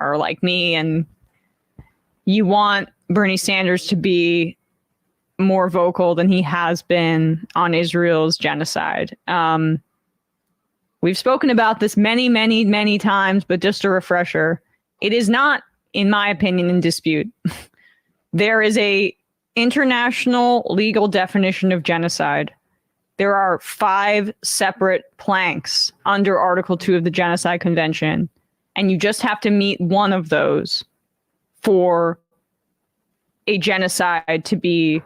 are like me and you want Bernie Sanders to be more vocal than he has been on Israel's genocide. We've spoken about this many, many, many times, but just a refresher, it is not, in my opinion, in dispute. There is a international legal definition of genocide. There are 5 separate planks under Article 2 of the Genocide Convention, and you just have to meet one of those for a genocide to be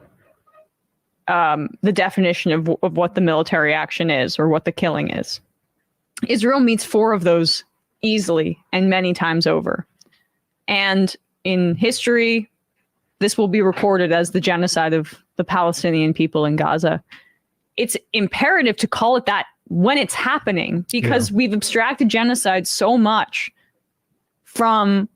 the definition of what the military action is or what the killing is. Israel meets 4 of those easily and many times over. And in history, this will be recorded as the genocide of the Palestinian people in Gaza. It's imperative to call it that when it's happening, because we've abstracted genocide so much from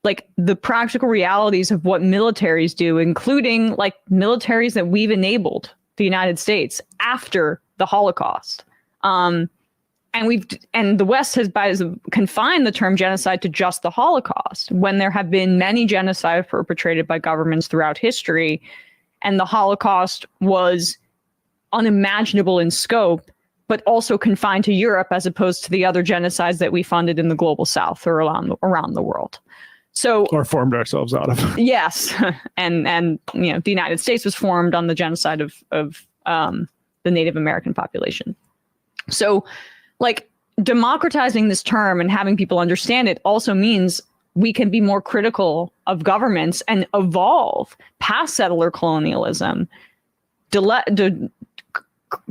like the practical realities of what militaries do, including like militaries that we've enabled, the United States, after the Holocaust. And the West has confined the term genocide to just the Holocaust, when there have been many genocides perpetrated by governments throughout history, and the Holocaust was unimaginable in scope, but also confined to Europe as opposed to the other genocides that we funded in the global South or around the world. So, or formed ourselves out of. Yes, and you know, the United States was formed on the genocide of the Native American population. So, like, democratizing this term and having people understand it also means we can be more critical of governments and evolve past settler colonialism,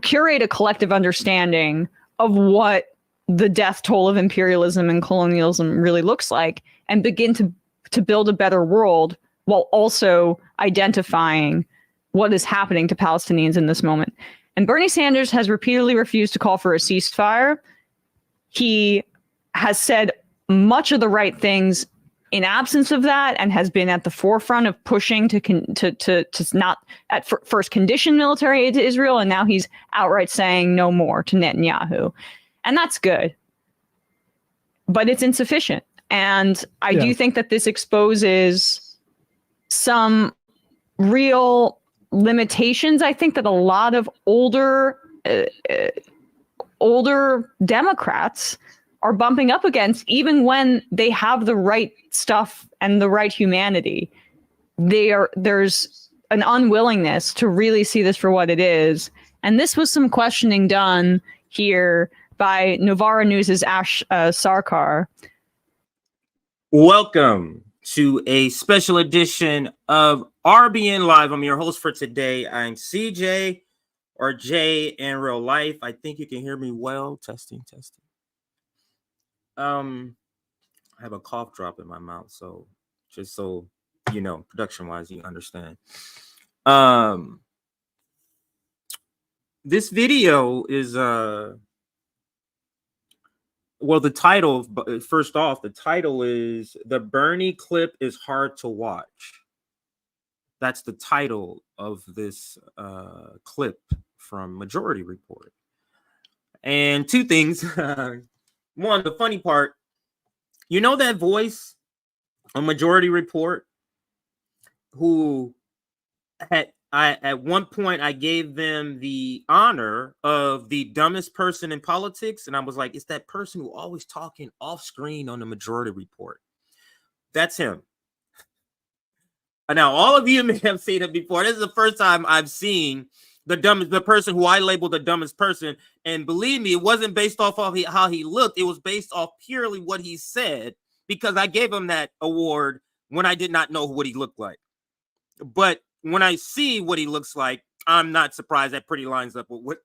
curate a collective understanding of what the death toll of imperialism and colonialism really looks like, and begin to build a better world while also identifying what is happening to Palestinians in this moment. And Bernie Sanders has repeatedly refused to call for a ceasefire. He has said much of the right things in absence of that, and has been at the forefront of pushing to not at first condition military aid to Israel, and now he's outright saying no more to Netanyahu. And that's good, but it's insufficient. And I do think that this exposes some real limitations. I think that a lot of older Democrats are bumping up against, even when they have the right stuff and the right humanity. There's an unwillingness to really see this for what it is. And this was some questioning done here by Novara News' Ash Sarkar. Welcome to a special edition of RBN Live. I'm your host for today. I'm CJ, or Jay in real life. I think you can hear me well. Testing. I have a cough drop in my mouth, so just so you know, production-wise, you understand. This video is well, the title, first off, the title is "The Bernie Clip is Hard to Watch." That's the title of this clip from Majority Report. And 2 things. One, the funny part, you know that voice on Majority Report who at one point I gave them the honor of the dumbest person in politics, and I was like, it's that person who always talking off screen on the Majority Report. That's him. Now, all of you may have seen it before. This is the first time I've seen the person who I labeled the dumbest person, and believe me, it wasn't based off of how he looked. It was based off purely what he said, because I gave him that award when I did not know what he looked like. But when I see what he looks like, I'm not surprised. That pretty lines up with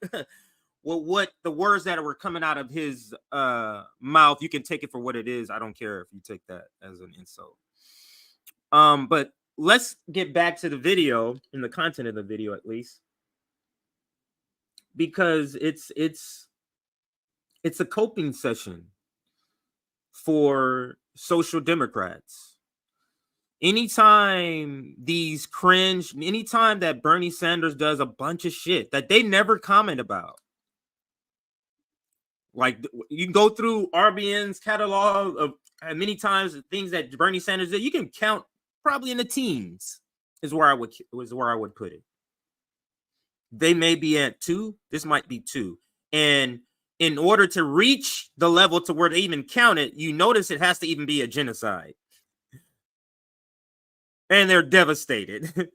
what the words that were coming out of his mouth. You can take it for what it is. I don't care if you take that as an insult. But let's get back to the video, and the content of the video at least, because it's a coping session for social democrats. Anytime anytime that Bernie Sanders does a bunch of shit that they never comment about, Like, you can go through RBN's catalog of many times things that Bernie Sanders did. You can count probably in the teens is where I would put it. They may be at 2. This might be 2. And in order to reach the level to where they even count it, you notice it has to even be a genocide. And they're devastated.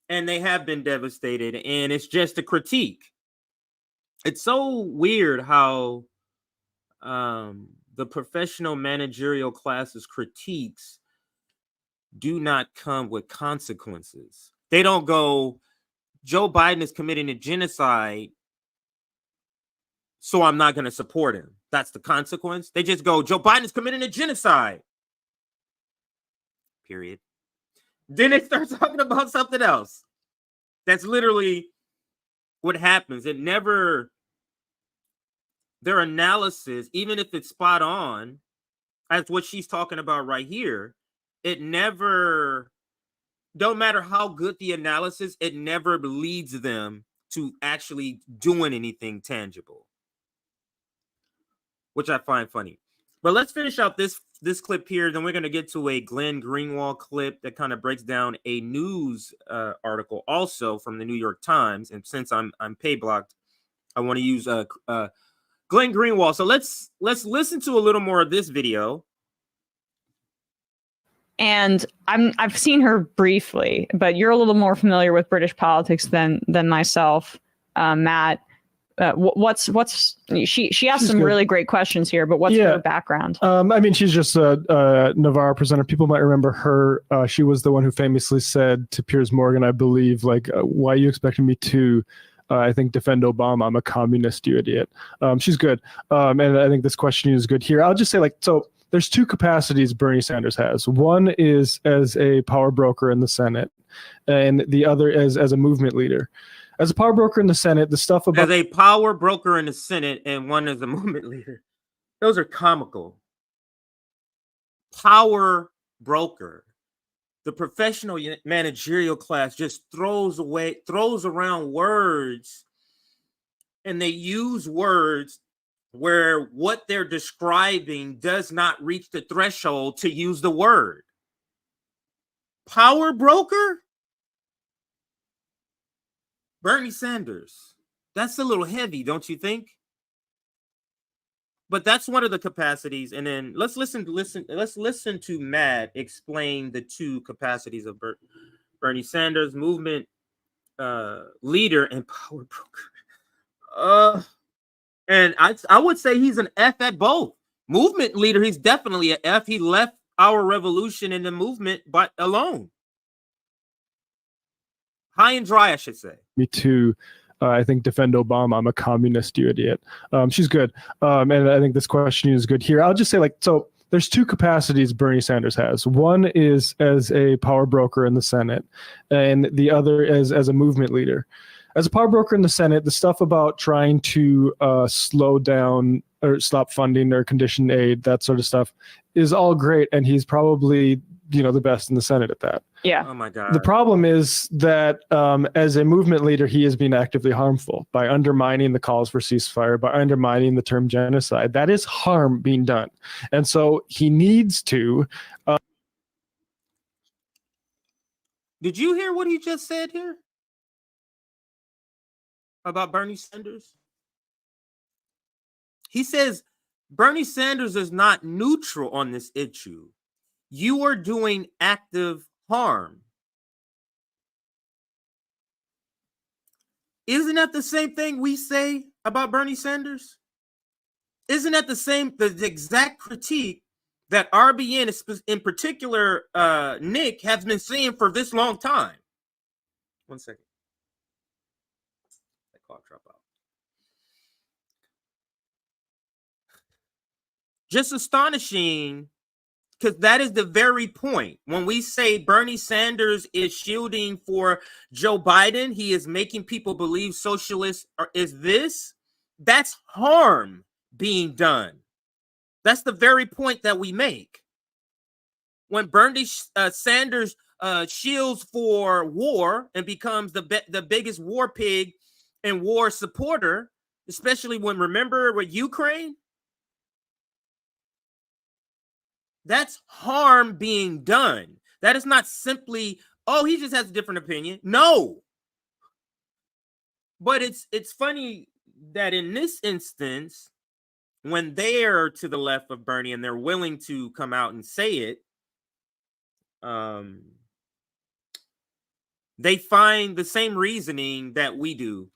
And they have been devastated. And it's just a critique. It's so weird how the professional managerial class's critiques do not come with consequences. They don't go, Joe Biden is committing a genocide, so I'm not going to support him. That's the consequence. They just go, Joe Biden is committing a genocide. Period. Then they start talking about something else. That's literally what happens. It never, their analysis, even if it's spot on, as what she's talking about right here, it never, don't matter how good the analysis, it never leads them to actually doing anything tangible, which I find funny. But let's finish out this clip here. Then we're going to get to a Glenn Greenwald clip that kind of breaks down a news article also from the New York Times. And since I'm pay blocked, I want to use Glenn Greenwald. So let's listen to a little more of this video. And I've seen her briefly, but you're a little more familiar with British politics than myself, Matt. She asked some really great questions here, but what's her background? I mean, she's just a Navarro presenter. People might remember her. She was the one who famously said to Piers Morgan, I believe, like, why are you expecting me to, I think, defend Obama? I'm a communist, you idiot. She's good. And I think this question is good here. I'll just say, like, so there's 2 capacities Bernie Sanders has. One is as a power broker in the Senate, and the other as a movement leader. As a power broker in the Senate, the stuff about... As a power broker in the Senate and one as a movement leader. Those are comical. Power broker. The professional managerial class just throws around words, and they use words where what they're describing does not reach the threshold to use the word. Power broker? Bernie Sanders. That's a little heavy, don't you think? But that's one of the capacities. And then let's listen to Matt explain the 2 capacities of Bernie Sanders, movement leader and power broker. And I would say he's an F at both. Movement leader, he's definitely an F. He left our revolution in the movement but alone. High and dry, I should say. Me too. I think defend Obama. I'm a communist, you idiot. She's good. And I think this question is good here. I'll just say, like, so there's 2 capacities Bernie Sanders has. One is as a power broker in the Senate, and the other as a movement leader. As a power broker in the Senate, the stuff about trying to slow down or stop funding or conditioned aid, that sort of stuff, is all great. And he's probably, the best in the Senate at that. Yeah. Oh my God. The problem is that as a movement leader, he is being actively harmful by undermining the calls for ceasefire, by undermining the term genocide. That is harm being done. And so he needs to. Did you hear what he just said here about Bernie Sanders? He says Bernie Sanders is not neutral on this issue. You are doing active harm. Isn't that the same thing we say about Bernie Sanders? Isn't that the exact critique that RBN, in particular, Nick, has been saying for this long time? 1 second. That call drop out. Just astonishing. Because that is the very point. When we say Bernie Sanders is shielding for Joe Biden, he is making people believe socialists is this. That's harm being done. That's the very point that we make. When Bernie Sanders shields for war and becomes the biggest war pig and war supporter, especially when, remember with Ukraine, that's harm being done. That is not simply, oh, he just has a different opinion. No. But it's funny that in this instance, when they're to the left of Bernie and they're willing to come out and say it, they find the same reasoning that we do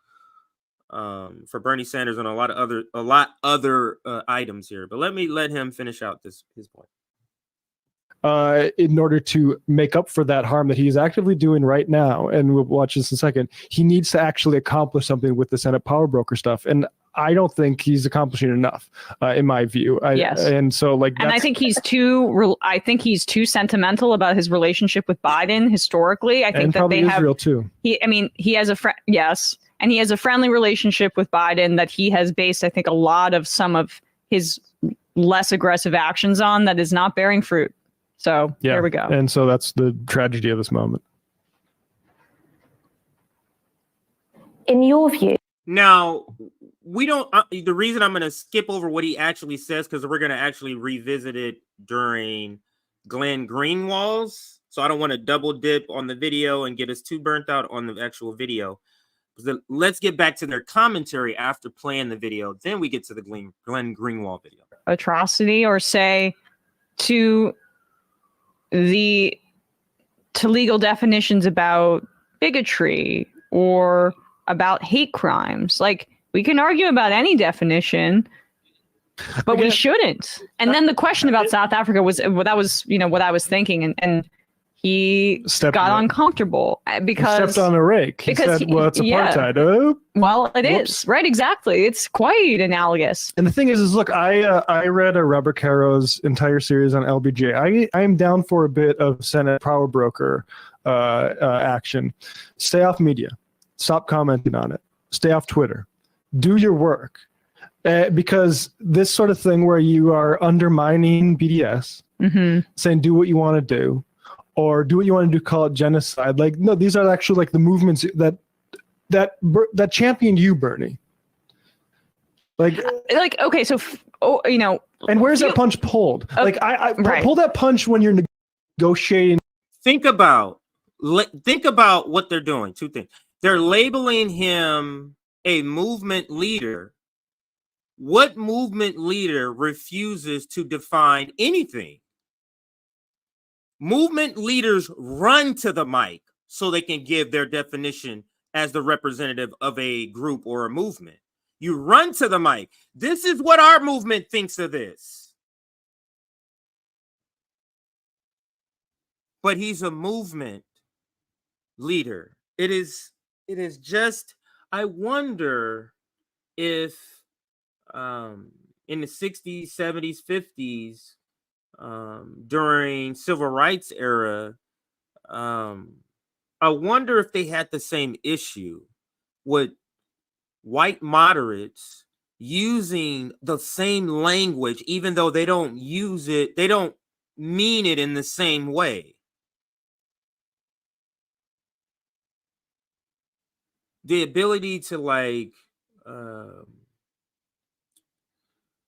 for Bernie Sanders and a lot other items here. But let him finish out his point. In order to make up for that harm that he's actively doing right now, and we'll watch this in a second, he needs to actually accomplish something with the Senate power broker stuff. And I don't think he's accomplishing enough, in my view. Yes. And so, like, and I think he's too. I think he's too sentimental about his relationship with Biden historically. I think and that probably they have Israel too. He has a friend. Yes, and he has a friendly relationship with Biden that he has based, I think, a lot of some of his less aggressive actions on that is not bearing fruit. So there we go. And so that's the tragedy of this moment. In your view, now we don't. The reason I'm going to skip over what he actually says, because we're going to actually revisit it during Glenn Greenwald's. So I don't want to double dip on the video and get us too burnt out on the actual video. Let's get back to their commentary after playing the video. Then we get to the Glenn Greenwald video. Atrocity, or say to legal definitions about bigotry or about hate crimes. Like, we can argue about any definition, but we shouldn't. And then the question about South Africa was what I was thinking, and he got uncomfortable because he stepped on a rake. He said, well, it's apartheid. Oh, well, it is. Right, exactly. It's quite analogous. And the thing is look, I read Robert Caro's entire series on LBJ. I am down for a bit of Senate power broker action. Stay off media. Stop commenting on it. Stay off Twitter. Do your work. Because this sort of thing where you are undermining BDS, saying do what you want to do, or do what you want to do, call it genocide. Like, no, these are actually like the movements that championed you, Bernie. Like, okay, so and where's that punch pulled? Like, I pull that punch when you're negotiating. Think about what they're doing. Two things. They're labeling him a movement leader. What movement leader refuses to define anything? Movement leaders run to the mic so they can give their definition as the representative of a group or a movement. You run to the mic. This is what our movement thinks of this. But he's a movement leader. It is just, I wonder if in the 60s, 70s, 50s, during civil rights era, I wonder if they had the same issue with white moderates using the same language, even though they don't use it, they don't mean it in the same way. The ability to, like,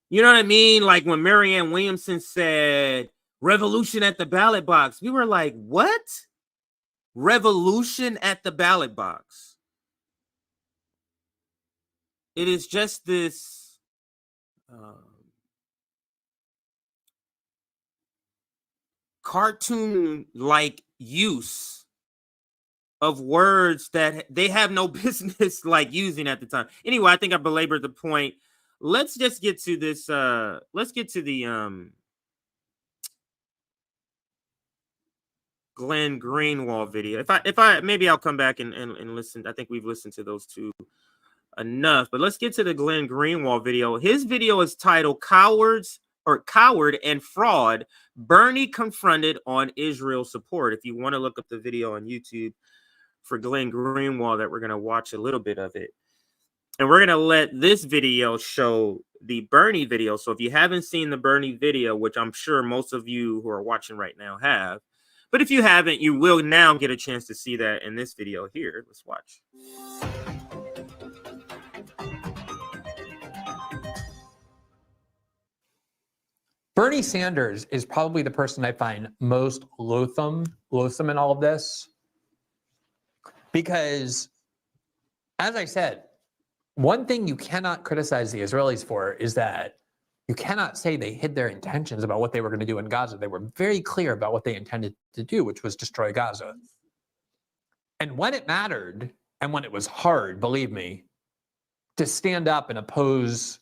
you know what I mean? Like when Marianne Williamson said revolution at the ballot box, we were like, what? Revolution at the ballot box. It is just this cartoon-like use of words that they have no business like using at the time. Anyway, I think I belabored the point. Let's just get to this. Let's get to the Glenn Greenwald video. If I maybe I'll come back and listen. I think we've listened to those two enough. But let's get to the Glenn Greenwald video. His video is titled "Coward and Fraud." Bernie confronted on Israel support. If you want to look up the video on YouTube for Glenn Greenwald, that we're going to watch a little bit of it. And we're going to let this video show the Bernie video. So if you haven't seen the Bernie video, which I'm sure most of you who are watching right now have, but if you haven't, you will now get a chance to see that in this video here. Let's watch. Bernie Sanders is probably the person I find most loathsome in all of this. Because, as I said, one thing you cannot criticize the Israelis for is that you cannot say they hid their intentions about what they were going to do in Gaza. They were very clear about what they intended to do, which was destroy Gaza. And when it mattered, and when it was hard, believe me, to stand up and oppose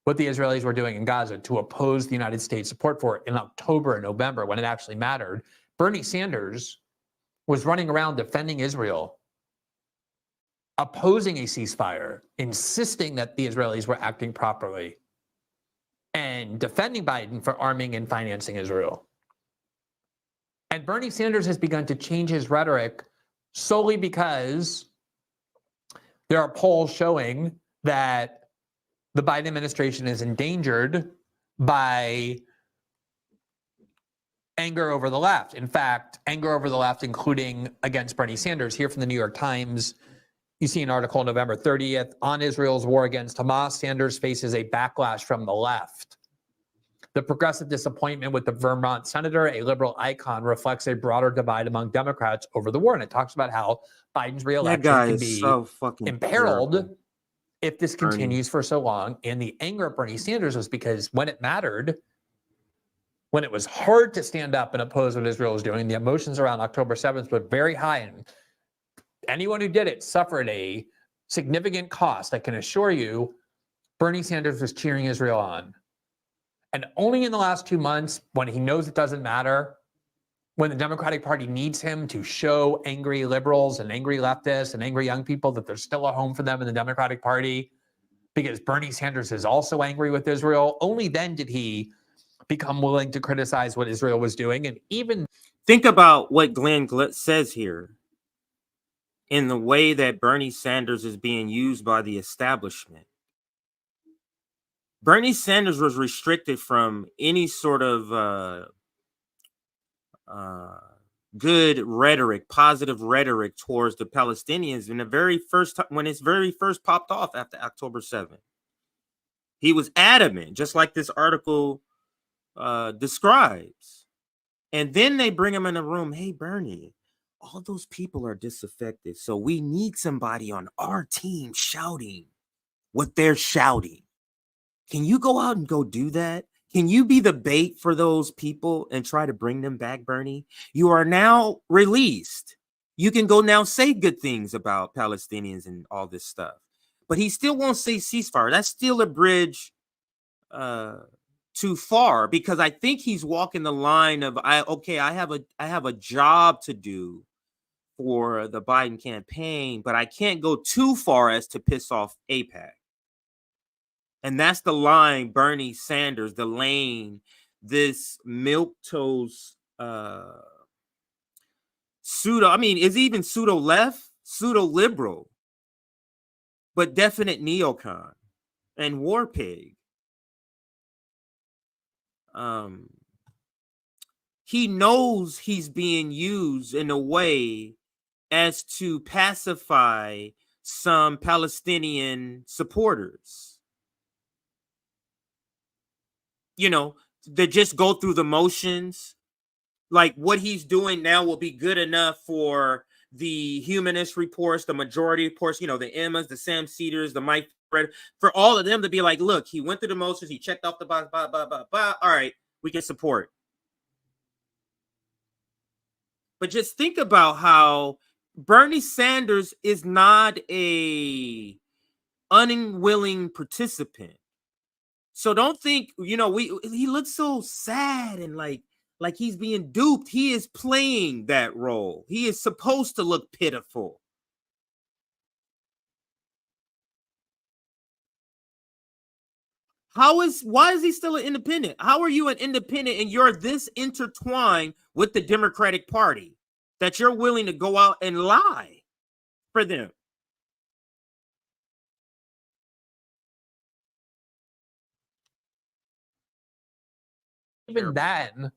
what the Israelis were doing in Gaza, to oppose the United States support for it in October and November, when it actually mattered, Bernie Sanders was running around defending Israel, opposing a ceasefire, insisting that the Israelis were acting properly, and defending Biden for arming and financing Israel. And Bernie Sanders has begun to change his rhetoric solely because there are polls showing that the Biden administration is endangered by anger over the left. In fact, anger over the left, including against Bernie Sanders. Here from the New York Times, you see an article November 30th on Israel's war against Hamas. Sanders faces a backlash from the left. The progressive disappointment with the Vermont senator, a liberal icon, reflects a broader divide among Democrats over the war. And it talks about how Biden's reelection can be so fucking imperiled terrible. if this continues for so long. And the anger of Bernie Sanders was because when it mattered, when it was hard to stand up and oppose what Israel was doing, the emotions around October 7th were very high. And anyone who did it suffered a significant cost. I can assure you, Bernie Sanders was cheering Israel on. And only in the last 2 months, when he knows it doesn't matter, when the Democratic Party needs him to show angry liberals and angry leftists and angry young people that there's still a home for them in the Democratic Party, because Bernie Sanders is also angry with Israel, only then did he become willing to criticize what Israel was doing. And even think about what Glenn says here in the way that Bernie Sanders is being used by the establishment. Bernie Sanders was restricted from any sort of good rhetoric, positive rhetoric towards the Palestinians in the very first time when it's very first popped off after October 7th. He was adamant, just like this article describes. And then they bring him in a room. Hey, Bernie, all those people are disaffected, so we need somebody on our team shouting what they're shouting. Can you go out and go do that? Can you be the bait for those people and try to bring them back, Bernie? You are now released. You can go now say good things about Palestinians and all this stuff. But he still won't say ceasefire. That's still a bridge too far, because I think he's walking the line of I have a job to do for the Biden campaign, but I can't go too far as to piss off AIPAC. And that's the line Bernie Sanders, the lane, this milquetoast is he even pseudo left, pseudo liberal, but definite neocon and war pig. He knows he's being used in a way as to pacify some Palestinian supporters. You know, they just go through the motions. Like what he's doing now will be good enough for the humanist reports, the majority reports, you know, the Emmas, the Sam Cedars, the Mike Fred, for all of them to be like, look, he went through the motions, he checked off the box, all right, we can support. But just think about how Bernie Sanders is not a unwilling participant. So don't think, you know, he looks so sad and like he's being duped. He is playing that role. He is supposed to look pitiful. Why is he still an independent? How are you an independent and you're this intertwined with the Democratic Party that you're willing to go out and lie for them? even then,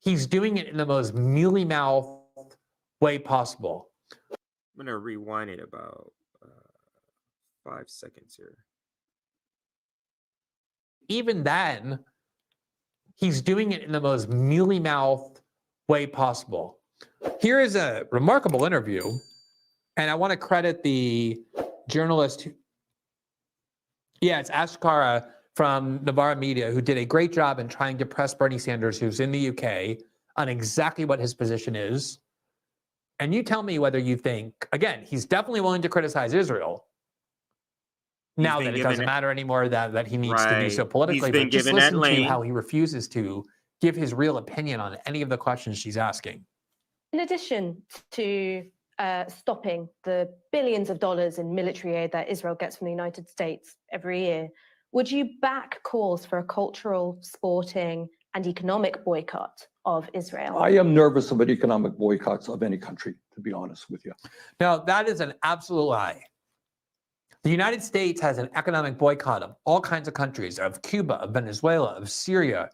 he's doing it in the most mealy-mouthed way possible. I'm going to rewind it about 5 seconds here. Even then, He's doing it in the most mealy-mouthed way possible. Here is a remarkable interview, and I want to credit the journalist. It's Ashkara from Navarra Media, who did a great job in trying to press Bernie Sanders, who's in the UK, on exactly what his position is. And you tell me whether you think, again, he's definitely willing to criticize Israel. Now that it doesn't matter anymore that he needs to do so politically, but just listen to how he refuses to give his real opinion on any of the questions she's asking. In addition to stopping the billions of dollars in military aid that Israel gets from the United States every year, would you back calls for a cultural, sporting, and economic boycott of Israel? I am nervous about economic boycotts of any country, to be honest with you. Now, that is an absolute lie. The United States has an economic boycott of all kinds of countries, of Cuba, of Venezuela, of Syria,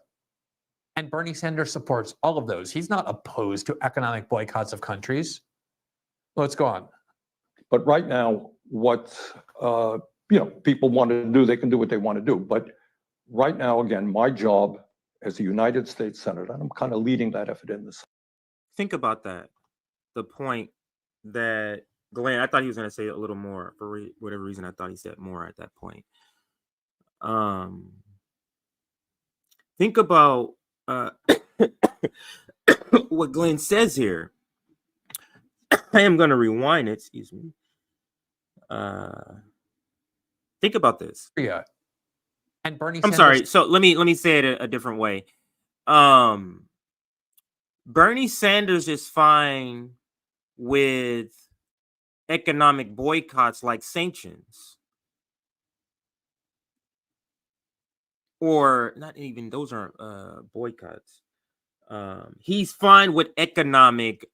and Bernie Sanders supports all of those. He's not opposed to economic boycotts of countries. Let's go on. But right now, what people want to do, they can do what they want to do. But right now, again, my job as a United States Senator, and I'm kind of leading that effort in this. Think about that. The point that Glenn, I thought he was going to say a little more. For whatever reason, I thought he said more at that point. Think about what Glenn says here. I am going to rewind it. Excuse me. Think about this. Yeah. And Bernie I'm sorry. So let me say it a different way. Bernie Sanders is fine with economic boycotts like sanctions, or not even those aren't boycotts. He's fine with economic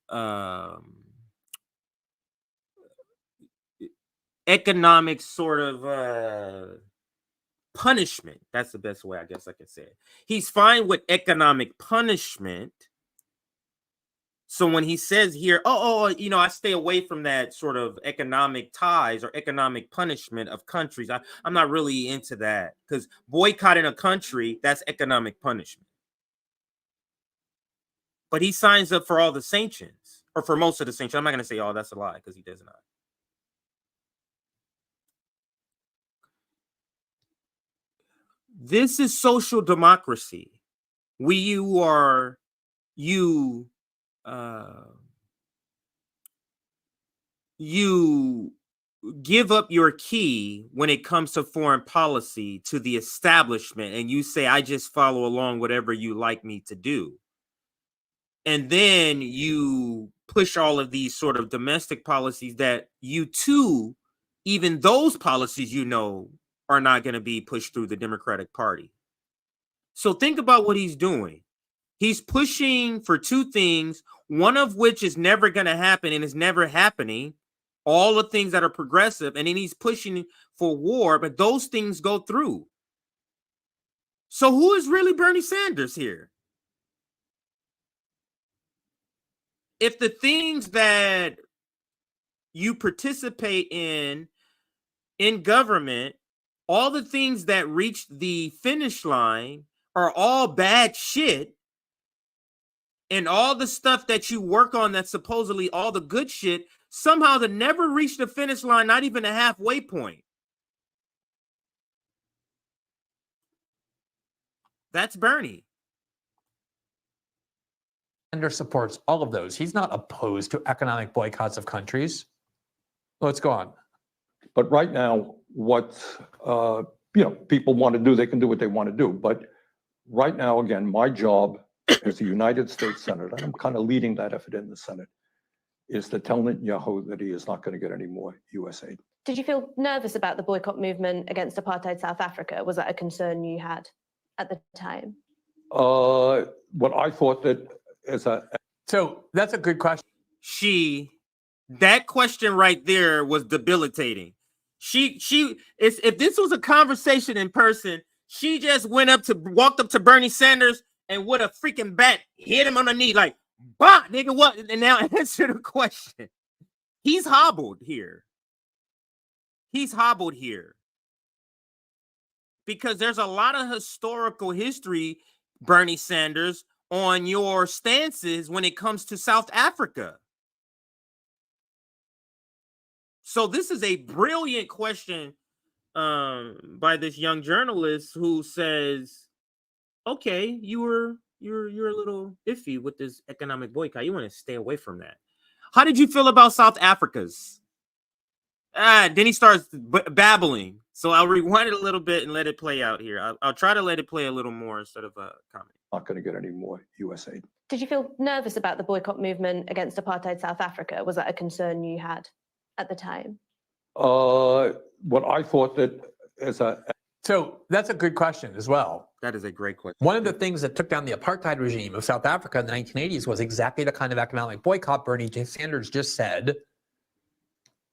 sort of punishment. That's the best way I guess I could say it. He's fine with economic punishment. So when he says here, I stay away from that sort of economic ties or economic punishment of countries. I'm not really into that, because boycotting a country, that's economic punishment. But he signs up for all the sanctions, or for most of the sanctions. I'm not going to say, that's a lie, because he does not. This is social democracy. You give up your key when it comes to foreign policy to the establishment, and you say, I just follow along whatever you like me to do. And then you push all of these sort of domestic policies that you too, even those policies, are not going to be pushed through the Democratic Party. So think about what he's doing. He's pushing for two things, one of which is never going to happen and is never happening. All the things that are progressive, and then he's pushing for war, but those things go through. So who is really Bernie Sanders here? If the things that you participate in government, all the things that reach the finish line are all bad shit, and all the stuff that you work on that's supposedly all the good shit, somehow they never reach the finish line, not even a halfway point. That's Bernie. Sanders supports all of those. He's not opposed to economic boycotts of countries. Let's go on. But right now, what people want to do, they can do what they want to do. But right now, again, my job as a United States Senator, and I'm kind of leading that effort in the Senate, is to tell Netanyahu that he is not going to get any more U.S. aid. Did you feel nervous about the boycott movement against apartheid South Africa? Was that a concern you had at the time? What I thought that So that's a good question. That question right there was debilitating. If this was a conversation in person, she just walked up to Bernie Sanders and with a freaking bat hit him on the knee, like, bah, nigga, what? And now answer the question. He's hobbled here. Because there's a lot of historical history Bernie Sanders, on your stances when it comes to South Africa? So this is a brilliant question by this young journalist who says, okay, you're a little iffy with this economic boycott. You want to stay away from that. How did you feel about South Africa's? Then he starts babbling. So I'll rewind it a little bit and let it play out here. I'll try to let it play a little more instead of a comment. Not going to get any more US aid. Did you feel nervous about the boycott movement against apartheid South Africa? Was that a concern you had at the time? What I thought that as a So that's a good question as well. That is a great question. One of the things that took down the apartheid regime of South Africa in the 1980s was exactly the kind of economic boycott Bernie Sanders just said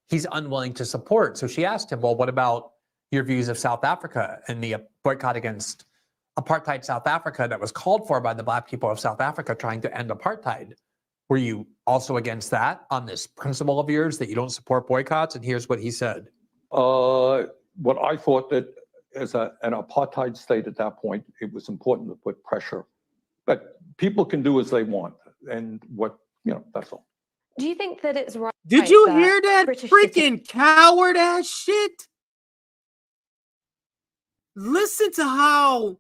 he's unwilling to support. So she asked him, well, what about your views of South Africa and the boycott against apartheid South Africa that was called for by the Black people of South Africa trying to end apartheid? Were you also against that on this principle of yours that you don't support boycotts? And here's what he said. What I thought that as an apartheid state at that point, it was important to put pressure. But people can do as they want. And that's all. Do you think that it's right? Did you that hear that British freaking coward ass shit? Listen to how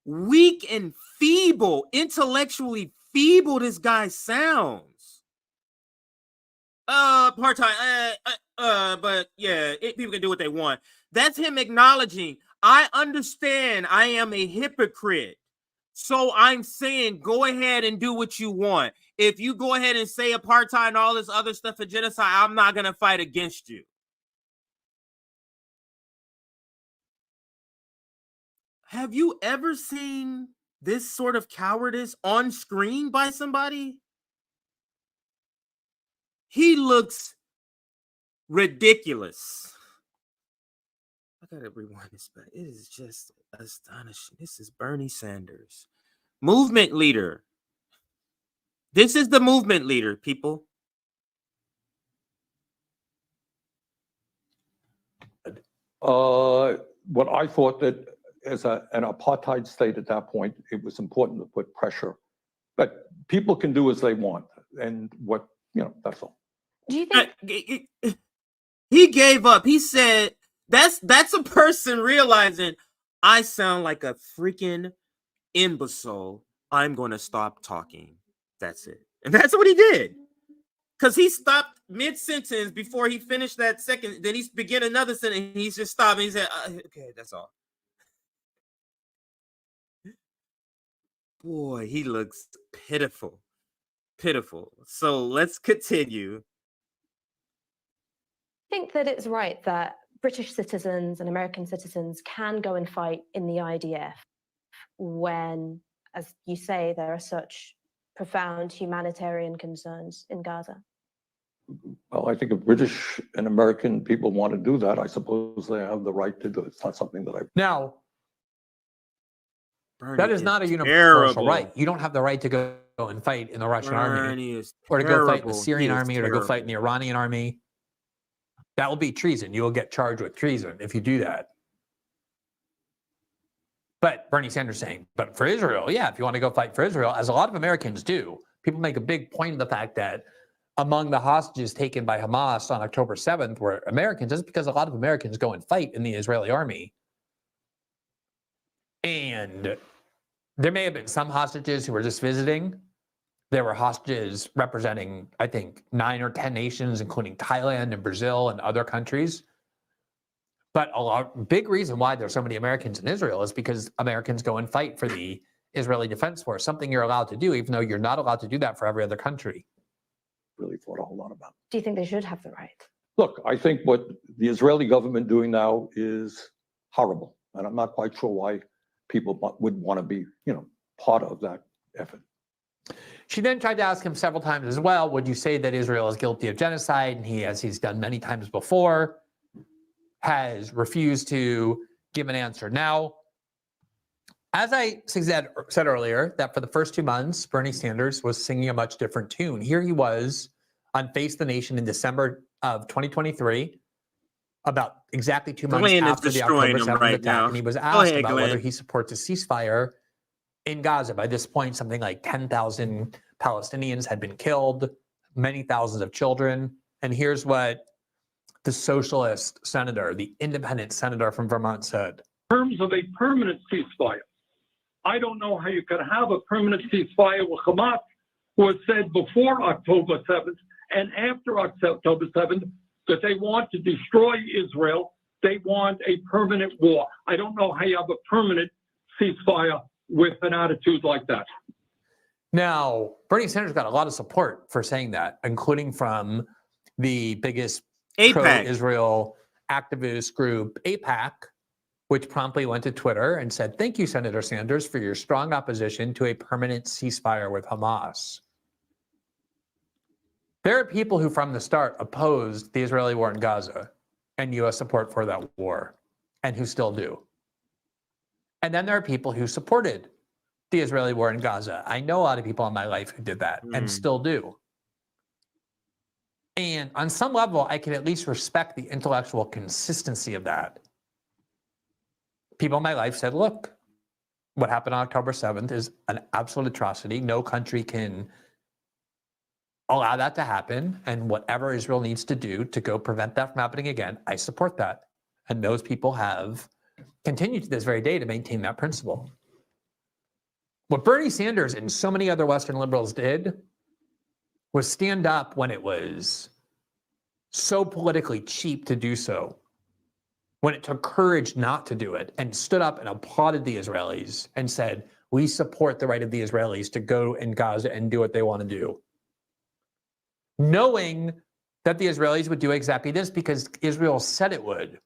weak and feeble, intellectually feeble this guy sounds. Apartheid, but yeah, people can do what they want. That's him acknowledging, I understand I am a hypocrite. So I'm saying, go ahead and do what you want. If you go ahead and say apartheid and all this other stuff for genocide, I'm not going to fight against you. Have you ever seen this sort of cowardice on screen by somebody? He looks ridiculous. I gotta rewind this back. It is just astonishing. This is Bernie Sanders, movement leader. This is the movement leader, people. What I thought that as an apartheid state at that point, it was important to put pressure. But people can do as they want. And that's all. Do you think he gave up? He said, that's a person realizing I sound like a freaking imbecile. I'm going to stop talking. That's it. And that's what he did. Because he stopped mid-sentence before he finished that second. Then he began another sentence. And he's just stopped. And he said, okay, that's all. Boy, he looks pitiful. Pitiful. So let's continue. I think that it's right that British citizens and American citizens can go and fight in the IDF when, as you say, there are such profound humanitarian concerns in Gaza? Well, I think if British and American people want to do that, I suppose they have the right to do it. It's not something that I... Now, Bernie that is not a universal terrible. right. You don't have the right to go and fight in the Russian army, Bernie is or to go fight in the terrible. Syrian He is army, or to go fight in the Iranian army. That will be treason. You will get charged with treason if you do that. But Bernie Sanders saying, but for Israel, yeah, if you want to go fight for Israel, as a lot of Americans do, people make a big point of the fact that among the hostages taken by Hamas on October 7th were Americans. That's because a lot of Americans go and fight in the Israeli army. And there may have been some hostages who were just visiting. There were hostages representing, I think, 9 or 10 nations, including Thailand and Brazil and other countries. But big reason why there's so many Americans in Israel is because Americans go and fight for the Israeli Defense Force, something you're allowed to do, even though you're not allowed to do that for every other country. Really thought a whole lot about. Do you think they should have the right? Look, I think what the Israeli government doing now is horrible, and I'm not quite sure why people would want to be, part of that effort. She then tried to ask him several times as well, would you say that Israel is guilty of genocide? And he, as he's done many times before, has refused to give an answer. Now, as I said earlier, that for the first 2 months, Bernie Sanders was singing a much different tune. Here he was on Face the Nation in December of 2023, about exactly 2 months Glenn after is the October destroying him 7th right attack, now. and he was Go asked ahead, about Glenn. whether he supports a ceasefire in Gaza. By this point, something like 10,000 Palestinians had been killed, many thousands of children. And here's what the socialist senator, the independent senator from Vermont said. In terms of a permanent ceasefire, I don't know how you could have a permanent ceasefire with Hamas, who has said before October 7th and after October 7th that they want to destroy Israel. They want a permanent war. I don't know how you have a permanent ceasefire with an attitude like that. Now, Bernie Sanders got a lot of support for saying that, including from the biggest pro-Israel activist group, AIPAC, which promptly went to Twitter and said, "Thank you, Senator Sanders, for your strong opposition to a permanent ceasefire with Hamas." There are people who from the start opposed the Israeli war in Gaza and U.S. support for that war, and who still do. And then there are people who supported the Israeli war in Gaza. I know a lot of people in my life who did that and still do. And on some level, I can at least respect the intellectual consistency of that. People in my life said, look, what happened on October 7th is an absolute atrocity. No country can allow that to happen. And whatever Israel needs to do to go prevent that from happening again, I support that. And those people have continued to this very day to maintain that principle. What Bernie Sanders and so many other Western liberals did was stand up when it was so politically cheap to do so, when it took courage not to do it, and stood up and applauded the Israelis and said, we support the right of the Israelis to go in Gaza and do what they want to do. Knowing that the Israelis would do exactly this because Israel said it would.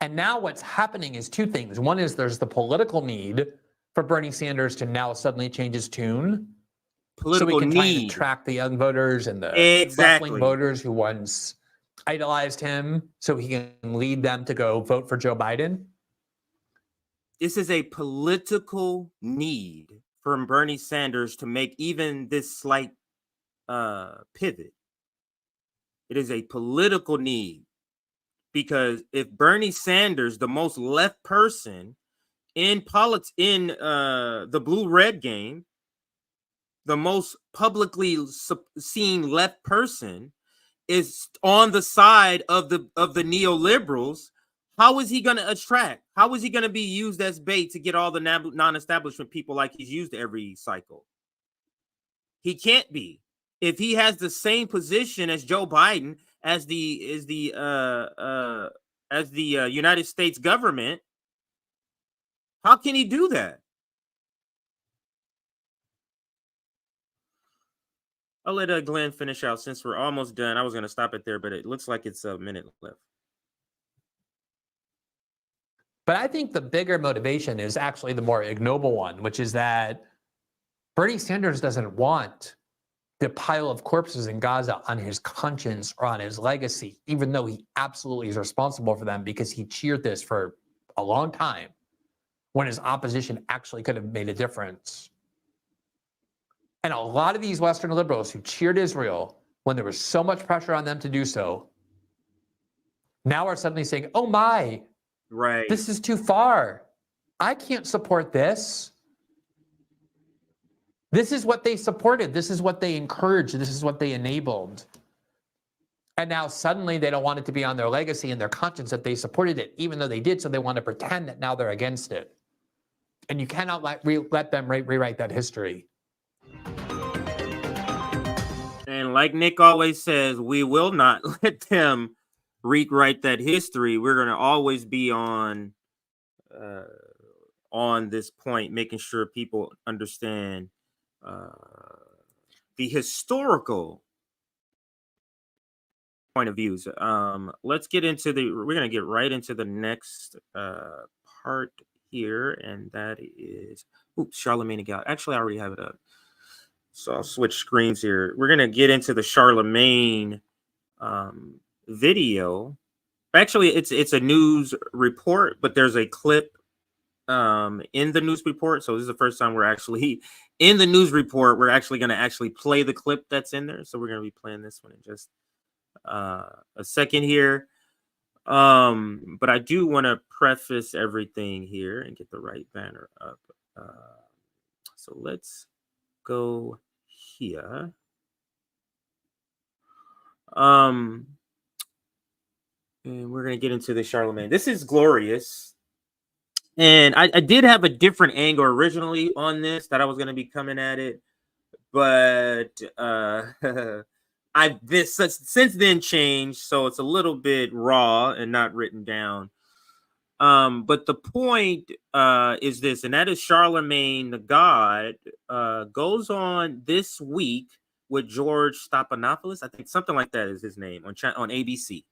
And now what's happening is two things. One is there's the political need for Bernie Sanders to now suddenly change his tune. So we can try and attract the young voters and the left-wing voters who once idolized him so he can lead them to go vote for Joe Biden. This is a political need from Bernie Sanders to make even this slight pivot. It is a political need because if Bernie Sanders, the most left person in politics, in the blue-red game, the most publicly seen left person is on the side of the neoliberals, how is he going to attract? How is he going to be used as bait to get all the non-establishment people like he's used every cycle? He can't be. If he has the same position as Joe Biden, as the United States government, how can he do that? I'll let Glenn finish out since we're almost done. I was going to stop it there, but it looks like it's a minute left. But I think the bigger motivation is actually the more ignoble one, which is that Bernie Sanders doesn't want the pile of corpses in Gaza on his conscience or on his legacy, even though he absolutely is responsible for them because he cheered this for a long time when his opposition actually could have made a difference. And a lot of these Western liberals who cheered Israel when there was so much pressure on them to do so, now are suddenly saying, oh my, right, this is too far. I can't support this. This is what they supported. This is what they encouraged. This is what they enabled. And now suddenly they don't want it to be on their legacy and their conscience that they supported it, even though they did. So they want to pretend that now they're against it. And you cannot let them rewrite that history. And like Nick always says, we will not let them rewrite that history. We're going to always be on this point, making sure people understand the historical point of views. Let's get into we're going to get right into the next part here, and that is, Charlamagne got. Actually, I already have it up. So I'll switch screens here. We're going to get into the Charlamagne video. Actually, it's a news report, but there's a clip in the news report. So this is the first time we're actually in the news report. We're actually going to play the clip that's in there. So we're going to be playing this one in just a second here. But I do want to preface everything here and get the right banner up. So let's go here. And we're gonna get into the Charlamagne. This is glorious. And I did have a different angle originally on this that I was gonna be coming at it, but I've since then changed, so it's a little bit raw and not written down. But the point is this, and that is Charlamagne the God goes on this week with George Stephanopoulos. I think something like that is his name on ABC.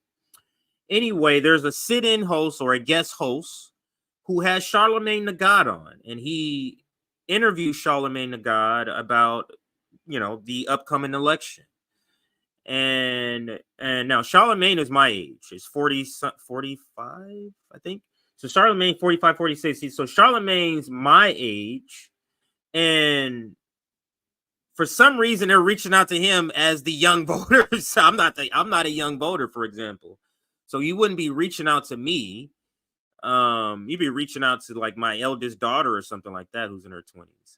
Anyway, there's a sit-in host or a guest host who has Charlamagne the God on, and he interviews Charlamagne the God about, the upcoming election. And now Charlamagne is my age. It's 45, I think. So Charlamagne 45, 46. So Charlamagne's my age, and for some reason they're reaching out to him as the young voters. I'm not a young voter, for example. So you wouldn't be reaching out to me. You'd be reaching out to like my eldest daughter or something like that, who's in her 20s.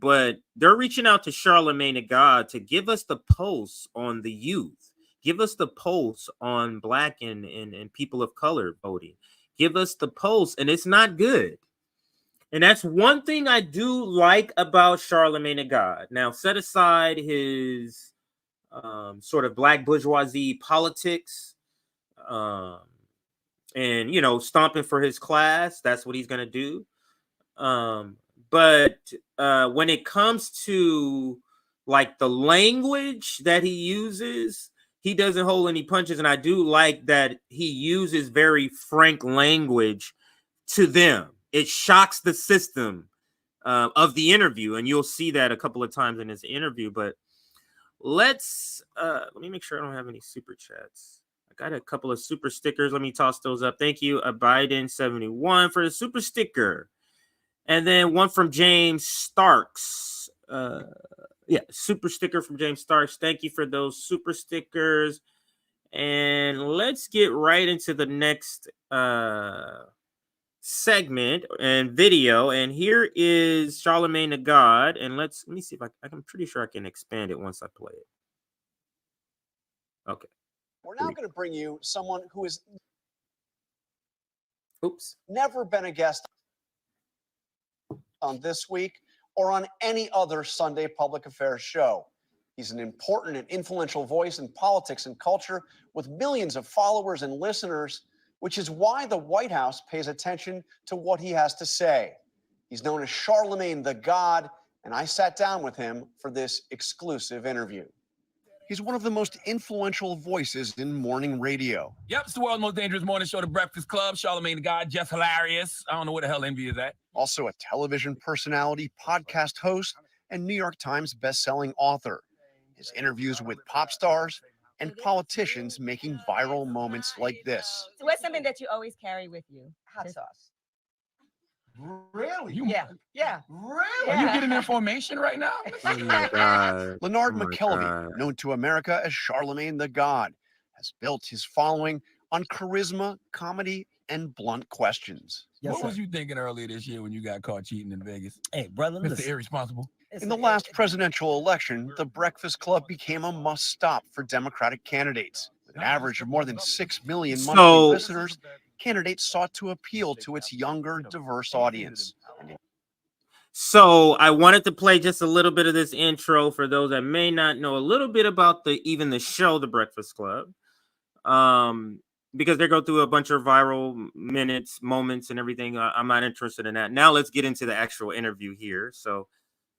But they're reaching out to Charlamagne the God to give us the pulse on the youth, give us the pulse on Black and people of color voting, give us the pulse, and it's not good. And that's one thing I do like about Charlamagne the God. Now, set aside his sort of Black bourgeoisie politics, and stomping for his class. That's what he's gonna do. But when it comes to like the language that he uses, he doesn't hold any punches. And I do like that he uses very frank language to them. It shocks the system of the interview. And you'll see that a couple of times in his interview. But let me make sure I don't have any super chats. I got a couple of super stickers. Let me toss those up. Thank you, Biden 71 for the super sticker. And then one from James Starks. Super sticker from James Starks. Thank you for those super stickers. And let's get right into the next segment and video. And here is Charlamagne the God. And let me see if I'm pretty sure I can expand it once I play it. Okay. We're now going to bring you someone who has never been a guest on This Week or on any other Sunday public affairs show. He's an important and influential voice in politics and culture with millions of followers and listeners, which is why the White House pays attention to what he has to say. He's known as Charlamagne the God, and I sat down with him for this exclusive interview. He's one of the most influential voices in morning radio. Yep, it's the world's most dangerous morning show, The Breakfast Club. Charlamagne the God, just hilarious. I don't know where the hell envy is at. Also a television personality, podcast host, and New York Times bestselling author. His interviews with pop stars and politicians making viral moments like this. So what's something that you always carry with you? Hot sauce. Really? Yeah. Really? Are you getting information right now? Oh my God. Leonard McKelvey, known to America as Charlamagne the God, has built his following on charisma, comedy, and blunt questions. What was you thinking earlier this year when you got caught cheating in Vegas? Hey, brother, Mr. Irresponsible. In the last presidential election, the Breakfast Club became a must-stop for Democratic candidates. With an average of more than 6 million monthly listeners, candidates sought to appeal to its younger, diverse audience. So I wanted to play just a little bit of this intro for those that may not know a little bit about the show, The Breakfast Club, because they go through a bunch of viral moments and everything. I'm not interested in that. Now let's get into the actual interview here. So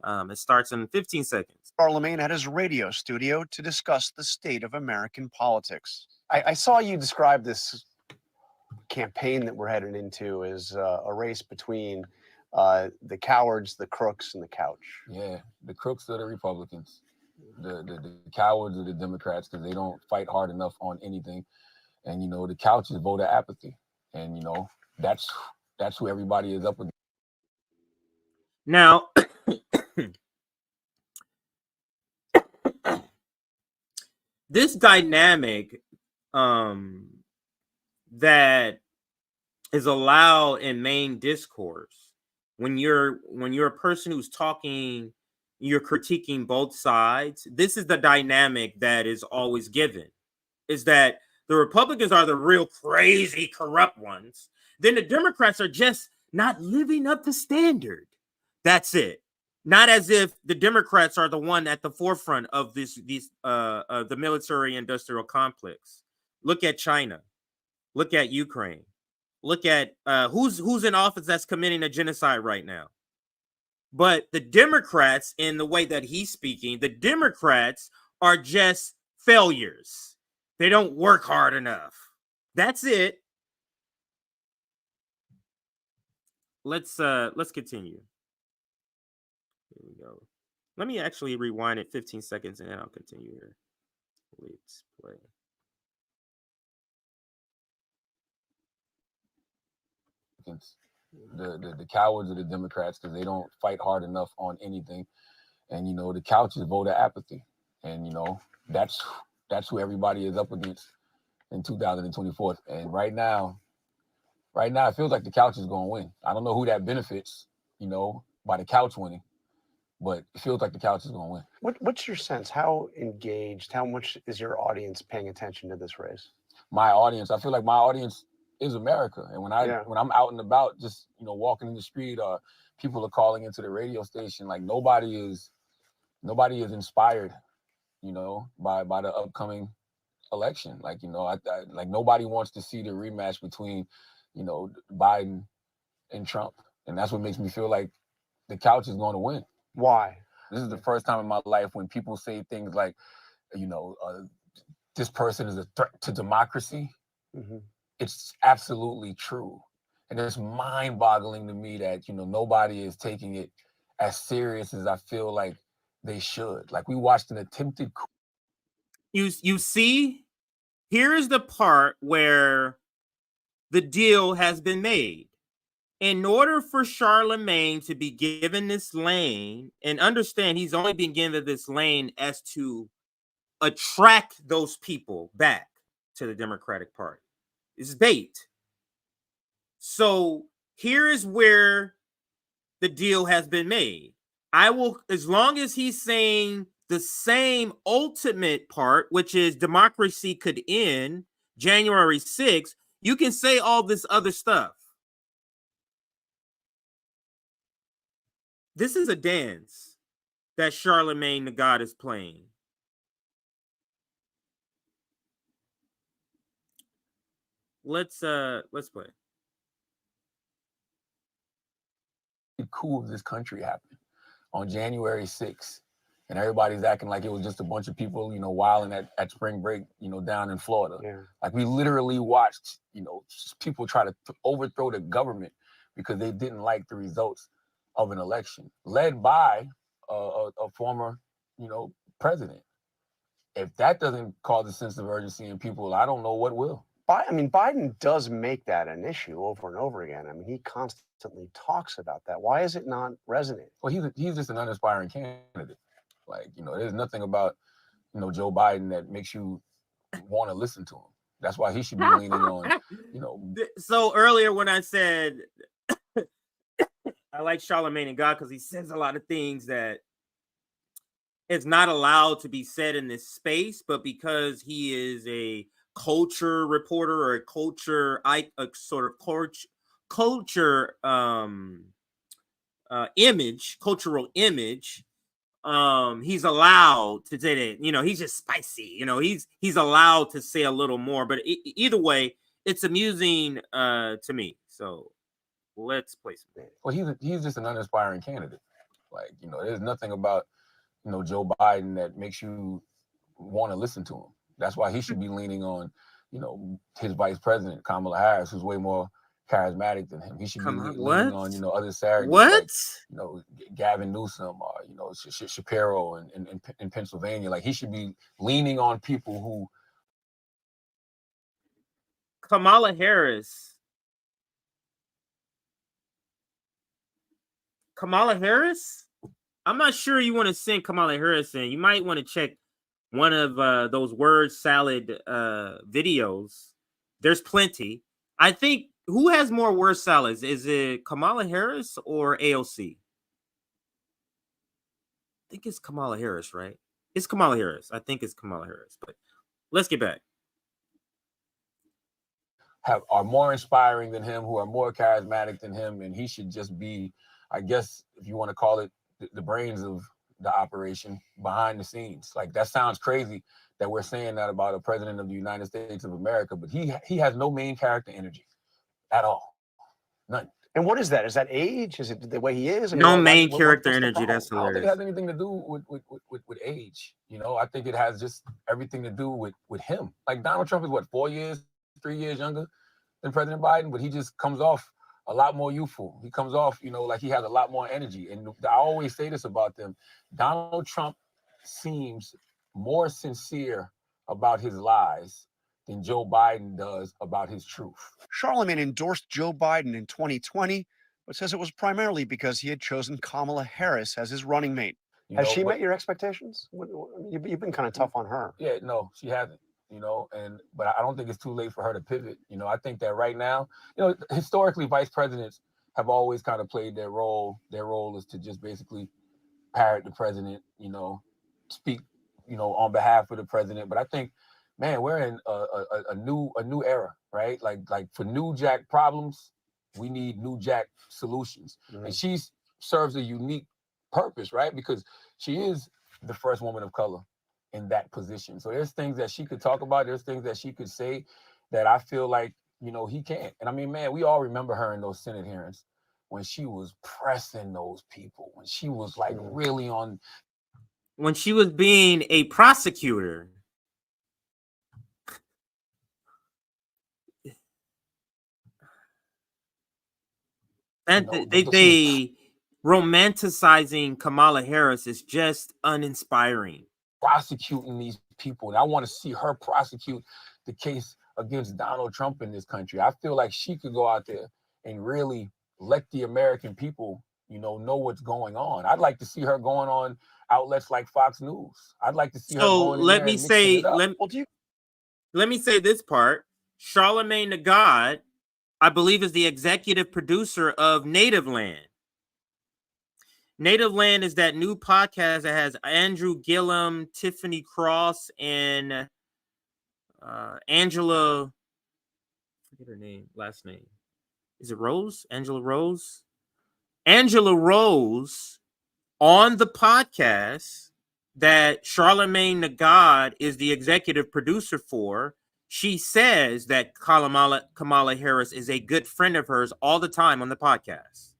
it starts in 15 seconds. Charlamagne at his radio studio to discuss the state of American politics. I saw you describe this campaign that we're headed into as a race between the cowards, the crooks, and the couch. Yeah, the crooks are the Republicans. The cowards are the Democrats because they don't fight hard enough on anything. And, the couch is voter apathy. And, that's who everybody is up with. Now, this dynamic that is allowed in main discourse when you're a person who's talking, you're critiquing both sides. This is the dynamic that is always given, is that the Republicans are the real crazy corrupt ones. Then the Democrats are just not living up to standard. That's it. Not as if the Democrats are the one at the forefront of the military industrial complex. Look at China. Look at Ukraine. Look at who's in office that's committing a genocide right now. But the Democrats, in the way that he's speaking, the Democrats are just failures. They don't work hard enough. That's it. Let's continue. Here we go. Let me actually rewind it 15 seconds and then I'll continue here. Let's play. The cowards of the Democrats, because they don't fight hard enough on anything. And, you know, the couch is voter apathy. And, you know, that's who everybody is up against in 2024. And right now, it feels like the couch is going to win. I don't know who that benefits, you know, by the couch winning, but it feels like the couch is going to win. What's your sense? How engaged, how much is your audience paying attention to this race? My audience, I feel like my audience is America. And when I'm out and about, just, you know, walking in the street, or people are calling into the radio station, like nobody is inspired, you know, by the upcoming election. Like, you know, like nobody wants to see the rematch between, you know, Biden and Trump. And that's what makes me feel like the couch is going to win. Why? This is the first time in my life when people say things like, you know, this person is a threat to democracy. Mm-hmm. It's absolutely true. And it's mind-boggling to me that, you know, nobody is taking it as serious as I feel like they should. Like, we watched an attempted coup. You see, here's the part where the deal has been made. In order for Charlamagne to be given this lane, and understand he's only been given this lane as to attract those people back to the Democratic Party. It's bait. So here is where the deal has been made. I will, as long as he's saying the same ultimate part, which is democracy could end January 6th, you can say all this other stuff. This is a dance that Charlamagne the God is playing. Let's play. The coup of this country happened on January 6th, and everybody's acting like it was just a bunch of people, you know, wilding at spring break, you know, down in Florida. Yeah. Like, we literally watched, you know, people try to overthrow the government because they didn't like the results of an election led by a former, you know, president. If that doesn't cause a sense of urgency in people, I don't know what will. I mean, Biden does make that an issue over and over again. I mean, he constantly talks about that. Why is it not resonating? Well, he's just an uninspiring candidate. Like, you know, there's nothing about, you know, Joe Biden that makes you want to listen to him. That's why he should be leaning on, you know. So earlier when I said I like Charlamagne and God because he says a lot of things that is not allowed to be said in this space, but because he is a culture reporter or a culture, sort of cultural image, he's allowed to say that, you know, he's just spicy, you know, he's allowed to say a little more, but either way, it's amusing to me. So let's play some. Well, he's just an uninspiring candidate. Like, you know, there's nothing about, you know, Joe Biden that makes you want to listen to him. That's why he should be leaning on, you know, his vice president, Kamala Harris, who's way more charismatic than him. He should be leaning on, you know, other surrogates, like, you know, Gavin Newsom or, you know, Shapiro in Pennsylvania. Like, he should be leaning on people who. Kamala Harris. I'm not sure you want to send Kamala Harris in. You might want to check one of those word salad videos. There's plenty. I think who has more word salads? Is it Kamala Harris or AOC? I think it's Kamala Harris, right? It's Kamala Harris. I think it's Kamala Harris. But let's get back. Are more inspiring than him, who are more charismatic than him, and he should just be, I guess, if you want to call it, the brains of the operation behind the scenes. Like, that sounds crazy that we're saying that about a president of the United States of America, but he has no main character energy at all, none. And what is that? Is that age? Is it the way he is? I mean, No what- main what's the character problem? energy. That's I don't think it hilarious. has anything to do with age. You know, I think it has just everything to do with him. Like, Donald Trump is what, 3 years younger than President Biden, but he just comes off a lot more youthful. He comes off, you know, like he has a lot more energy. And I always say this about them. Donald Trump seems more sincere about his lies than Joe Biden does about his truth. Charlamagne endorsed Joe Biden in 2020, but says it was primarily because he had chosen Kamala Harris as his running mate. Has she met your expectations? You've been kind of tough on her. Yeah, no, she hasn't. You know, but I don't think it's too late for her to pivot. You know, I think that right now, you know, historically, vice presidents have always kind of played their role. Their role is to just basically parrot the president, you know, speak, you know, on behalf of the president. But I think, man, we're in a new era, right? Like for New Jack problems, we need New Jack solutions. Mm-hmm. And she serves a unique purpose, right? Because she is the first woman of color in that position. So there's things that she could talk about. There's things that she could say that I feel like, you know, he can't. And I mean, man, we all remember her in those Senate hearings when she was pressing those people, when she was like really on. When she was being a prosecutor. And they romanticizing Kamala Harris is just uninspiring. Prosecuting these people, and I want to see her prosecute the case against Donald Trump in this country. I feel like she could go out there and really let the American people, you know what's going on. I'd like to see her going on outlets like Fox News. I'd like to see her going in there and mixing it up. Let me say this part. Charlamagne the God, I believe, is the executive producer of Native Land. Native Land is that new podcast that has Andrew Gillum, Tiffany Cross, and Angela. I forget her name, last name. Is it Rose? Angela Rose? Angela Rose on the podcast that Charlamagne the God is the executive producer for. She says that Kamala Harris is a good friend of hers all the time on the podcast.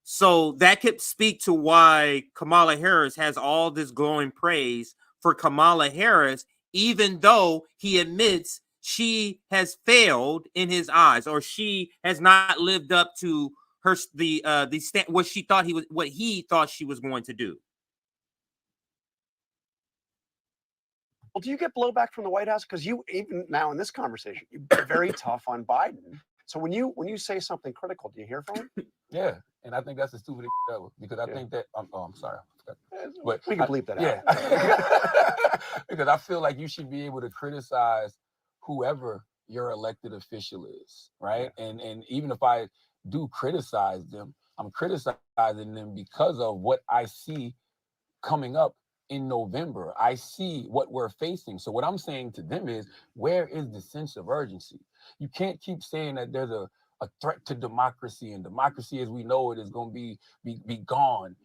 So that could speak to why Kamala Harris has all this glowing praise for Kamala Harris, even though he admits she has failed in his eyes, or she has not lived up to her what he thought she was going to do. Well, do you get blowback from the White House? Because you, even now in this conversation, you're very tough on Biden. So when you say something critical, do you hear from him? Yeah, and I think that's the stupidest ever, because I think that I'm sorry, but we can bleep that out. Yeah, because I feel like you should be able to criticize whoever your elected official is, right? And even if I do criticize them, I'm criticizing them because of what I see coming up in November. I see what we're facing. So what I'm saying to them is, where is the sense of urgency? You can't keep saying that there's a threat to democracy, and democracy as we know it is going to be gone,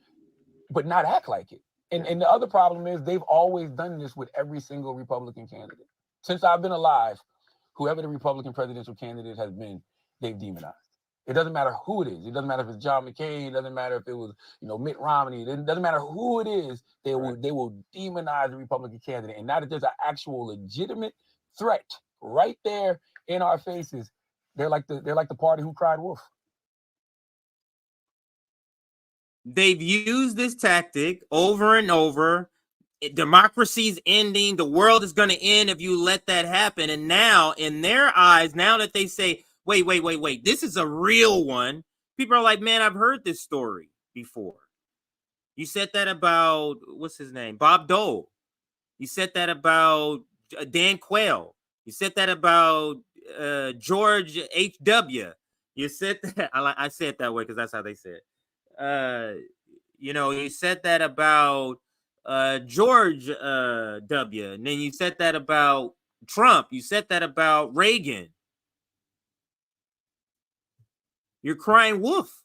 but not act like it. And the other problem is they've always done this with every single Republican candidate. Since I've been alive, whoever the Republican presidential candidate has been, they've demonized. It doesn't matter who it is. It doesn't matter if it's John McCain. It doesn't matter if it was, Mitt Romney. It doesn't matter who it is. They will demonize the Republican candidate. And now that there's an actual legitimate threat right there in our faces, they're like the party who cried wolf. They've used this tactic over and over. Democracy's ending. The world is going to end if you let that happen. And now, in their eyes, now that they say, wait, this is a real one, people are like, man, I've heard this story before. You said that about, what's his name? Bob Dole. You said that about Dan Quayle. You said that about George H.W. You said that. I say it that way because that's how they say it. You know, you said that about George W. And then you said that about Trump. You said that about Reagan. You're crying wolf.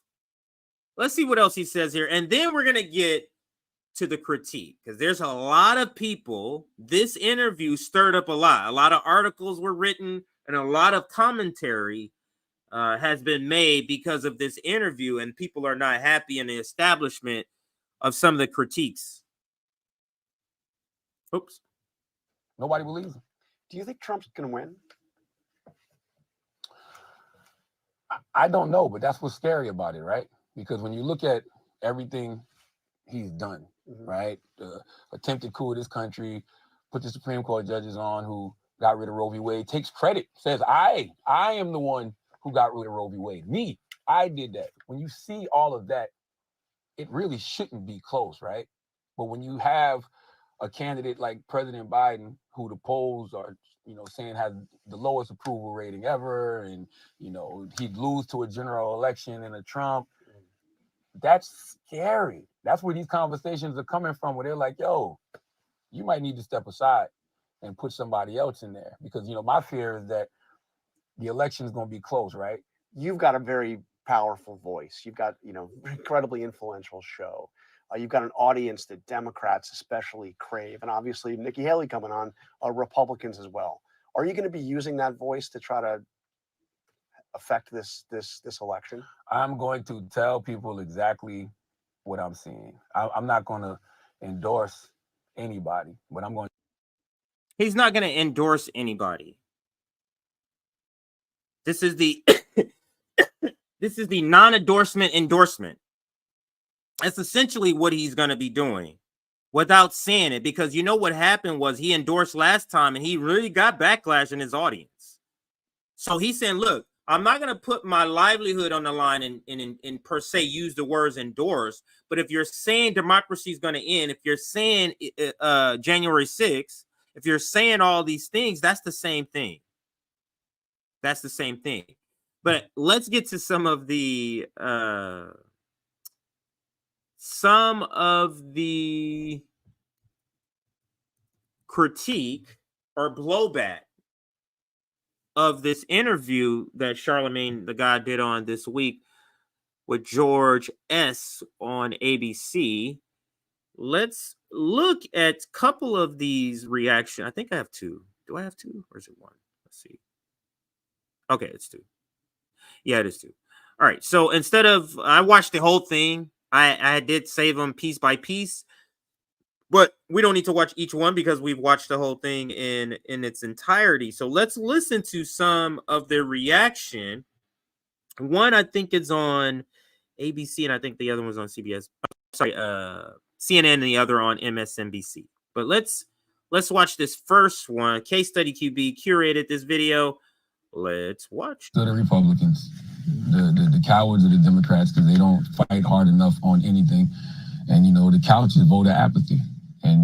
Let's see what else he says here. And then we're going to get to the critique because there's a lot of people. This interview stirred up a lot. A lot of articles were written and a lot of commentary has been made because of this interview. And people are not happy in the establishment of some of the critiques. Oops. Nobody believes him. Do you think Trump's going to win? I don't know, but that's what's scary about it, right? Because when you look at everything he's done, right? Attempted coup of this country, put the Supreme Court judges on who got rid of Roe v. Wade, takes credit, says, I am the one who got rid of Roe v. Wade. Me, I did that. When you see all of that, it really shouldn't be close, right? But when you have a candidate like President Biden, who the polls are, saying has the lowest approval rating ever, and, he'd lose to a general election in a Trump, that's scary. That's where these conversations are coming from, where they're like, yo, you might need to step aside and put somebody else in there. Because, my fear is that the election is going to be close, right? You've got a very powerful voice. You've got, incredibly influential show. You've got an audience that Democrats especially crave. And obviously Nikki Haley coming on, Republicans as well. Are you going to be using that voice to try to affect this election? I'm going to tell people exactly what I'm seeing. I'm not going to endorse anybody, but I'm going. He's not going to endorse anybody. This is the this is the non-endorsement endorsement. That's essentially what he's going to be doing without saying it, because what happened was he endorsed last time and he really got backlash in his audience. So he's saying, look, I'm not going to put my livelihood on the line and per se use the words endorse. But if you're saying democracy is going to end, if you're saying January 6th, if you're saying all these things, that's the same thing. That's the same thing. But let's get to some of the critique or blowback of this interview that Charlamagne the God did on this week with George S. on ABC. Let's look at a couple of these reactions. I think I have two. Do I have two or is it one? Let's see. Okay, it's two. Yeah, it is two. All right. So instead of, I watched the whole thing. I did save them piece by piece, but we don't need to watch each one because we've watched the whole thing in its entirety. So let's listen to some of their reaction. One, I think, is on ABC, and I think the other one's on CBS. Sorry, CNN, and the other on MSNBC. But let's watch this first one. Case Study QB curated this video. Let's watch. So the Republicans, the cowards of the Democrats, because they don't fight hard enough on anything. And, the couch is voter apathy. And,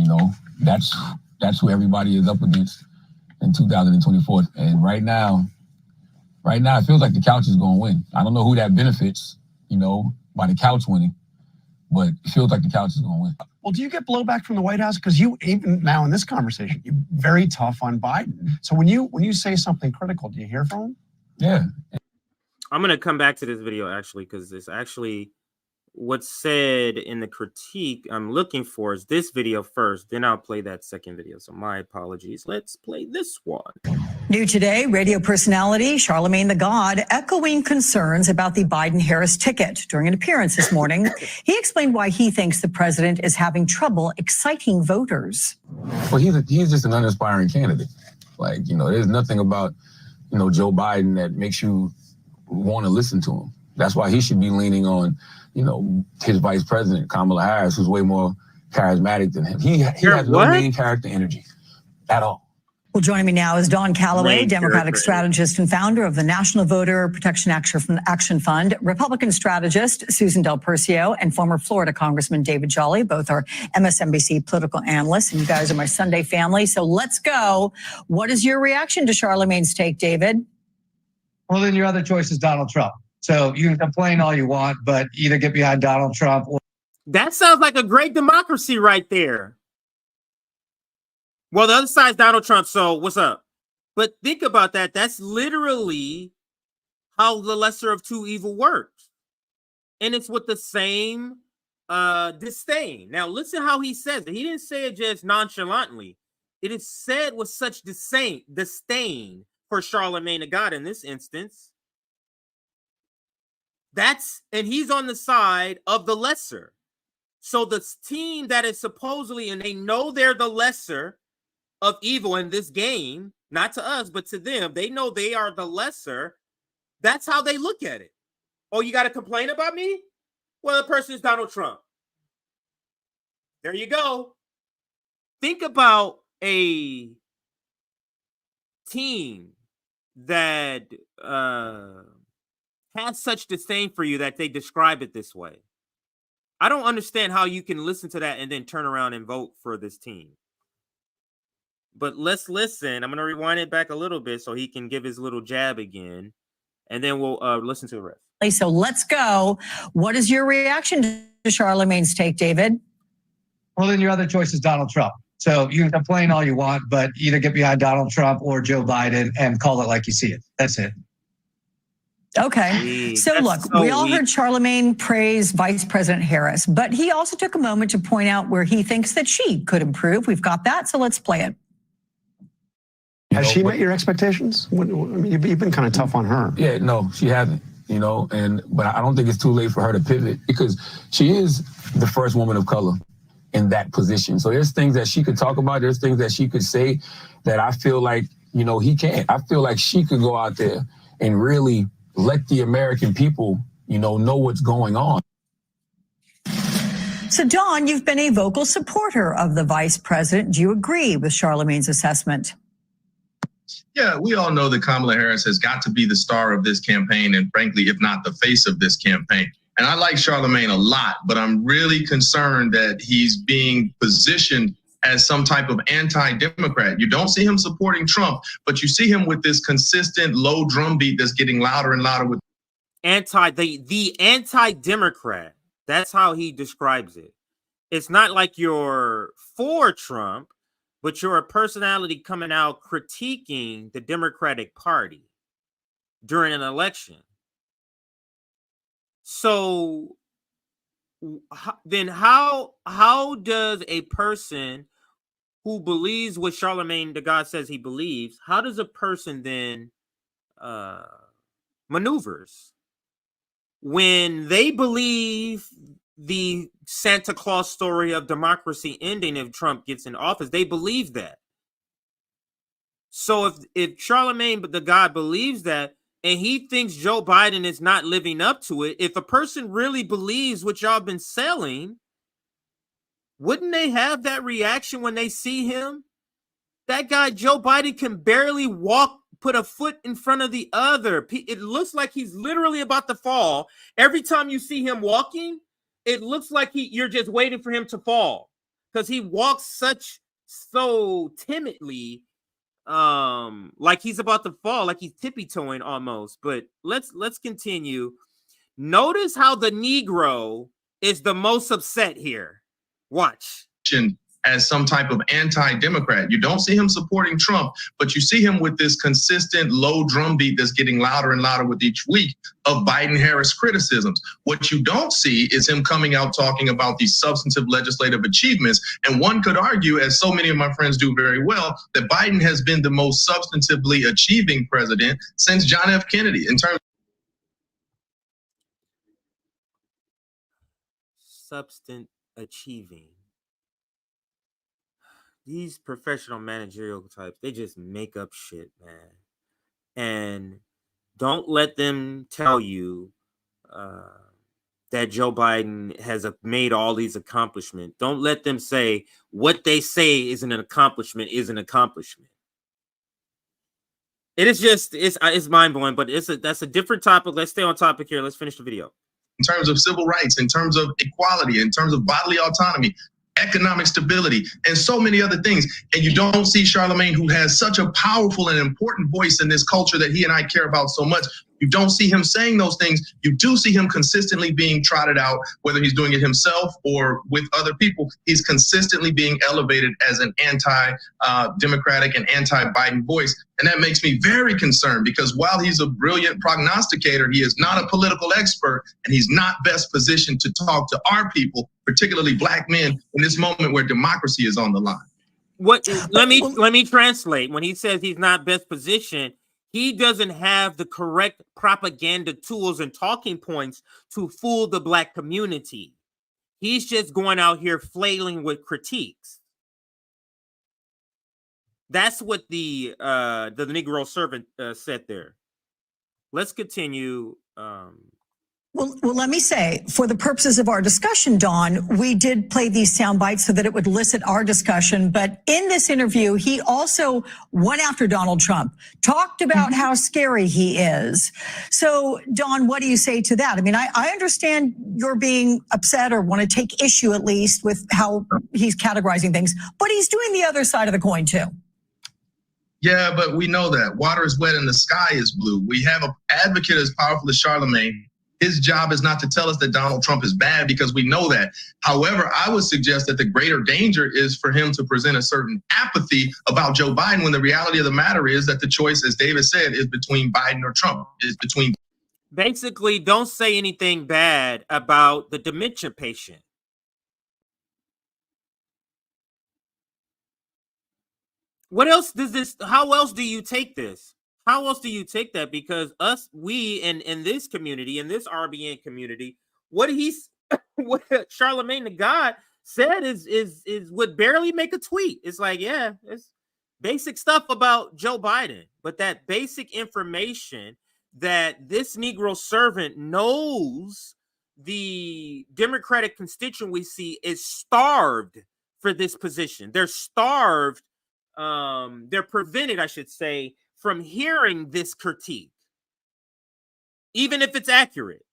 that's who everybody is up against in 2024. And right now, it feels like the couch is going to win. I don't know who that benefits, by the couch winning, but it feels like the couch is going to win. Well, do you get blowback from the White House? Because you, even now in this conversation, you're very tough on Biden. So when you say something critical, do you hear from him? Yeah. I'm going to come back to this video, actually, because it's actually what's said in the critique I'm looking for is this video first. Then I'll play that second video. So my apologies. Let's play this one. New today, radio personality Charlamagne the God echoing concerns about the Biden-Harris ticket. During an appearance this morning, he explained why he thinks the president is having trouble exciting voters. Well, he's just an uninspiring candidate. Like, there's nothing about, Joe Biden that makes you want to listen to him. That's why he should be leaning on, his vice president, Kamala Harris, who's way more charismatic than him. He has no main character energy at all. Well, joining me now is Don Calloway, Democratic strategist and founder of the National Voter Protection Action Fund, Republican strategist Susan Del Percio, and former Florida Congressman David Jolly. Both are MSNBC political analysts, and you guys are my Sunday family. So let's go. What is your reaction to Charlamagne's take, David? Well, then your other choice is Donald Trump. So you can complain all you want, but either get behind Donald Trump or. That sounds like a great democracy right there. Well, the other side's Donald Trump, so what's up? But think about that. That's literally how the lesser of two evil works. And it's with the same disdain. Now, listen how he says it. He didn't say it just nonchalantly. It is said with such disdain for Charlamagne the God in this instance. And he's on the side of the lesser. So the team that is supposedly, and they know they're the lesser of evil in this game, not to us, but to them, they know they are the lesser. That's how they look at it. Oh, you got to complain about me? Well, the person is Donald Trump. There you go. Think about a team that has such disdain for you that they describe it this way. I don't understand how you can listen to that and then turn around and vote for this team. But let's listen. I'm going to rewind it back a little bit so he can give his little jab again. And then we'll listen to the rest. So let's go. What is your reaction to Charlamagne's take, David? Well, then your other choice is Donald Trump. So you can complain all you want, but either get behind Donald Trump or Joe Biden and call it like you see it. That's it. Okay. So look, we all heard Charlamagne praise Vice President Harris, but he also took a moment to point out where he thinks that she could improve. We've got that, so let's play it. Has she met your expectations? I mean, you've been kind of tough on her. Yeah, no, she hasn't, but I don't think it's too late for her to pivot because she is the first woman of color in that position. So there's things that she could talk about. There's things that she could say that I feel like, he can't. I feel like she could go out there and really let the American people, know what's going on. So, Dawn, you've been a vocal supporter of the vice president. Do you agree with Charlamagne's assessment? Yeah, we all know that Kamala Harris has got to be the star of this campaign and, frankly, if not the face of this campaign. And I like Charlamagne a lot, but I'm really concerned that he's being positioned as some type of anti-Democrat. You don't see him supporting Trump, but you see him with this consistent low drumbeat that's getting louder and louder with the anti-Democrat. That's how he describes it. It's not like you're for Trump, but you're a personality coming out critiquing the Democratic Party during an election. So then how does a person who believes what Charlamagne the God says he believes, how does a person then maneuvers? When they believe the Santa Claus story of democracy ending if Trump gets in office, they believe that. So if Charlamagne the God believes that, and he thinks Joe Biden is not living up to it, if a person really believes what y'all been selling, wouldn't they have that reaction when they see him? That guy, Joe Biden, can barely walk, put a foot in front of the other. It looks like he's literally about to fall. Every time you see him walking, it looks like you're just waiting for him to fall because he walks so timidly, like he's about to fall, like he's tippy-toeing almost. But let's continue. Notice how the Negro is the most upset here. Watch. As some type of anti-Democrat. You don't see him supporting Trump, but you see him with this consistent low drumbeat that's getting louder and louder with each week of Biden-Harris criticisms. What you don't see is him coming out talking about these substantive legislative achievements. And one could argue, as so many of my friends do very well, that Biden has been the most substantively achieving president since John F. Kennedy in terms substance achieving. These professional managerial types, they just make up shit, man. And don't let them tell you that Joe Biden has made all these accomplishments. Don't let them say what they say is an accomplishment is an accomplishment. It is just, it's mind-blowing, but that's a different topic. Let's stay on topic here. Let's finish the video. in terms of civil rights, in terms of equality, in terms of bodily autonomy. economic stability, and so many other things. And you don't see Charlamagne, who has such a powerful and important voice in this culture that he and I care about so much. You don't see him saying those things. You do see him consistently being trotted out, whether he's doing it himself or with other people. He's consistently being elevated as an anti-democratic and anti-Biden voice. And that makes me very concerned, because while he's a brilliant prognosticator, he is not a political expert, and he's not best positioned to talk to our people, particularly Black men, in this moment where democracy is on the line. Let me translate. When he says he's not best positioned, he doesn't have the correct propaganda tools and talking points to fool the Black community. He's just going out here flailing with critiques. That's what the Negro servant said there. Let's continue. Well, let me say, for the purposes of our discussion, Dawn, we did play these sound bites so that it would elicit our discussion. But in this interview, he also went after Donald Trump, talked about how scary he is. So, Dawn, what do you say to that? I mean, I understand you're being upset or want to take issue, at least, with how he's categorizing things, but he's doing the other side of the coin, too. Yeah, but we know that water is wet and the sky is blue. We have an advocate as powerful as Charlamagne. His job is not to tell us that Donald Trump is bad, because we know that. However, I would suggest that the greater danger is for him to present a certain apathy about Joe Biden, when the reality of the matter is that the choice, as David said, is between Biden or Trump. Is between. Basically, don't say anything bad about the dementia patient. What else does this? How else do you take this? How else do you take that? Because we in this community, in this RBN community, what Charlamagne the God said is would barely make a tweet. It's like, yeah, it's basic stuff about Joe Biden, but that basic information that this Negro servant knows the Democratic constituency is starved for this position. They're starved. They're prevented, I should say, from hearing this critique, even if it's accurate,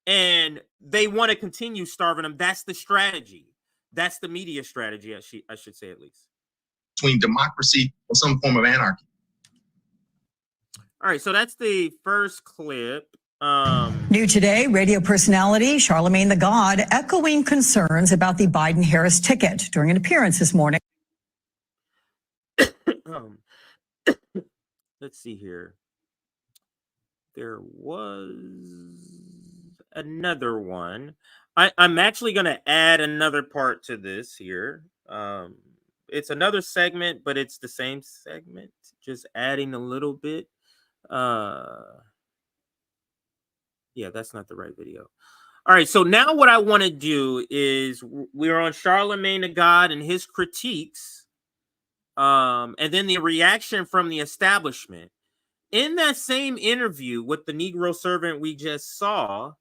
and they want to continue starving them. That's the strategy. That's the media strategy, I should say, at least. Between democracy or some form of anarchy. All right, so that's the first clip. New today, radio personality Charlamagne the God echoing concerns about the Biden-Harris ticket during an appearance this morning. Let's see here. There was another one. I'm actually going to add another part to this here. It's another segment, but it's the same segment, just adding a little bit. Yeah, that's not the right video. All right, so now what I want to do is we're on Charlamagne the God and his critiques. And then the reaction from the establishment. In that same interview with the Negro servant we just saw,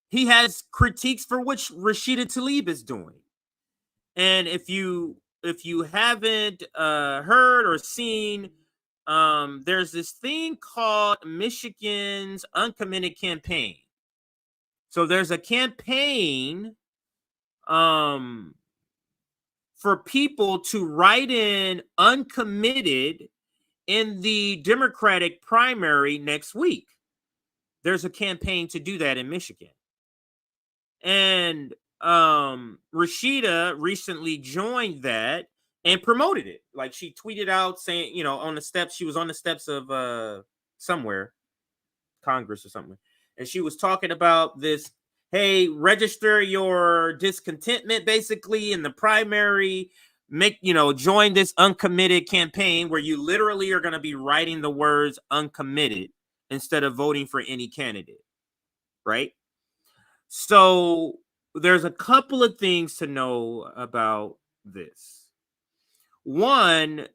he has critiques for which Rashida Tlaib is doing. And if you haven't heard or seen, there's this thing called Michigan's Uncommitted campaign. So there's a campaign for people to write in uncommitted in the Democratic primary next week. There's a campaign to do that in Michigan. And Rashida recently joined that and promoted it. Like, she tweeted out saying, you know, on the steps, she was on the steps of somewhere, Congress or something. And she was talking about this, hey, register your discontentment basically in the primary, join this uncommitted campaign where you literally are going to be writing the words uncommitted instead of voting for any candidate, right? So there's a couple of things to know about this. One,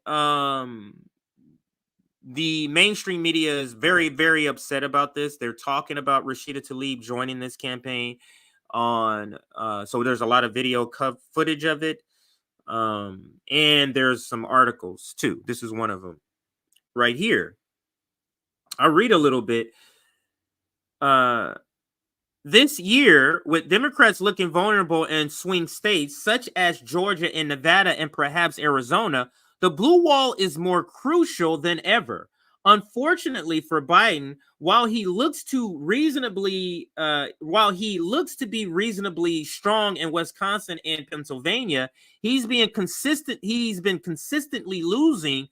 the mainstream media is very, very upset about this. They're talking about Rashida Tlaib joining this campaign on, so there's a lot of video footage of it. And there's some articles too. This is one of them right here. I'll read a little bit. This year, with Democrats looking vulnerable in swing states such as Georgia and Nevada and perhaps Arizona, the blue wall is more crucial than ever. Unfortunately for Biden, while he looks to be reasonably strong in Wisconsin and Pennsylvania, he's been consistently losing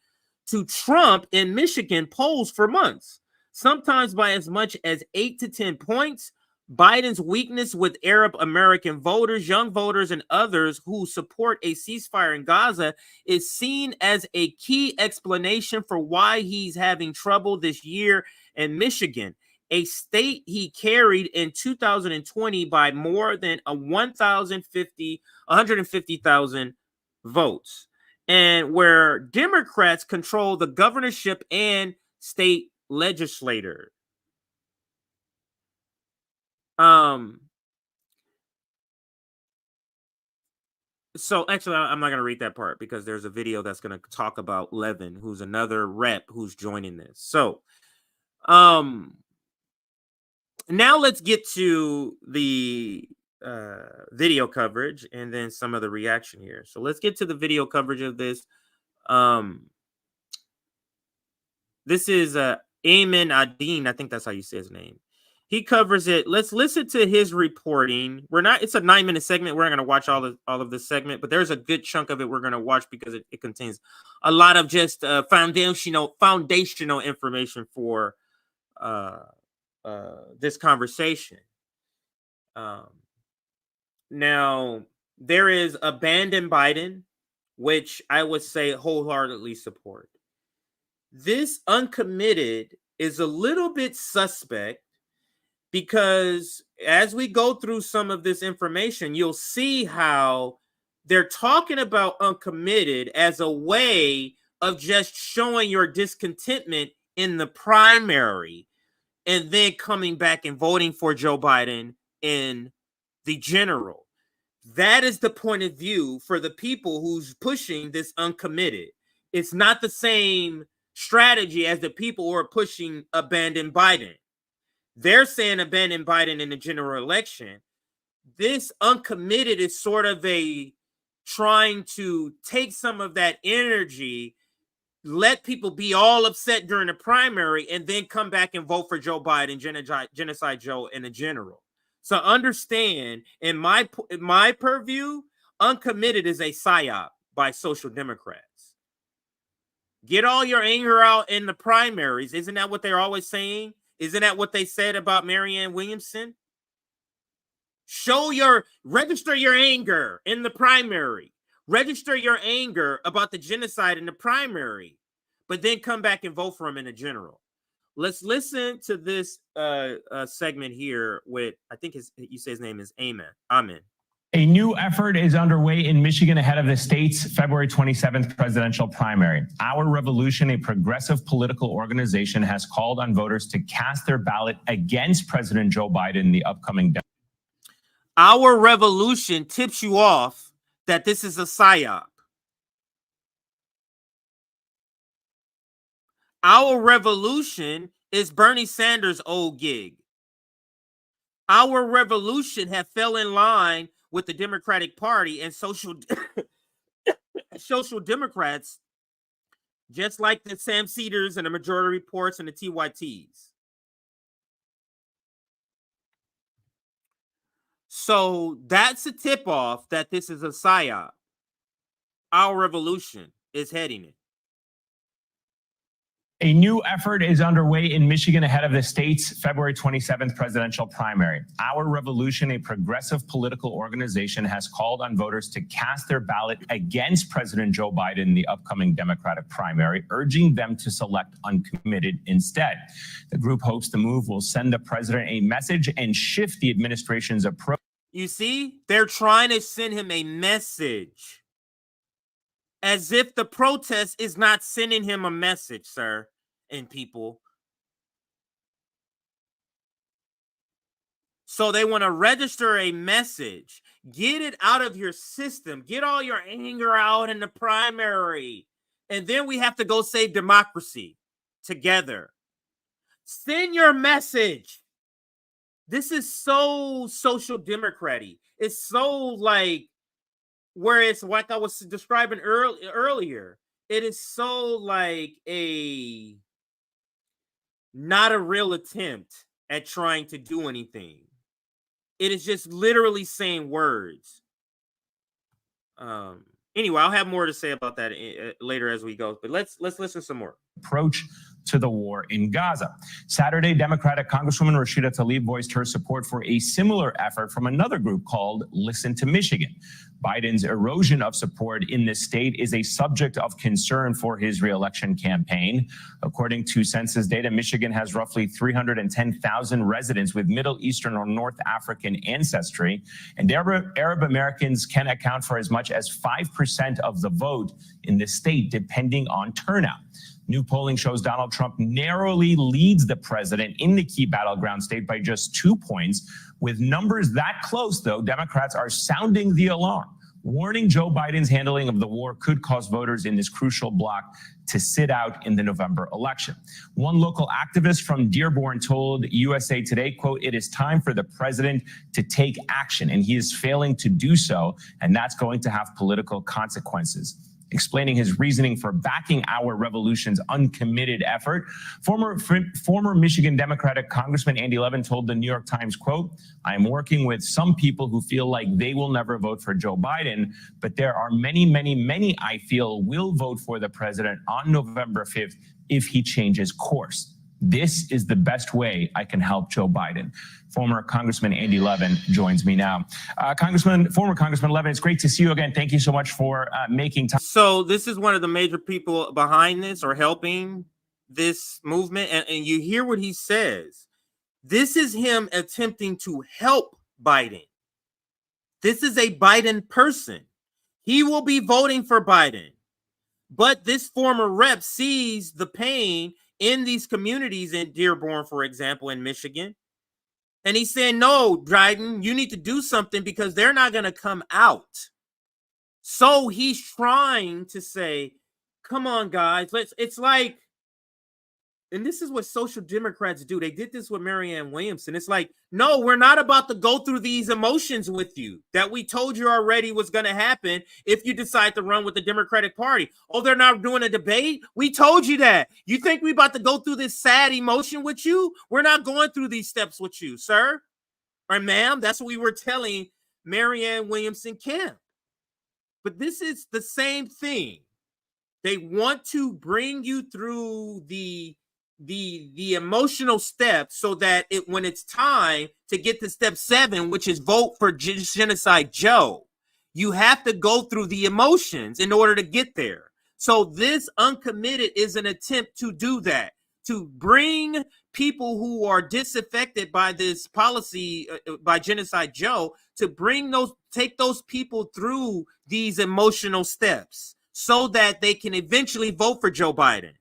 to Trump in Michigan polls for months, sometimes by as much as 8 to 10 points. Biden's weakness with Arab American voters, young voters, and others who support a ceasefire in Gaza is seen as a key explanation for why he's having trouble this year in Michigan, a state he carried in 2020 by more than 150,000 votes, and where Democrats control the governorship and state legislature. So actually, I'm not going to read that part because there's a video that's going to talk about Levin, who's another rep who's joining this. So, now let's get to the video coverage and then some of the reaction here. So let's get to the video coverage of this. This is Ayman Adine. I think that's how you say his name. He covers it. Let's listen to his reporting. It's a 9-minute segment. We're not going to watch all of this segment, but there's a good chunk of it we're going to watch because it contains a lot of just foundational information for this conversation. Now, there is Abandon Biden, which I would say wholeheartedly support. This Uncommitted is a little bit suspect, because as we go through some of this information, you'll see how they're talking about Uncommitted as a way of just showing your discontentment in the primary and then coming back and voting for Joe Biden in the general. That is the point of view for the people who's pushing this Uncommitted. It's not the same strategy as the people who are pushing Abandon Biden. They're saying abandon Biden in the general election. This Uncommitted is sort of a trying to take some of that energy, let people be all upset during the primary, and then come back and vote for Joe Biden, Genocide Joe, in the general. So understand, in my purview, Uncommitted is a psyop by social democrats. Get all your anger out in the primaries. Isn't that what they're always saying? Isn't that what they said about Marianne Williamson? Register your anger in the primary. Register your anger about the genocide in the primary, but then come back and vote for him in the general. Let's listen to this segment here with, I think you say his name is Amen. A new effort is underway in Michigan ahead of the state's February 27th presidential primary. Our Revolution, a progressive political organization, has called on voters to cast their ballot against President Joe Biden in the upcoming. Our Revolution tips you off that this is a psyop. Our Revolution is Bernie Sanders' old gig. Our Revolution have fell in line with the Democratic Party and social Democrats, just like the Sam Cedars and the Majority Reports and the TYTs. So that's a tip-off that this is a psyop. Our Revolution is heading it. A new effort is underway in Michigan ahead of the state's February 27th presidential primary. Our Revolution, a progressive political organization, has called on voters to cast their ballot against President Joe Biden in the upcoming Democratic primary, urging them to select Uncommitted instead. The group hopes the move will send the president a message and shift the administration's approach. You see, they're trying to send him a message. As if the protest is not sending him a message, sir, and people. So they want to register a message. Get it out of your system. Get all your anger out in the primary. And then we have to go save democracy together. Send your message. This is so social democrat-y. It's so like, where it's like I was describing earlier. It is so like not a real attempt at trying to do anything. It is just literally saying words. Anyway, I'll have more to say about that later as we go, but let's listen some more. Approach to the war in Gaza. Saturday, Democratic Congresswoman Rashida Tlaib voiced her support for a similar effort from another group called Listen to Michigan. Biden's erosion of support in this state is a subject of concern for his reelection campaign. According to census data, Michigan has roughly 310,000 residents with Middle Eastern or North African ancestry, and Arab Americans can account for as much as 5% of the vote in the state, depending on turnout. New polling shows Donald Trump narrowly leads the president in the key battleground state by just 2 points. With numbers that close, though, Democrats are sounding the alarm, warning Joe Biden's handling of the war could cause voters in this crucial bloc to sit out in the November election. One local activist from Dearborn told USA Today, quote, "It is time for the president to take action, and he is failing to do so, and that's going to have political consequences." Explaining his reasoning for backing Our Revolution's Uncommitted effort, former Michigan Democratic Congressman Andy Levin told the New York Times, quote, "I am working with some people who feel like they will never vote for Joe Biden, but there are many, many, many I feel will vote for the president on November 5th if he changes course. This is the best way I can help Joe Biden." Former Congressman Andy Levin joins me now. Former Congressman Levin, it's great to see you again. Thank you so much for making time. So this is one of the major people behind this or helping this movement. And you hear what he says. This is him attempting to help Biden. This is a Biden person. He will be voting for Biden. But this former rep sees the pain in these communities in Dearborn, for example, in Michigan. And he's saying, no, Biden, you need to do something because they're not going to come out. So he's trying to say, come on, guys, it's like, and this is what social democrats do. They did this with Marianne Williamson. It's like, no, we're not about to go through these emotions with you that we told you already was going to happen if you decide to run with the Democratic Party. Oh, they're not doing a debate? We told you that. You think we're about to go through this sad emotion with you? We're not going through these steps with you, sir or ma'am. That's what we were telling Marianne Williamson Kemp. But this is the same thing. They want to bring you through the emotional steps so that when it's time to get to step 7, which is vote for Genocide Joe, you have to go through the emotions in order to get there. So this Uncommitted is an attempt to do that, to bring people who are disaffected by this policy, by Genocide Joe, to take those people through these emotional steps so that they can eventually vote for Joe Biden.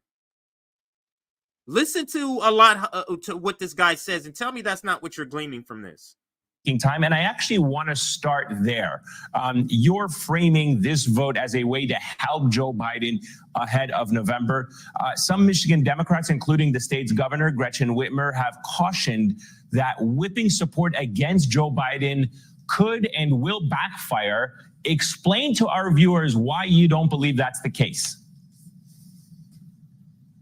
Listen to a lot to what this guy says and tell me that's not what you're gleaning from this. Time, and I actually want to start there. You're framing this vote as a way to help Joe Biden ahead of November. Some Michigan Democrats, including the state's governor, Gretchen Whitmer, have cautioned that whipping support against Joe Biden could and will backfire. Explain to our viewers why you don't believe that's the case.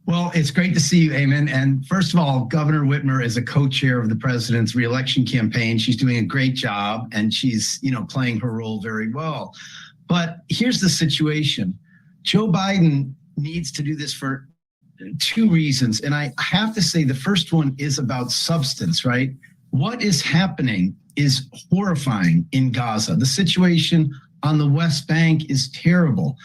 Well, it's great to see you, Eamon. And first of all, Governor Whitmer is a co-chair of the president's reelection campaign. She's doing a great job, and she's, playing her role very well. But here's the situation. Joe Biden needs to do this for 2 reasons. And I have to say the first one is about substance, right? What is happening is horrifying in Gaza. The situation on the West Bank is terrible.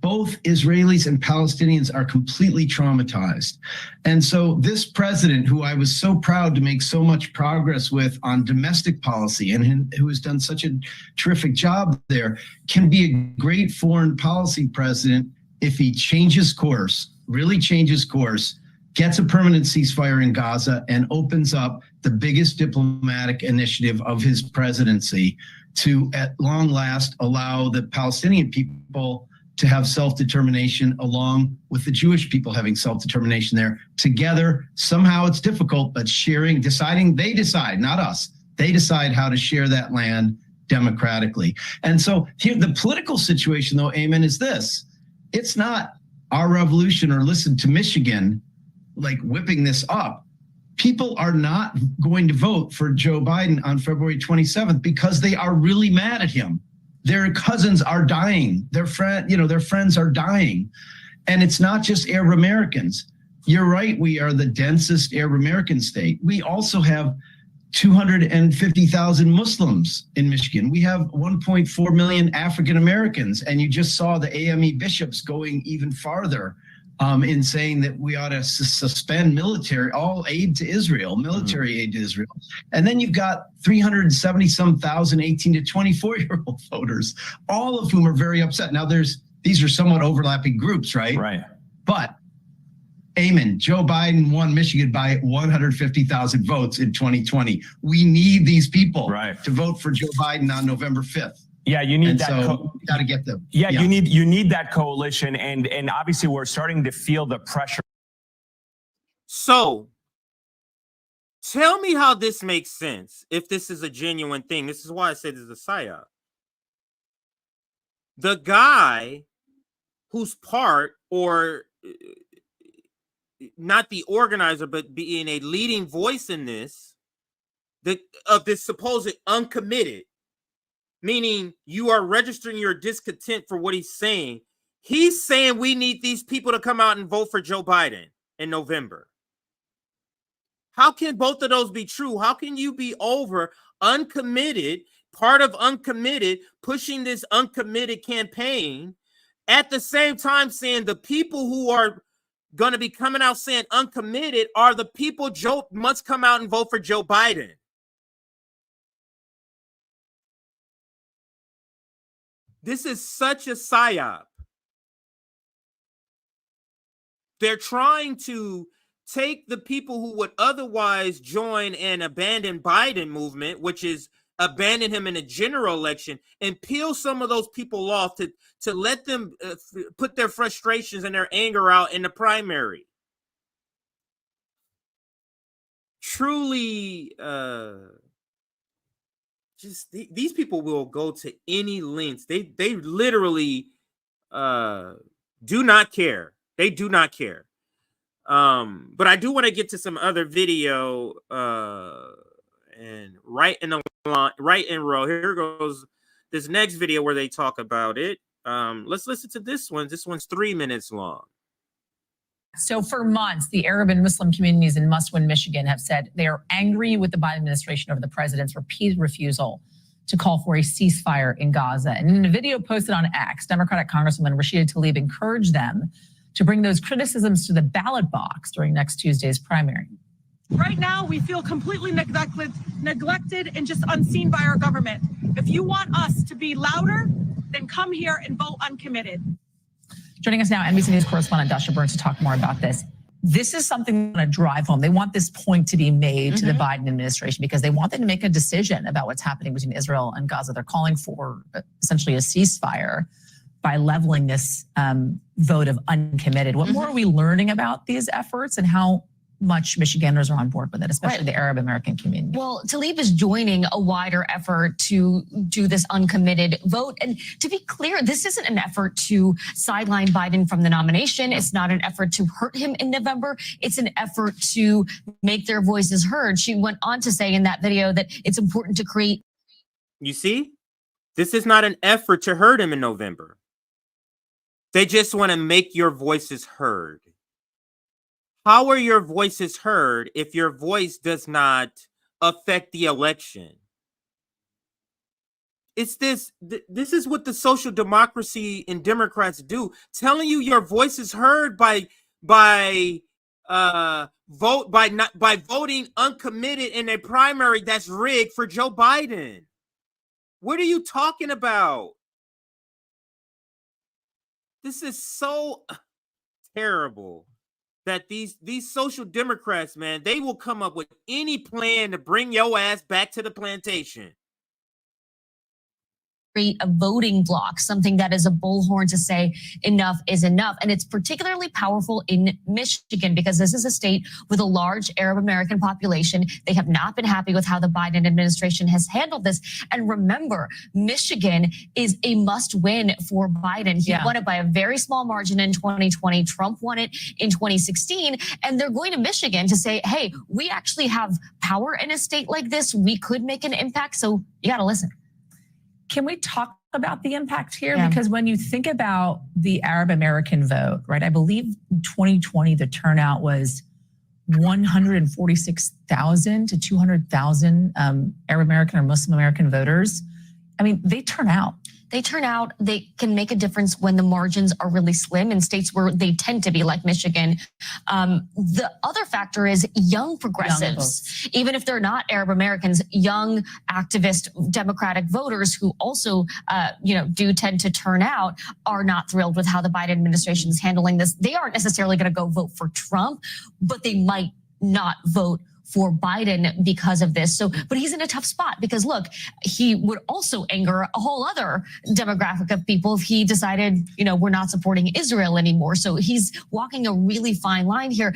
Both Israelis and Palestinians are completely traumatized. And so this president, who I was so proud to make so much progress with on domestic policy and who has done such a terrific job there, can be a great foreign policy president if he changes course, really changes course, gets a permanent ceasefire in Gaza, and opens up the biggest diplomatic initiative of his presidency to, at long last, allow the Palestinian people to have self-determination along with the Jewish people having self-determination there together. Somehow it's difficult, but they decide, not us. They decide how to share that land democratically. And so here, the political situation though, Eamon, is this. It's not our revolution or listen to Michigan, like whipping this up. People are not going to vote for Joe Biden on February 27th because they are really mad at him. Their cousins are dying. Their friends are dying. And it's not just Arab Americans. You're right. We are the densest Arab American state. We also have 250,000 Muslims in Michigan. We have 1.4 million African Americans. And you just saw the AME bishops going even farther in saying that we ought to suspend all aid to Israel, military aid to Israel. And then you've got 370-some thousand 18 to 24-year-old voters, all of whom are very upset. Now, these are somewhat overlapping groups, right? Right. But, Eamon, Joe Biden won Michigan by 150,000 votes in 2020. We need these people to vote for Joe Biden on November 5th. Yeah, you need that. Got to get them. Yeah, you need that coalition, and obviously we're starting to feel the pressure. So, tell me how this makes sense. If this is a genuine thing, this is why I said this is a psyop. The guy who's part, or not the organizer, but being a leading voice in this, of this supposed uncommitted. Meaning you are registering your discontent for what he's saying. He's saying we need these people to come out and vote for Joe Biden in November. How can both of those be true? How can you be over uncommitted, part of uncommitted, pushing this uncommitted campaign, at the same time saying the people who are going to be coming out saying uncommitted are the people Joe must come out and vote for Joe Biden? This is such a psyop. They're trying to take the people who would otherwise join an abandon Biden movement, which is abandon him in a general election, and peel some of those people off to let them put their frustrations and their anger out in the primary. Truly, these people will go to any lengths. They literally do not care. They do not care. But I do want to get to some other video and right in row. Here goes this next video where they talk about it. Let's listen to this one. This one's 3 minutes long. So for months, the Arab and Muslim communities in Must-Win, Michigan have said they are angry with the Biden administration over the president's repeated refusal to call for a ceasefire in Gaza. And in a video posted on X, Democratic Congresswoman Rashida Tlaib encouraged them to bring those criticisms to the ballot box during next Tuesday's primary. Right now, we feel completely neglected and just unseen by our government. If you want us to be louder, then come here and vote uncommitted. Joining us now, NBC News correspondent Dasha Burns to talk more about this. This is something they want to drive home. They want this point to be made to the Biden administration because they want them to make a decision about what's happening between Israel and Gaza. They're calling for essentially a ceasefire by leveling this vote of uncommitted. What more are we learning about these efforts and how much Michiganders are on board with it, especially the Arab American community? Well, Tlaib is joining a wider effort to do this uncommitted vote. And to be clear, this isn't an effort to sideline Biden from the nomination. It's not an effort to hurt him in November. It's an effort to make their voices heard. She went on to say in that video that it's important to create. You see, this is not an effort to hurt him in November. They just want to make your voices heard. How are your voices heard if your voice does not affect the election? It's this is what the social democracy and Democrats do, telling you your voice is heard by voting uncommitted in a primary that's rigged for Joe Biden. What are you talking about? This is so terrible. That these social democrats, man, they will come up with any plan to bring your ass back to the plantation. create a voting bloc, something that is a bullhorn to say enough is enough. And it's particularly powerful in Michigan because this is a state with a large Arab American population. They have not been happy with how the Biden administration has handled this. And remember, Michigan is a must win for Biden. He won it by a very small margin in 2020. Trump won it in 2016. And they're going to Michigan to say, hey, we actually have power in a state like this. We could make an impact. So you got to listen. Can we talk about the impact here? Because when you think about the Arab American vote, right, I believe in 2020, the turnout was 146,000 to 200,000 Arab American or Muslim American voters. I mean, they turn out. They turn out, they can make a difference when the margins are really slim in states where they tend to be like Michigan. The other factor is young progressives, even if they're not Arab Americans, young activist Democratic voters who also, do tend to turn out are not thrilled with how the Biden administration is handling this. They aren't necessarily going to go vote for Trump, but they might not vote for Biden because of this. So, but he's in a tough spot because look, he would also anger a whole other demographic of people if he decided, we're not supporting Israel anymore. So he's walking a really fine line here.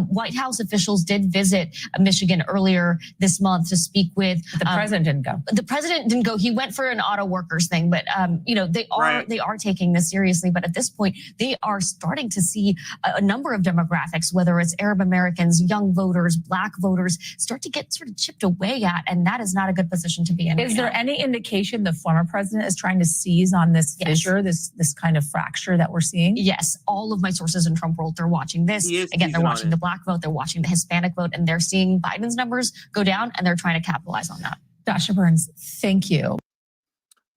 White House officials did visit Michigan earlier this month to speak with. The president didn't go. The president didn't go. He went for an auto workers thing, but they are taking this seriously. But at this point, they are starting to see a number of demographics, whether it's Arab Americans, young voters, Black voters, start to get sort of chipped away at, and that is not a good position to be in. Is there any indication the former president is trying to seize on this fissure, this kind of fracture that we're seeing? Yes, all of my sources in Trump world, they're watching this. Again, they're watching the Black vote, they're watching the Hispanic vote, and they're seeing Biden's numbers go down, and they're trying to capitalize on that. Dasha Burns, thank you.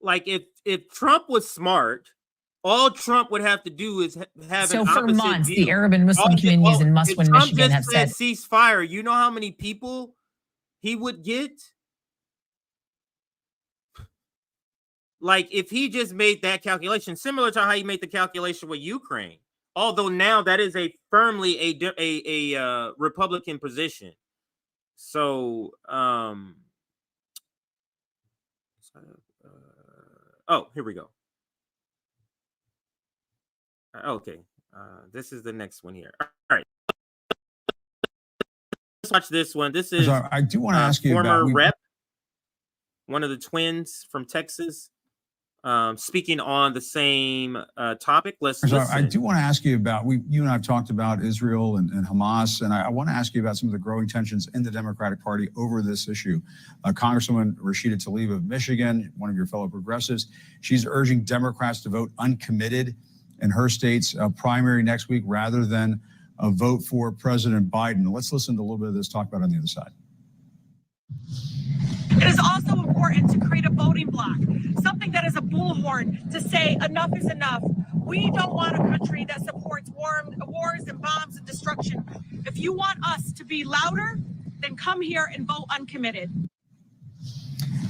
Like if Trump was smart, all Trump would have to do is have an opposite for months, view. the Arab and Muslim communities in must-win Michigan have said ceasefire. You know how many people he would get? Like if he just made that calculation, similar to how he made the calculation with Ukraine. Although now that is a firmly a Republican position. So here we go. Okay, this is the next one here. All right, let's watch this one. This is I do want to ask you former about rep, one of the twins from Texas, speaking on the same topic. Let's listen. I do want to ask you about you and I have talked about Israel and Hamas, and I want to ask you about some of the growing tensions in the Democratic Party over this issue. Congresswoman Rashida Tlaib of Michigan, one of your fellow progressives, she's urging Democrats to vote uncommitted in her state's primary next week rather than a vote for President Biden. Let's listen to a little bit of this, talk about it on the other side. It is also important to create a voting bloc, something that is a bullhorn to say enough is enough. We don't want a country that supports wars and bombs and destruction. If you want us to be louder, then come here and vote uncommitted.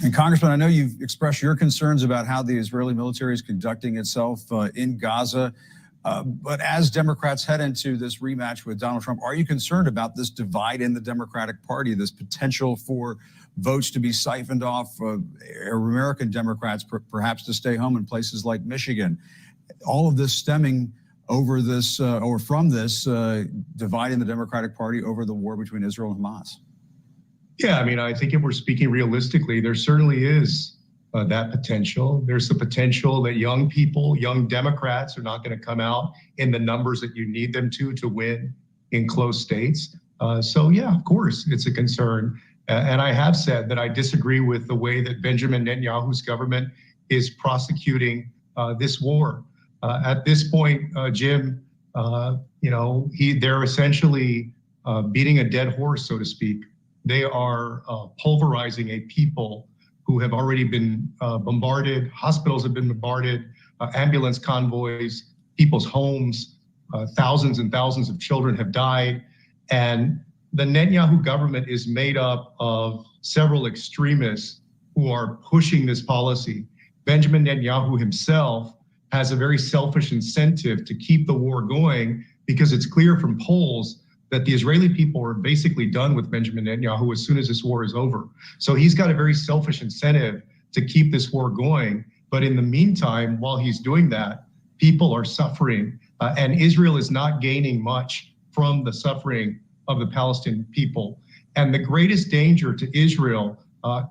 And Congressman, I know you've expressed your concerns about how the Israeli military is conducting itself in Gaza. But as Democrats head into this rematch with Donald Trump, are you concerned about this divide in the Democratic Party, this potential for votes to be siphoned off American Democrats, perhaps to stay home in places like Michigan? All of this stemming over this or from this divide in the Democratic Party over the war between Israel and Hamas. Yeah, I mean, I think if we're speaking realistically, there certainly is that potential. There's the potential that young people, young Democrats are not going to come out in the numbers that you need them to win in close states. So yeah, of course, it's a concern. And I have said that I disagree with the way that Benjamin Netanyahu's government is prosecuting this war. At this point, Jim, they're essentially beating a dead horse, so to speak. They are pulverizing a people who have already been bombarded. Hospitals have been bombarded, ambulance convoys, people's homes, thousands and thousands of children have died. And the Netanyahu government is made up of several extremists who are pushing this policy. Benjamin Netanyahu himself has a very selfish incentive to keep the war going because it's clear from polls that the Israeli people are basically done with Benjamin Netanyahu as soon as this war is over. So he's got a very selfish incentive to keep this war going. But in the meantime, while he's doing that, people are suffering, and Israel is not gaining much from the suffering of the Palestinian people. And the greatest danger to Israel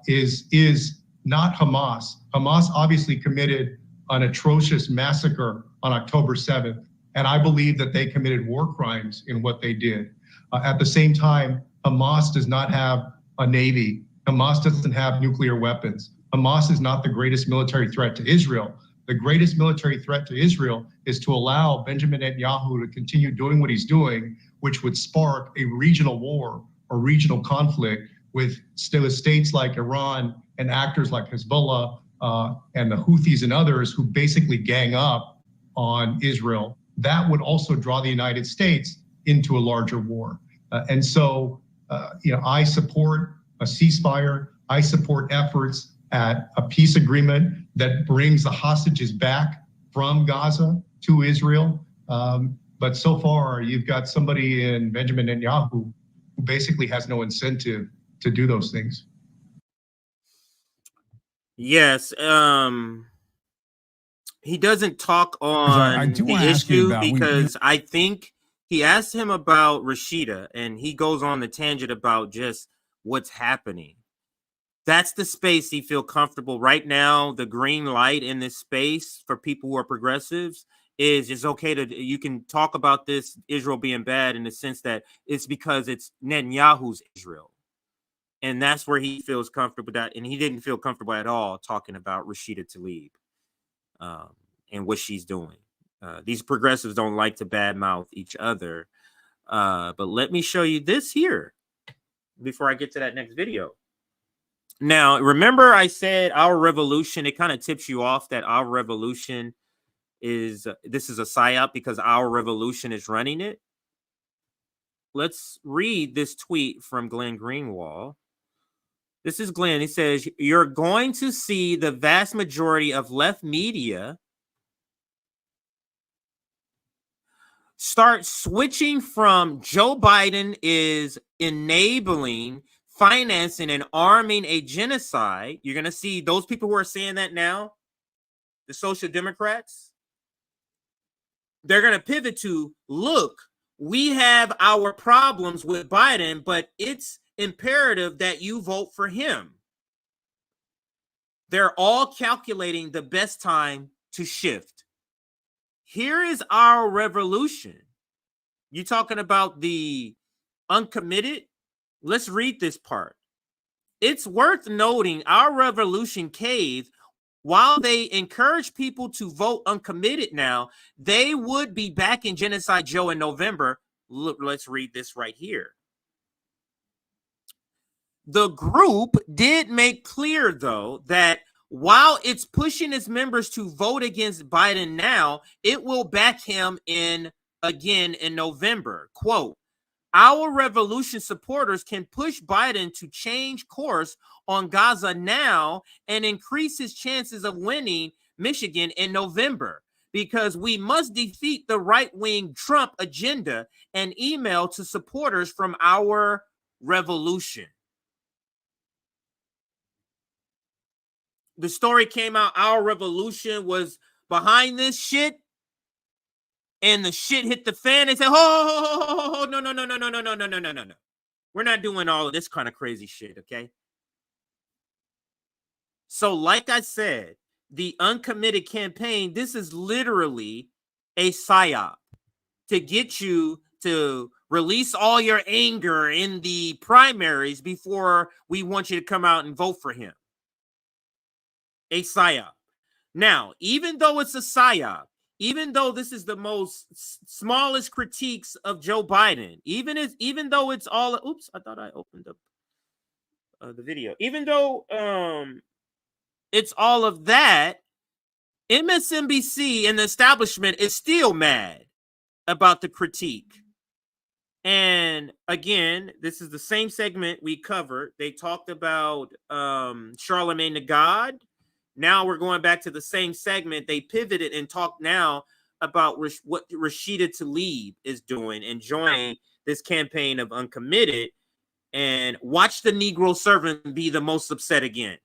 is not Hamas. Hamas obviously committed an atrocious massacre on October 7th, and I believe that they committed war crimes in what they did. At the same time, Hamas does not have a navy. Hamas doesn't have nuclear weapons. Hamas is not the greatest military threat to Israel. The greatest military threat to Israel is to allow Benjamin Netanyahu to continue doing what he's doing, which would spark a regional war or regional conflict with states like Iran and actors like Hezbollah and the Houthis and others who basically gang up on Israel. That would also draw the United States into a larger war. And so, I support a ceasefire. I support efforts at a peace agreement that brings the hostages back from Gaza to Israel. But so far, you've got somebody in Benjamin Netanyahu who basically has no incentive to do those things. Yes. He doesn't talk on the issue because I think he asked him about Rashida and he goes on the tangent about just what's happening. That's the space he feels comfortable right now. The green light in this space for people who are progressives is it's okay you can talk about this Israel being bad in the sense that it's because it's Netanyahu's Israel. And that's where he feels comfortable with that. And he didn't feel comfortable at all talking about Rashida Tlaib and what she's doing. These progressives don't like to badmouth each other. But let me show you this here before I get to that next video. Now, remember I said our revolution, it kind of tips you off that our revolution this is a psyop because our revolution is running it. Let's read this tweet from Glenn Greenwald. This is Glenn. He says, you're going to see the vast majority of left media start switching from Joe Biden is enabling, financing, and arming a genocide. You're going to see those people who are saying that now, the social democrats, they're going to pivot to, look, we have our problems with Biden, but it's imperative that you vote for him. They're all calculating the best time to shift. Here is our revolution. You talking about the uncommitted? Let's read this part. It's worth noting our revolution caved. While they encourage people to vote uncommitted now, they would be back in Genocide Joe in November. Look, let's read this right here. The group did make clear, though, that while it's pushing its members to vote against Biden now, it will back him in again in November. Quote, our revolution supporters can push Biden to change course on Gaza now and increase his chances of winning Michigan in November, because we must defeat the right-wing Trump agenda and email to supporters from our revolution. The story came out, our revolution was behind this shit, and the shit hit the fan. They said, oh, no. We're not doing all of this kind of crazy shit, okay? So like I said, the Uncommitted campaign, this is literally a psyop to get you to release all your anger in the primaries before we want you to come out and vote for him. A psyop. Now, even though it's a psyop, even though this is the most smallest critiques of Joe Biden, even though it's all, oops, I thought I opened up the video. Even though it's all of that, MSNBC and the establishment is still mad about the critique. And again, this is the same segment we covered. They talked about Charlamagne the God. Now we're going back to the same segment. They pivoted and talked now about what Rashida Tlaib is doing and joining this campaign of Uncommitted. And watch the Negro servant be the most upset again.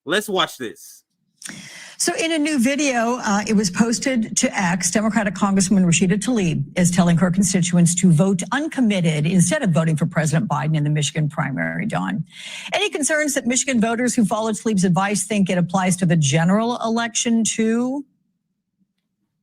Let's watch this. So in a new video, it was posted to X, Democratic Congresswoman Rashida Tlaib is telling her constituents to vote uncommitted instead of voting for President Biden in the Michigan primary, Dawn. Any concerns that Michigan voters who followed Tlaib's advice think it applies to the general election too?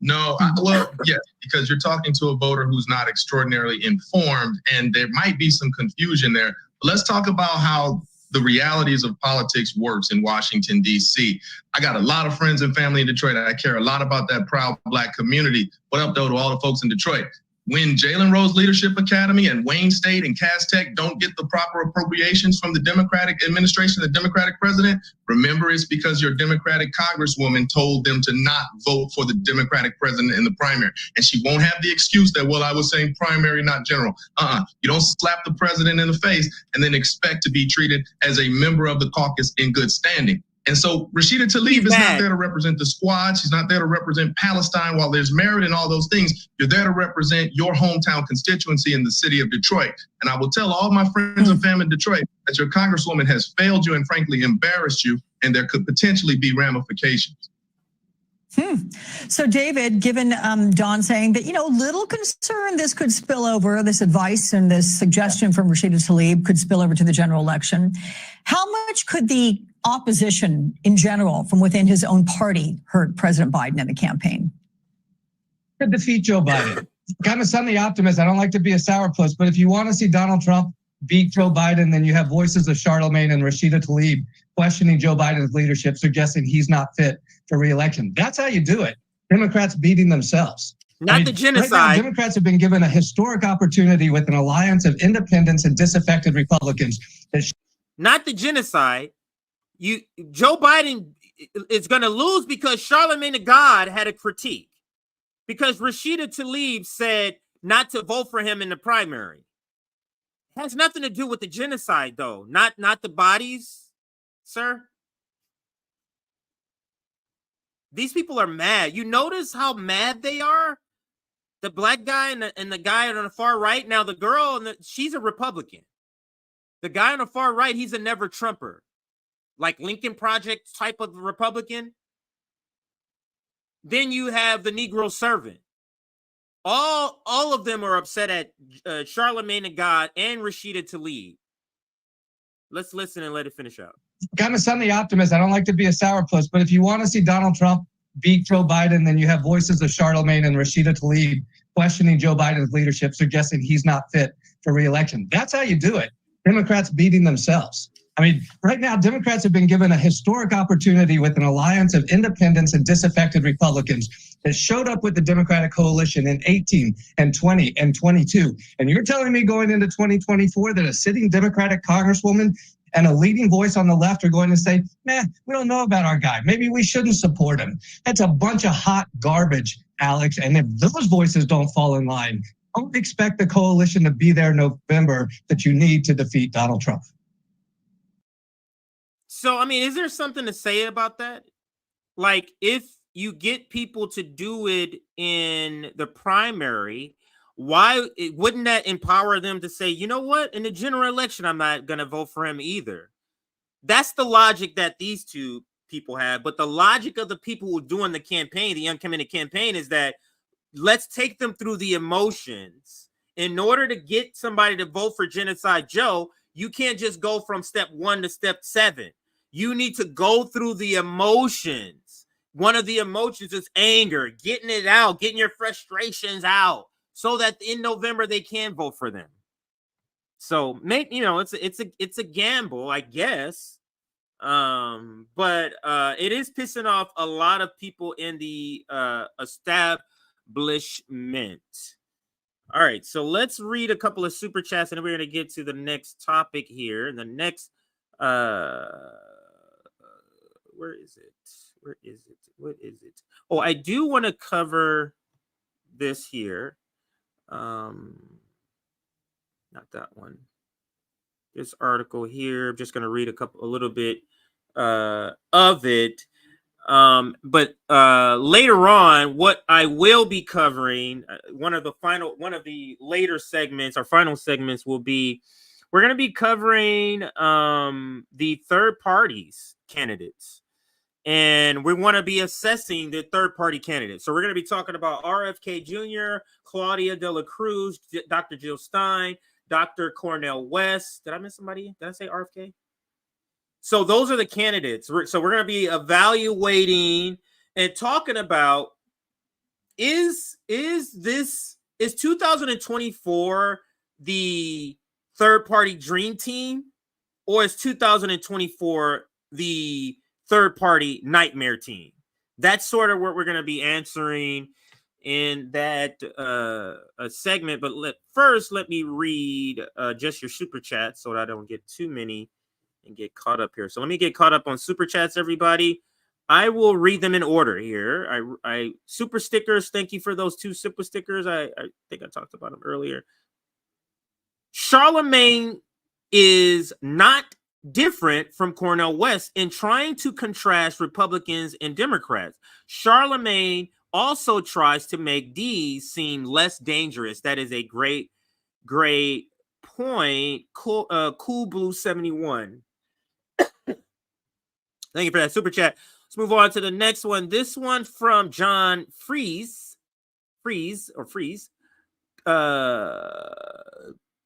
No, well, yes, because you're talking to a voter who's not extraordinarily informed, and there might be some confusion there. But let's talk about how the realities of politics works in Washington, D.C. I got a lot of friends and family in Detroit. I care a lot about that proud Black community. What up, though, to all the folks in Detroit? When Jalen Rose Leadership Academy and Wayne State and Cass Tech don't get the proper appropriations from the Democratic administration, the Democratic president, remember it's because your Democratic congresswoman told them to not vote for the Democratic president in the primary. And she won't have the excuse that, well, I was saying primary, not general. You don't slap the president in the face and then expect to be treated as a member of the caucus in good standing. And so Rashida Tlaib is not there to represent the squad. She's not there to represent Palestine. While there's merit in all those things, you're there to represent your hometown constituency in the city of Detroit. And I will tell all my friends and family in Detroit that your congresswoman has failed you and frankly embarrassed you, and there could potentially be ramifications. So David, given Dawn saying that, little concern this could spill over, this advice and this suggestion from Rashida Tlaib could spill over to the general election, how much could the opposition in general from within his own party hurt President Biden in the campaign? To defeat Joe Biden. I'm a Sunday optimist. I don't like to be a sourpuss, but if you want to see Donald Trump beat Joe Biden, then you have voices of Charlamagne and Rashida Tlaib questioning Joe Biden's leadership, suggesting he's not fit for re-election. That's how you do it. Democrats beating themselves. Not the genocide. Right now, Democrats have been given a historic opportunity with an alliance of independents and disaffected Republicans. Not the genocide. Joe Biden is going to lose because Charlamagne the God had a critique. Because Rashida Tlaib said not to vote for him in the primary. It has nothing to do with the genocide, though. Not the bodies, sir. These people are mad. You notice how mad they are? The black guy and the guy on the far right. Now, the girl, she's a Republican. The guy on the far right, he's a never Trumper. Like Lincoln Project type of Republican. Then you have the Negro servant. All of them are upset at Charlamagne the God and Rashida Tlaib. Let's listen and let it finish out. I'm a Sunday optimist. I don't like to be a sourpuss, but if you want to see Donald Trump beat Joe Biden, then you have voices of Charlamagne and Rashida Tlaib questioning Joe Biden's leadership, suggesting he's not fit for re-election. That's how you do it. Democrats beating themselves. Right now, Democrats have been given a historic opportunity with an alliance of independents and disaffected Republicans that showed up with the Democratic coalition in 18 and 20 and 22. And you're telling me going into 2024 that a sitting Democratic congresswoman and a leading voice on the left are going to say, we don't know about our guy. Maybe we shouldn't support him. That's a bunch of hot garbage, Alex. And if those voices don't fall in line, don't expect the coalition to be there in November that you need to defeat Donald Trump. So, is there something to say about that? Like, if you get people to do it in the primary, wouldn't that empower them to say, you know what, in the general election, I'm not going to vote for him either? That's the logic that these two people have. But the logic of the people who are doing the campaign, the uncommitted campaign, is that let's take them through the emotions. In order to get somebody to vote for Genocide Joe, you can't just go from step 1 to step 7. You need to go through the emotions. One of the emotions is anger, getting it out, getting your frustrations out, so that in November they can vote for them. So, it's a gamble, I guess. But it is pissing off a lot of people in the establishment. All right, so let's read a couple of super chats, and then we're going to get to the next topic here. And the next, where is it? What is it? Oh, I do want to cover this here. Not that one. This article here. I'm just going to read a little bit of it. But later on, what I will be covering, one of the later segments, our final segments, will be, we're going to be covering the third parties candidates. And we want to be assessing the third-party candidates. So we're going to be talking about RFK Jr., Claudia de la Cruz, Dr. Jill Stein, Dr. Cornel West. Did I miss somebody? Did I say RFK? So those are the candidates. So we're going to be evaluating and talking about is 2024 the third-party dream team, or is 2024 the third-party nightmare team? That's sort of what we're going to be answering in that segment. But first, let me read just your super chats so that I don't get too many and get caught up here. So let me get caught up on super chats, everybody. I will read them in order here. I super stickers. Thank you for those 2 super stickers. I think I talked about them earlier. Charlamagne is not different from Cornel West in trying to contrast Republicans and Democrats. Charlamagne also tries to make these seem less dangerous. That is a great point. Cool Blue 71. Thank you for that super chat. Let's move on to the next one. This one from John Freeze.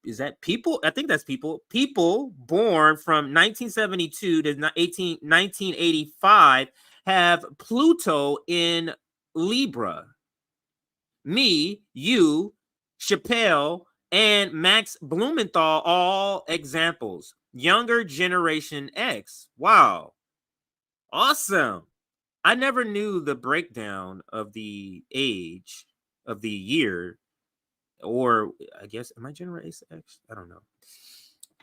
Is that people? I think that's people. People born from 1972 to 1985 have Pluto in Libra. Me, you, Chappelle, and Max Blumenthal, all examples. Younger generation X. Wow. Awesome. I never knew the breakdown of the age of the year. Or I guess, am I Generation X? I don't know.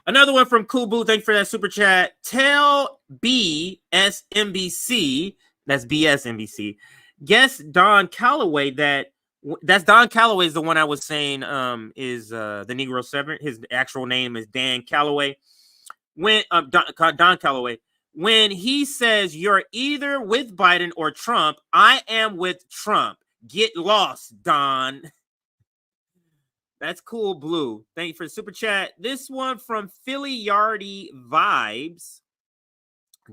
Another one from Cool Boo. Thank you for that super chat. Tell BSNBC, that's BSNBC, guess Don Calloway that's Don Calloway is the one I was saying is the Negro 7. His actual name is Dan Calloway. When Don Calloway, when he says you're either with Biden or Trump, I am with Trump. Get lost, Don. That's Cool Blue. Thank you for the super chat. This one from Philly Yardy Vibes.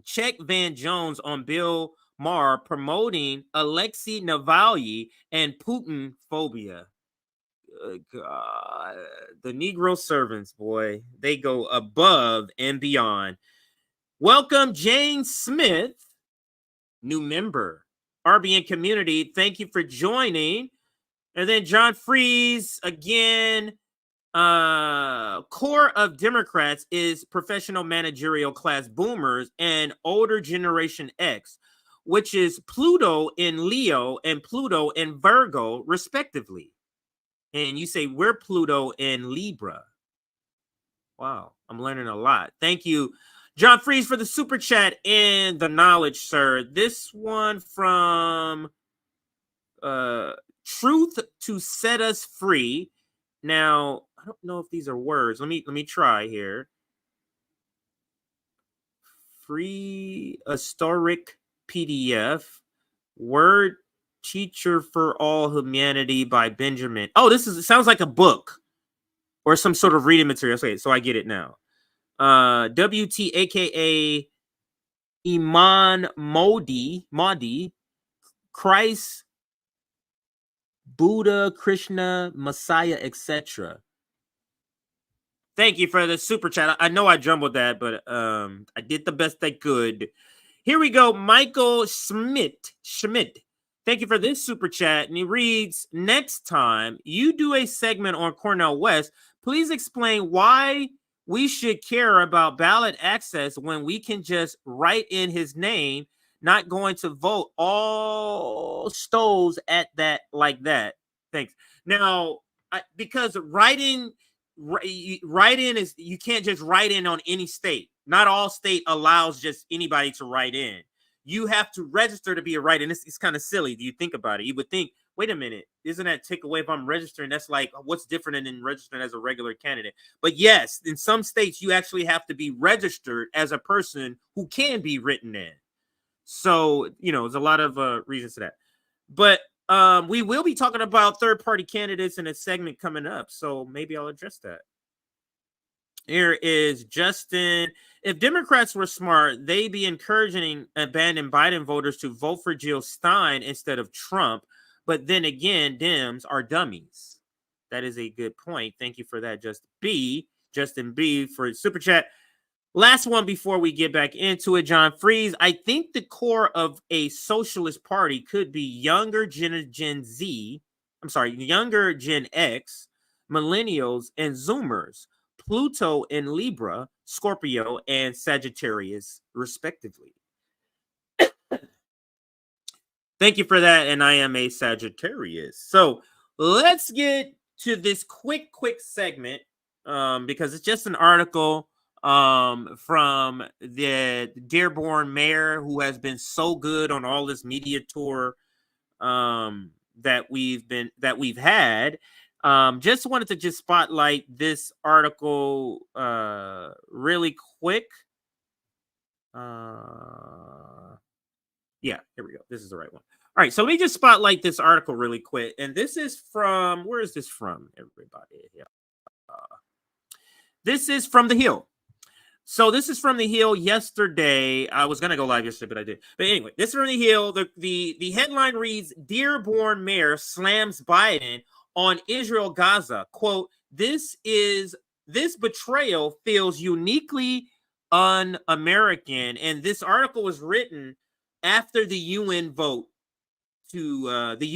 Check Van Jones on Bill Maher promoting Alexei Navalny and Putin phobia. God, the Negro servants, boy, they go above and beyond. Welcome, Jane Smith, new member, RBN community. Thank you for joining. And then John Freeze, again, core of Democrats is professional managerial class boomers and older generation X, which is Pluto in Leo and Pluto in Virgo, respectively. And you say we're Pluto in Libra. Wow, I'm learning a lot. Thank you, John Freeze, for the super chat and the knowledge, sir. This one from Truth to Set Us Free. Now, I don't know if these are words. Let me try here. Free historic PDF. Word Teacher for All Humanity by Benjamin. Oh, it sounds like a book or some sort of reading material. Okay, so I get it now. WT aka Iman Modi, Christ, Buddha, Krishna, Messiah, etc. Thank you for the super chat. I know I jumbled that, but I did the best I could. Here we go. Michael Schmidt. Thank you for this super chat. And he reads, next time you do a segment on Cornel West, please explain why we should care about ballot access when we can just write in his name, not going to vote all stoves at that like that. Thanks. Now, because write-in is, you can't just write in on any state. Not all state allows just anybody to write in. You have to register to be a write-in. It's kind of silly. Do you think about it? You would think, wait a minute, isn't that take away if I'm registering? That's like, what's different than registering as a regular candidate? But yes, in some states, you actually have to be registered as a person who can be written in. So, there's a lot of reasons to that. But we will be talking about third-party candidates in a segment coming up. So maybe I'll address that. Here is Justin. If Democrats were smart, they'd be encouraging abandoned Biden voters to vote for Jill Stein instead of Trump. But then again, Dems are dummies. That is a good point. Thank you for that, Justin B, for super chat. Last one before we get back into it, John Freeze. I think the core of a socialist party could be younger Gen X, millennials, and Zoomers, Pluto and Libra, Scorpio, and Sagittarius, respectively. Thank you for that, and I am a Sagittarius. So let's get to this quick segment because it's just an article from the Dearborn mayor who has been so good on all this media tour that we've had. Just wanted to just spotlight this article really quick. Yeah, here we go. This is the right one. All right, so let me just spotlight this article really quick. And this is from, where is this from, everybody? Yeah. This is from The Hill. So this is from The Hill yesterday. I was going to go live yesterday, but I did. But anyway, this is from The Hill. The headline reads, Dearborn mayor slams Biden on Israel Gaza. Quote, this betrayal feels uniquely un-American. And this article was written after the UN vote to the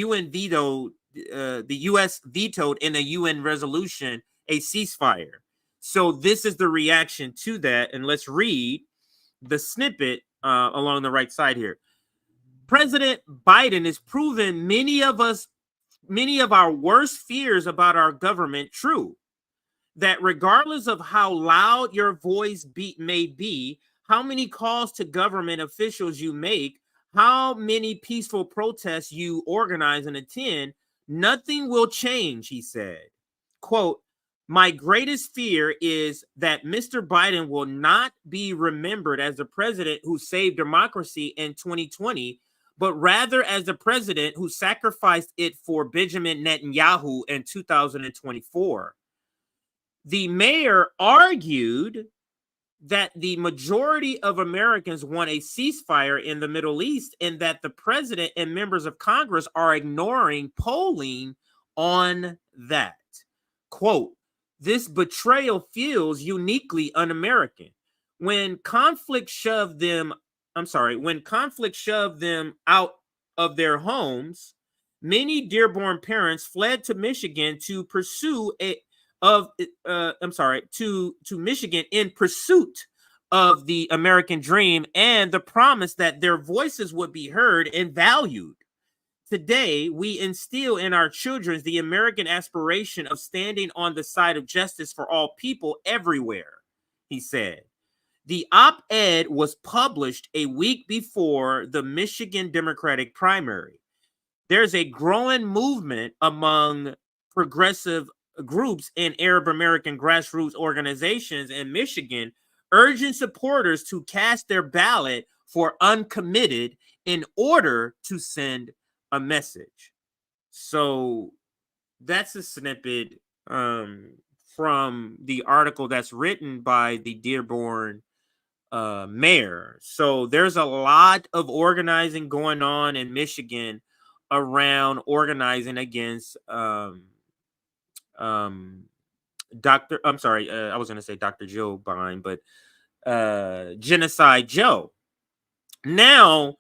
US vetoed in a UN resolution a ceasefire. So this is the reaction to that. And let's read the snippet along the right side here. President Biden has proven many of our worst fears about our government true. That regardless of how loud your voice may be, how many calls to government officials you make, how many peaceful protests you organize and attend, nothing will change, he said. Quote, my greatest fear is that Mr. Biden will not be remembered as the president who saved democracy in 2020, but rather as the president who sacrificed it for Benjamin Netanyahu in 2024. The mayor argued that the majority of Americans want a ceasefire in the Middle East and that the president and members of Congress are ignoring polling on that. Quote, this betrayal feels uniquely un-American. When conflict shoved them out of their homes, many Dearborn parents fled to Michigan to Michigan in pursuit of the American dream and the promise that their voices would be heard and valued. Today, we instill in our children the American aspiration of standing on the side of justice for all people everywhere, he said. The op-ed was published a week before the Michigan Democratic primary. There's a growing movement among progressive groups and Arab American grassroots organizations in Michigan urging supporters to cast their ballot for Uncommitted in order to send a message. So that's a snippet from the article that's written by the Dearborn mayor. So there's a lot of organizing going on in Michigan around organizing against Dr. Joe Biden, but Genocide Joe. Now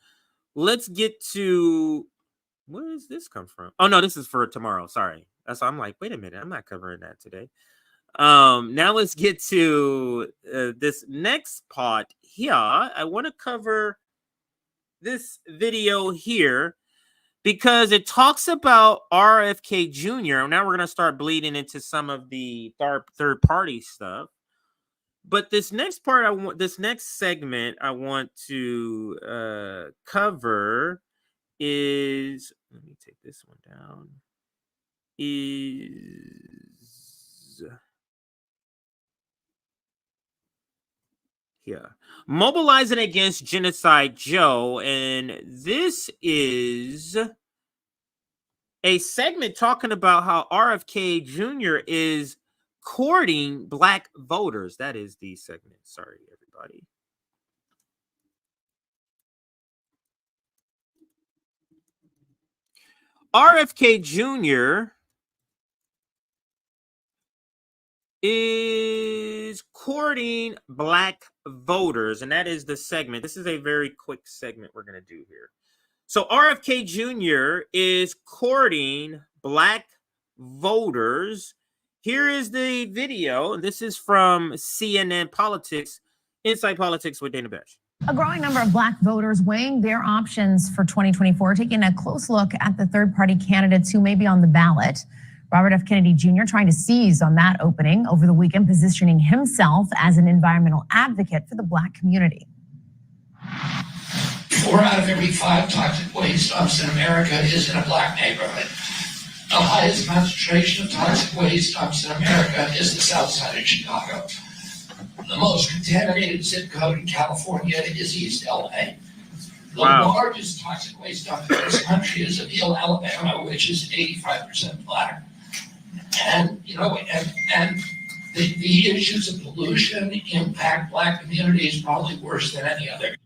let's get to, where does this come from? Oh no, this is for tomorrow. Sorry. I'm like, wait a minute, I'm not covering that today. Now let's get to this next part here. I want to cover this video here because it talks about RFK Jr. Now we're going to start bleeding into some of the third party stuff. But this next part, this next segment I want to cover is, let me take this one down, is here. Mobilizing against Genocide Joe. And this is a segment talking about how RFK Jr. is courting Black voters. That is the segment. Sorry, everybody. RFK Jr. is courting Black voters, and that is the segment. This is a very quick segment we're going to do here. So RFK Jr. is courting Black voters. Here is the video. This is from CNN Politics, Inside Politics with Dana Bash. A growing number of Black voters weighing their options for 2024, taking a close look at the third-party candidates who may be on the ballot. Robert F. Kennedy Jr. trying to seize on that opening over the weekend, positioning himself as an environmental advocate for the Black community. 4 out of every 5 toxic waste dumps in America is in a Black neighborhood. The highest concentration of toxic waste dumps in America is the south side of Chicago. The most contaminated zip code in California is East LA. The largest toxic waste dump in this country is Mobile, Alabama, which is 85% Black. And, you know, and the issues of pollution impact Black communities probably worse than any other.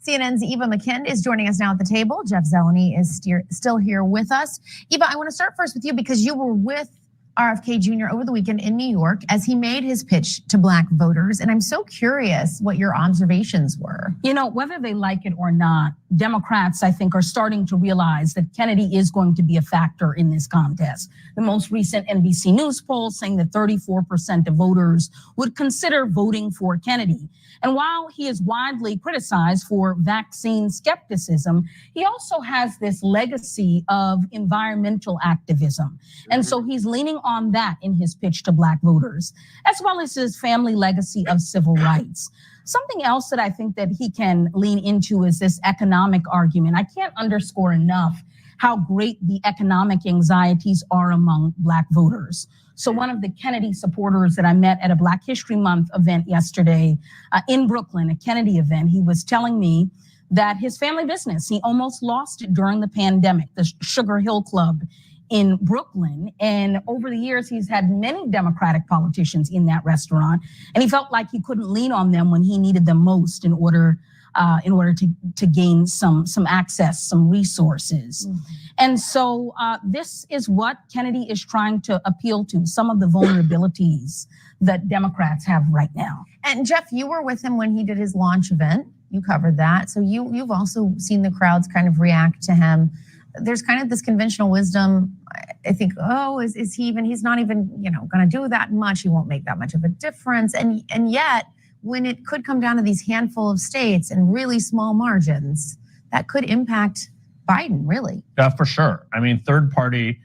CNN's Eva McKinn is joining us now at the table. Jeff Zeleny is still here with us. Eva, I want to start first with you because you were with RFK Jr. over the weekend in New York as he made his pitch to Black voters. And I'm so curious what your observations were. You know, whether they like it or not, Democrats, I think, are starting to realize that Kennedy is going to be a factor in this contest. The most recent NBC News poll saying that 34% of voters would consider voting for Kennedy. And while he is widely criticized for vaccine skepticism, he also has this legacy of environmental activism. And so he's leaning on that in his pitch to Black voters, as well as his family legacy of civil rights. Something else that I think that he can lean into is this economic argument. I can't underscore enough how great the economic anxieties are among Black voters. So one of the Kennedy supporters that I met at a Black History Month event yesterday in Brooklyn, a Kennedy event, he was telling me that his family business, he almost lost it during the pandemic, the Sugar Hill Club in Brooklyn. And over the years, he's had many Democratic politicians in that restaurant. And he felt like he couldn't lean on them when he needed them most in order to gain some access, some resources. And so this is what Kennedy is trying to appeal to, some of the vulnerabilities that Democrats have right now. And Jeff, you were with him when he did his launch event. You covered that. So you've also seen the crowds kind of react to him. There's kind of this conventional wisdom. I think, oh, is he even, he's not even, going to do that much. He won't make that much of a difference. And yet, when it could come down to these handful of states and really small margins, that could impact Biden, really. Yeah, for sure. I mean, third-party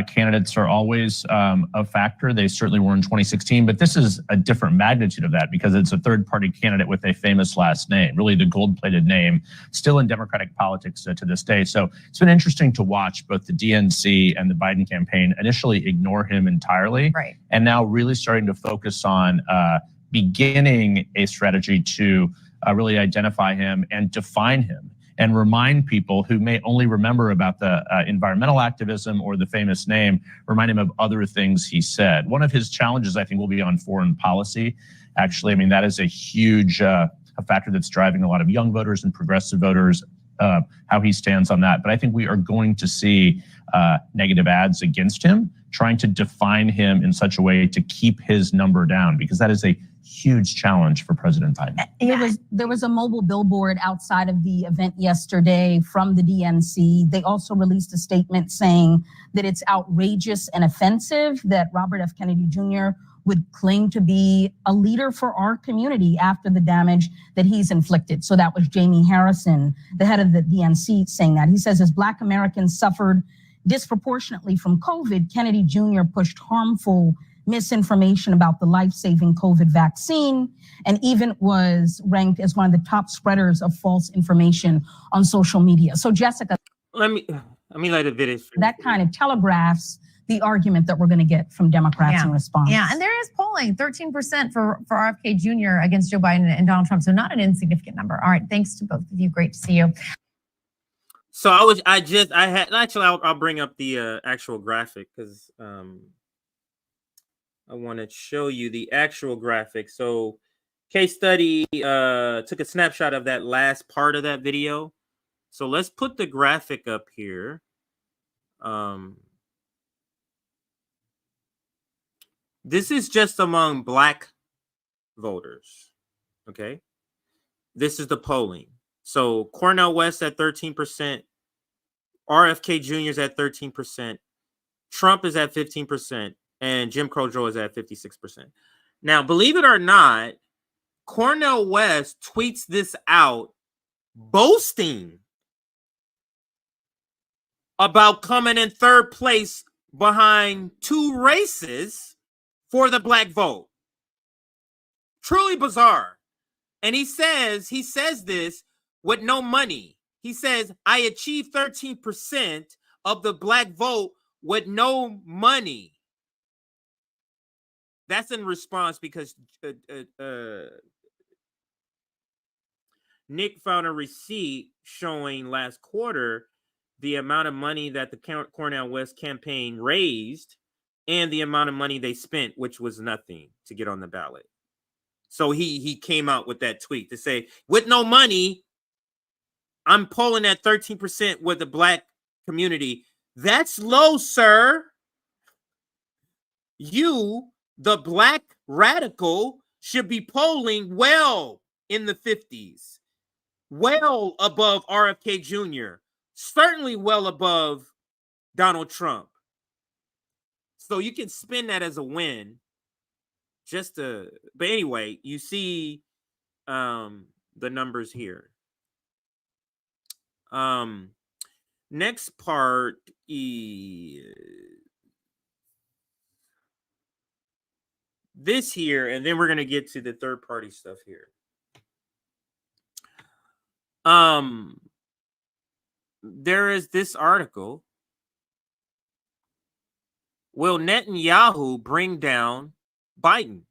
candidates are always a factor. They certainly were in 2016, but this is a different magnitude of that because it's a third-party candidate with a famous last name, really the gold-plated name, still in Democratic politics to this day. So it's been interesting to watch both the DNC and the Biden campaign initially ignore him entirely, right, and now really starting to focus on beginning a strategy to really identify him and define him and remind people who may only remember about the environmental activism or the famous name, remind him of other things he said. One of his challenges, I think, will be on foreign policy. Actually, I mean, that is a huge a factor that's driving a lot of young voters and progressive voters, how he stands on that. But I think we are going to see negative ads against him, trying to define him in such a way to keep his number down, because that is a huge challenge for President Biden. There was a mobile billboard outside of the event yesterday from the DNC. They also released a statement saying that it's outrageous and offensive that Robert F. Kennedy Jr. would claim to be a leader for our community after the damage that he's inflicted. So that was Jamie Harrison, the head of the DNC, saying that. He says, as Black Americans suffered disproportionately from COVID, Kennedy Jr. pushed harmful misinformation about the life-saving COVID vaccine, and even was ranked as one of the top spreaders of false information on social media. So Jessica, let me let it finish. That kind of telegraphs the argument that we're going to get from Democrats in response. Yeah, and there is polling, 13% for RFK Jr. against Joe Biden and Donald Trump. So not an insignificant number. All right, thanks to both of you. Great to see you. So I'll bring up the actual graphic because I want to show you the actual graphic. So case study took a snapshot of that last part of that video. So let's put the graphic up here. This is just among Black voters. Okay. This is the polling. So Cornel West at 13%, RFK Jr. is at 13%, Trump is at 15%, and Jim Crow Joe is at 56%. Now, believe it or not, Cornel West tweets this out, boasting about coming in third place behind two races for the Black vote. Truly bizarre. And he says this with no money. He says, I achieved 13% of the Black vote with no money. That's in response because Nick found a receipt showing last quarter the amount of money that the Cornel West campaign raised and the amount of money they spent, which was nothing to get on the ballot. So he came out with that tweet to say, with no money, I'm polling at 13% with the Black community. That's low, sir. You, the Black radical, should be polling well in the 50s, well above RFK Jr., certainly well above Donald Trump. So you can spin that as a win. But anyway, you see the numbers here. Next part is this here, and then we're going to get to the third party stuff here. There is this article. Will Netanyahu bring down Biden?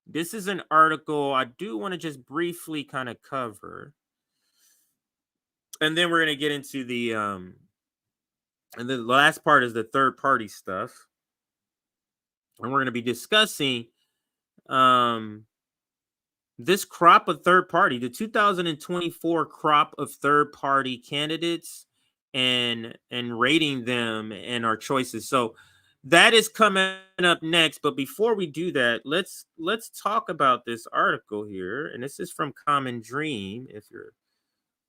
This is an article I do want to just briefly kind of cover. And then we're going to get into the and the last part is the third party stuff. And we're going to be discussing this crop of third party, the 2024 crop of third party candidates, and rating them and our choices. So that is coming up next. But before we do that, let's talk about this article here. And this is from Common Dream, if you're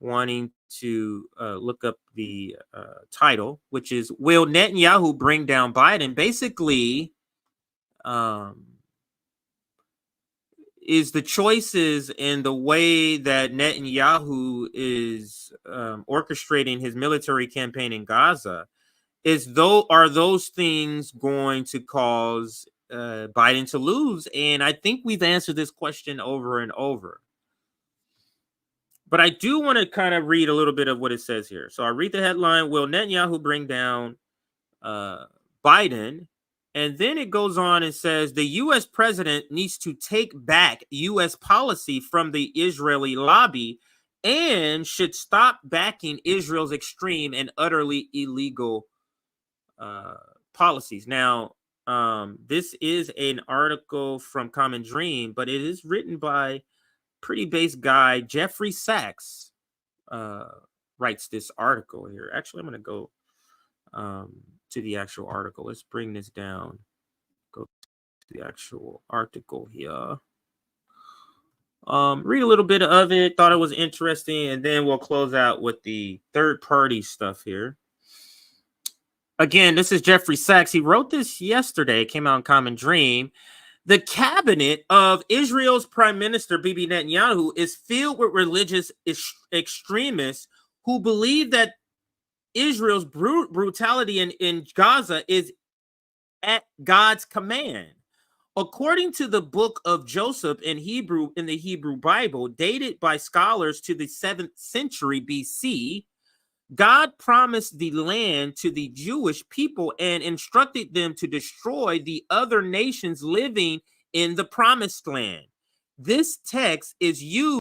wanting to look up the title, which is, Will Netanyahu Bring Down Biden? Basically, is the choices and the way that Netanyahu is orchestrating his military campaign in Gaza, are those things going to cause Biden to lose? And I think we've answered this question over and over. But I do want to kind of read a little bit of what it says here. So I read the headline, Will Netanyahu Bring Down Biden? And then it goes on and says, the U.S. president needs to take back U.S. policy from the Israeli lobby and should stop backing Israel's extreme and utterly illegal policies. Now, this is an article from Common Dream, but it is written by pretty base guy Jeffrey Sachs. Writes this article here. Actually, I'm going to go to the actual article. Let's bring this down. Go to the actual article here. Read a little bit of it. Thought it was interesting, and then we'll close out with the third party stuff here. Again, this is Jeffrey Sachs. He wrote this yesterday. It came out in Common Dream. The cabinet of Israel's Prime Minister Bibi Netanyahu is filled with religious extremists who believe that Israel's brutality in Gaza is at God's command. According to the book of Joseph in the Hebrew Bible, dated by scholars to the 7th century BC, God promised the land to the Jewish people and instructed them to destroy the other nations living in the promised land. This text is used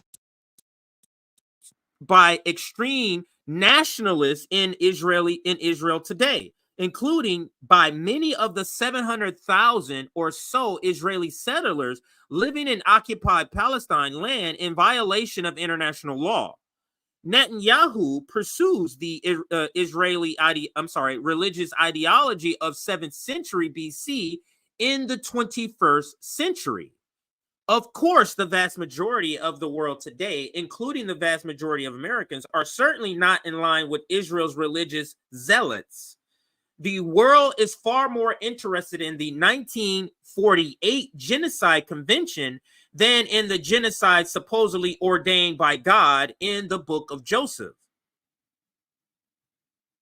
by extreme nationalists in Israel today. including by many of the 700,000 or so Israeli settlers living in occupied Palestine land in violation of international law. Netanyahu pursues the religious ideology of 7th century BC in the 21st century. Of course, the vast majority of the world today, including the vast majority of Americans, are certainly not in line with Israel's religious zealots. The world is far more interested in the 1948 Genocide Convention than in the genocide supposedly ordained by God in the book of Joseph.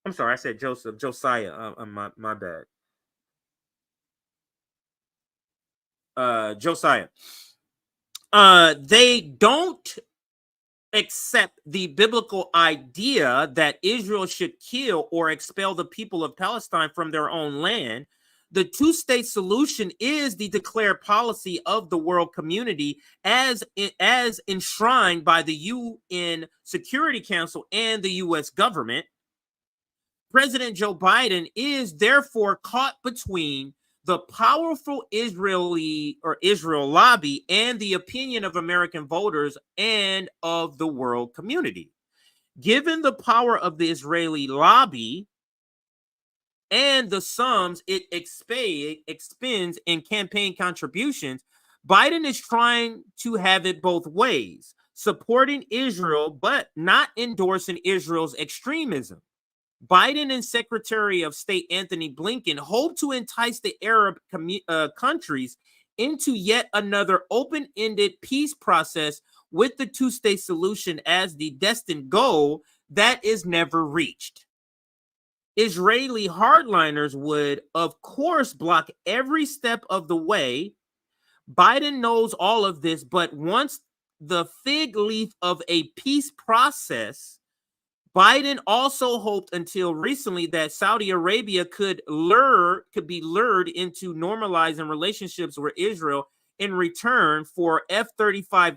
I'm sorry, I said Joseph, Josiah. My bad. Josiah. They don't accept the biblical idea that Israel should kill or expel the people of Palestine from their own land. The two-state solution is the declared policy of the world community as enshrined by the UN Security Council and the U.S. government. President Joe Biden is therefore caught between the powerful Israel lobby and the opinion of American voters and of the world community. Given the power of the Israeli lobby and the sums it expends in campaign contributions, Biden is trying to have it both ways, supporting Israel but not endorsing Israel's extremism. Biden and Secretary of State Anthony Blinken hope to entice the Arab countries into yet another open-ended peace process with the two-state solution as the destined goal that is never reached. Israeli hardliners would, of course, block every step of the way. Biden knows all of this, but wants the fig leaf of a peace process. Biden also hoped until recently that Saudi Arabia could be lured into normalizing relationships with Israel in return for F-35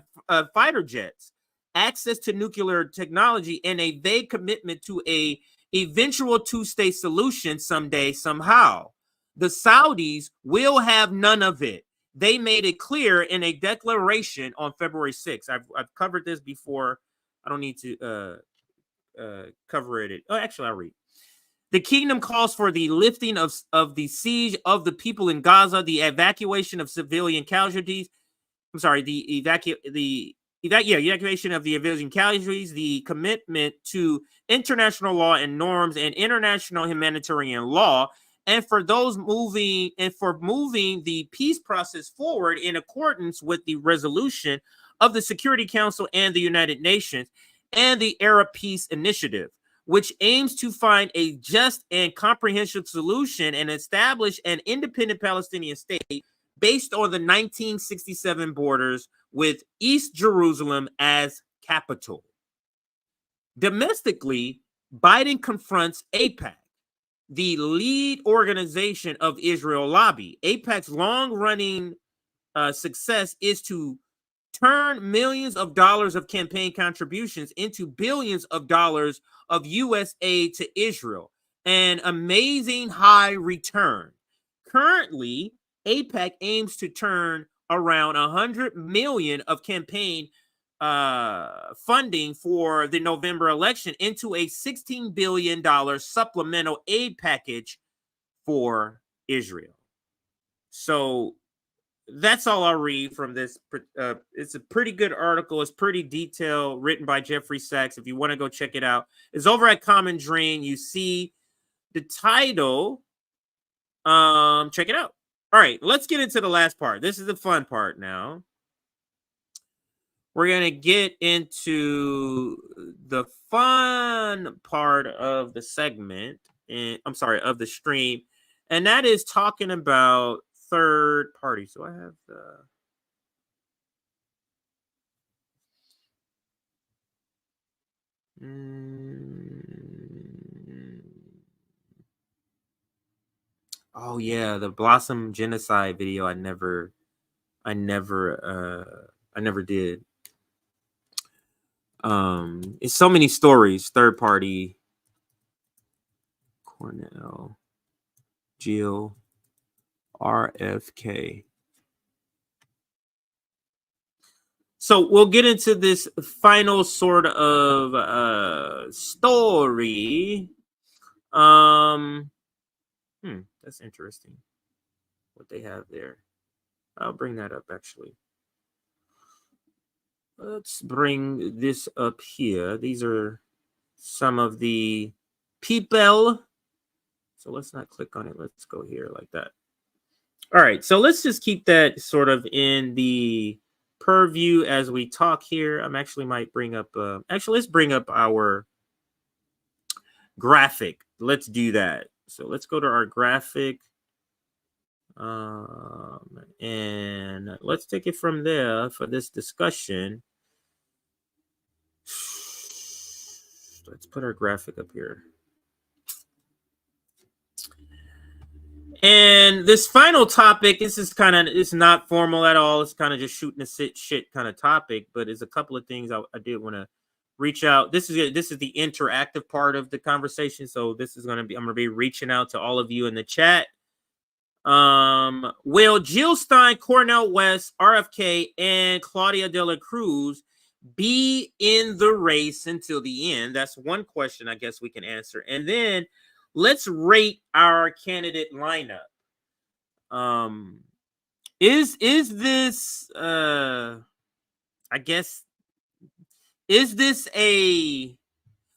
fighter jets, access to nuclear technology, and a vague commitment to a eventual two-state solution someday, somehow. The Saudis will have none of it. They made it clear in a declaration on February 6th. I've covered this before. I don't need to cover it. Oh, actually, I'll read. The kingdom calls for the lifting of the siege of the people in Gaza, the evacuation of civilian casualties. I'm sorry, the evacuation of the civilian casualties, the commitment to international law and norms and international humanitarian law, and for moving the peace process forward in accordance with the resolution of the Security Council and the United Nations and the Arab Peace Initiative, which aims to find a just and comprehensive solution and establish an independent Palestinian state based on the 1967 borders with East Jerusalem as capital. Domestically, Biden confronts AIPAC, the lead organization of Israel lobby. AIPAC's long-running success is to turn millions of dollars of campaign contributions into billions of dollars of U.S. aid to Israel, an amazing high return. Currently, AIPAC aims to turn around $100 million of campaign funding for the November election into a $16 billion supplemental aid package for Israel. So that's all I'll read from this. It's a pretty good article. It's pretty detailed, written by Jeffrey Sachs. If you want to go check it out, it's over at Common Dream. You see the title. Check it out. All right, let's get into the last part. This is the fun part now. We're going to get into the fun part of the segment, of the stream, and that is talking about third party. So I have the oh yeah, the Blossom Genocide video. I never did. It's so many stories. Third party. Cornell. Jill, RFK. So we'll get into this final sort of story. That's interesting what they have there. I'll bring that up actually. Let's bring this up here. These are some of the people. So let's not click on it. Let's go here like that. All right. So let's just keep that sort of in the purview as we talk here. I'm actually might bring up, let's bring up our graphic. Let's do that. So let's go to our graphic. And let's take it from there for this discussion. Let's put our graphic up here. And this final topic, this is kind of, it's not formal at all. It's kind of just shooting the shit kind of topic, but there's a couple of things I did want to reach out. This is the interactive part of the conversation. So this is going to be, I'm going to be reaching out to all of you in the chat. Will Jill Stein, Cornel West, RFK, and Claudia de la Cruz be in the race until the end? That's one question I guess we can answer. And then let's rate our candidate lineup. Is this I guess, is this a,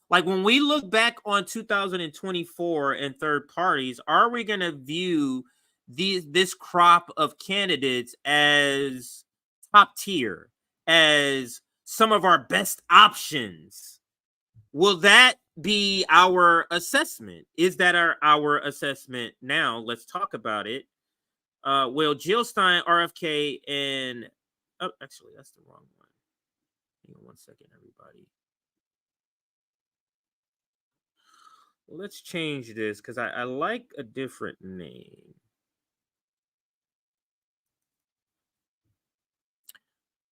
like when we look back on 2024 and third parties, are we going to view this crop of candidates as top tier, as some of our best options? Will that be our assessment? Is that our assessment now? Let's talk about it. Will Jill Stein, RFK, and oh, actually, that's the wrong one. Hang on one second, everybody. Let's change this because I like a different name.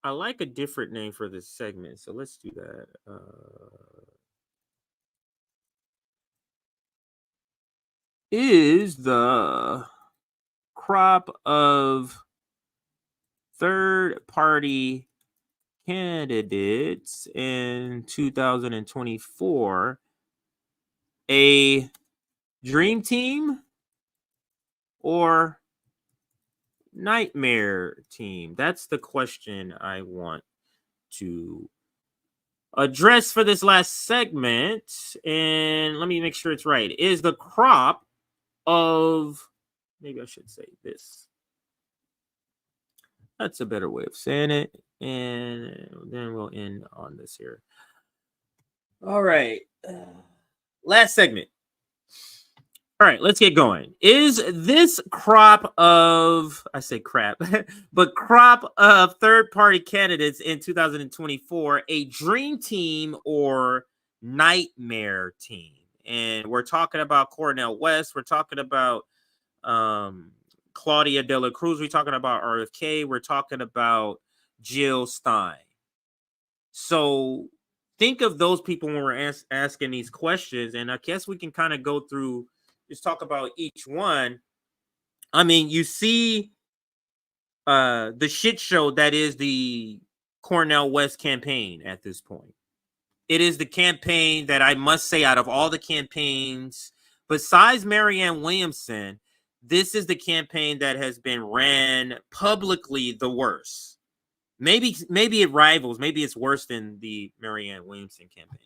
I like a different name for this segment, so let's do that. Is the crop of third-party candidates in 2024 a dream team or nightmare team? That's the question I want to address for this last segment. And let me make sure it's right. Is the crop of, maybe I should say this. That's a better way of saying it. And then we'll end on this here. All right. Last segment. All right, let's get going. Is this crop of, I say crap, but crop of third-party candidates in 2024 a dream team or nightmare team? And we're talking about Cornel West. We're talking about Claudia de la Cruz. We're talking about RFK. We're talking about Jill Stein. So think of those people when we're asking these questions. And I guess we can kind of go through, just talk about each one. I mean, you see the shit show that is the Cornel West campaign at this point. It is the campaign that I must say, out of all the campaigns, besides Marianne Williamson, this is the campaign that has been ran publicly the worst. Maybe it rivals, maybe it's worse than the Marianne Williamson campaign.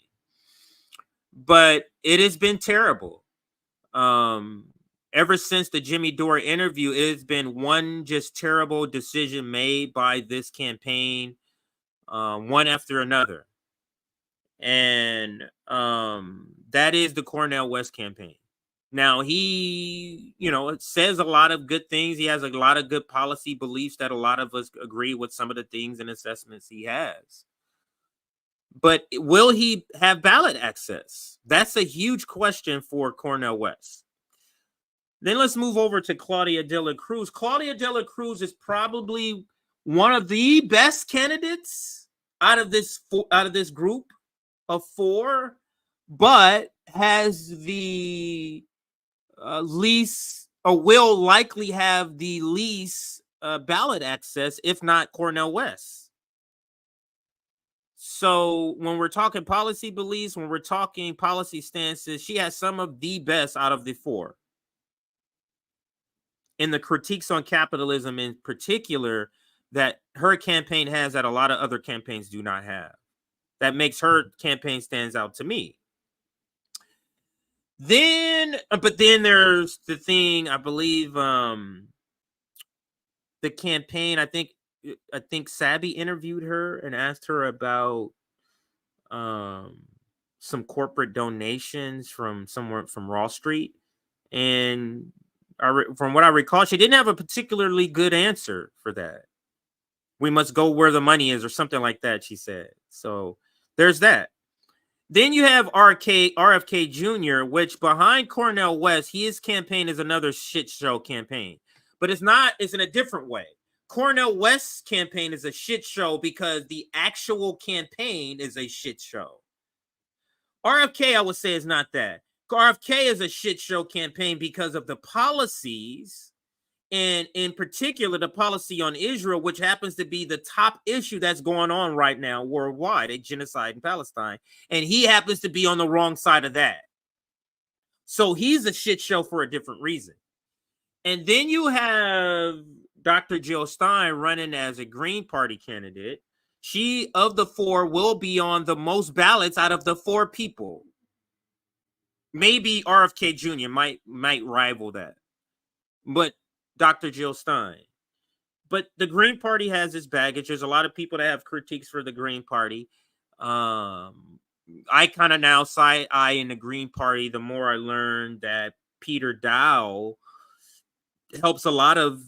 But it has been terrible. Ever since the Jimmy Dore interview, it has been one just terrible decision made by this campaign, one after another. And that is the Cornel West campaign. Now, he, says a lot of good things. He has a lot of good policy beliefs that a lot of us agree with some of the things and assessments he has. But will he have ballot access? That's a huge question for Cornel West. Then let's move over to Claudia de la Cruz. Claudia de la Cruz is probably one of the best candidates out of this group of four, but has the least will likely have the least ballot access, if not Cornel West. So when we're talking policy beliefs, when we're talking policy stances, she has some of the best out of the four. In the critiques on capitalism in particular, that her campaign has that a lot of other campaigns do not have. That makes her campaign stands out to me. But then there's the thing, I believe, the campaign, I think Sabby interviewed her and asked her about some corporate donations from somewhere from Wall Street. And from what I recall, she didn't have a particularly good answer for that. We must go where the money is or something like that, she said. So there's that. Then you have RFK Jr., which behind Cornel West, his campaign is another shit show campaign. But it's in a different way. Cornel West's campaign is a shit show because the actual campaign is a shit show. RFK, I would say, is not that. RFK is a shit show campaign because of the policies, and in particular, the policy on Israel, which happens to be the top issue that's going on right now worldwide, a genocide in Palestine. And he happens to be on the wrong side of that. So he's a shit show for a different reason. And then you have Dr. Jill Stein running as a Green Party candidate. She, of the four, will be on the most ballots out of the four people. Maybe RFK Jr. might rival that. But Dr. Jill Stein. But the Green Party has its baggage. There's a lot of people that have critiques for the Green Party. I kind of now side eye in the Green Party the more I learn that Peter Dow helps a lot of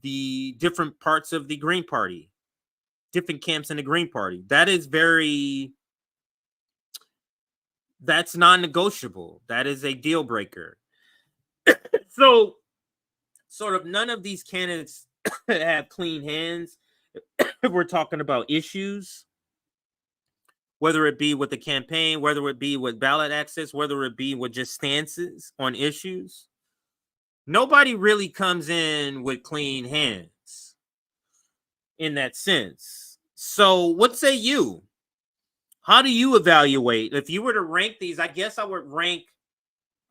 the different parts of the Green Party, different camps in the Green Party. That's non-negotiable. That is a deal breaker. So sort of none of these candidates have clean hands. If we're talking about issues, whether it be with the campaign, whether it be with ballot access, whether it be with just stances on issues, nobody really comes in with clean hands in that sense. So what say you? How do you evaluate? If you were to rank these, I guess I would rank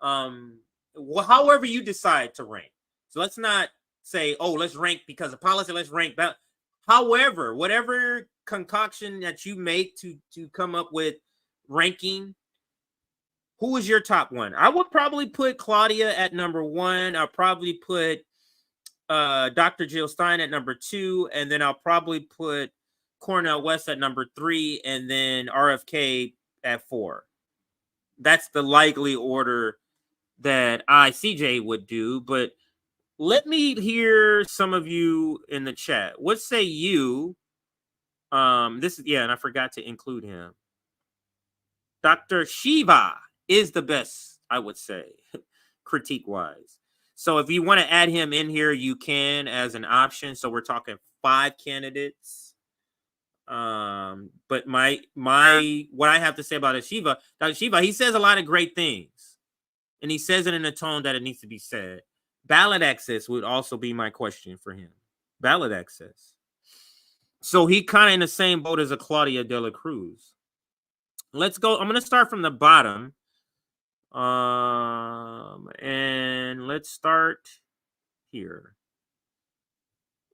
however you decide to rank. So let's not say, oh, let's rank because of policy, let's rank that. However, whatever concoction that you make to come up with ranking, who is your top one? I would probably put Claudia at number one. I'll probably put Dr. Jill Stein at number two, and then I'll probably put Cornel West at number three, and then RFK at four. That's the likely order that CJ would do, but let me hear some of you in the chat. What say you? And I forgot to include him. Dr. Shiva is the best, I would say, critique-wise. So if you want to add him in here, you can as an option. So we're talking 5 candidates. But what I have to say about Shiva, Dr. Shiva, he says a lot of great things. And he says it in a tone that it needs to be said. Ballot access would also be my question for him. Ballot access. So he kind of in the same boat as a Claudia de la Cruz. Let's go. I'm going to start from the bottom. And let's start here.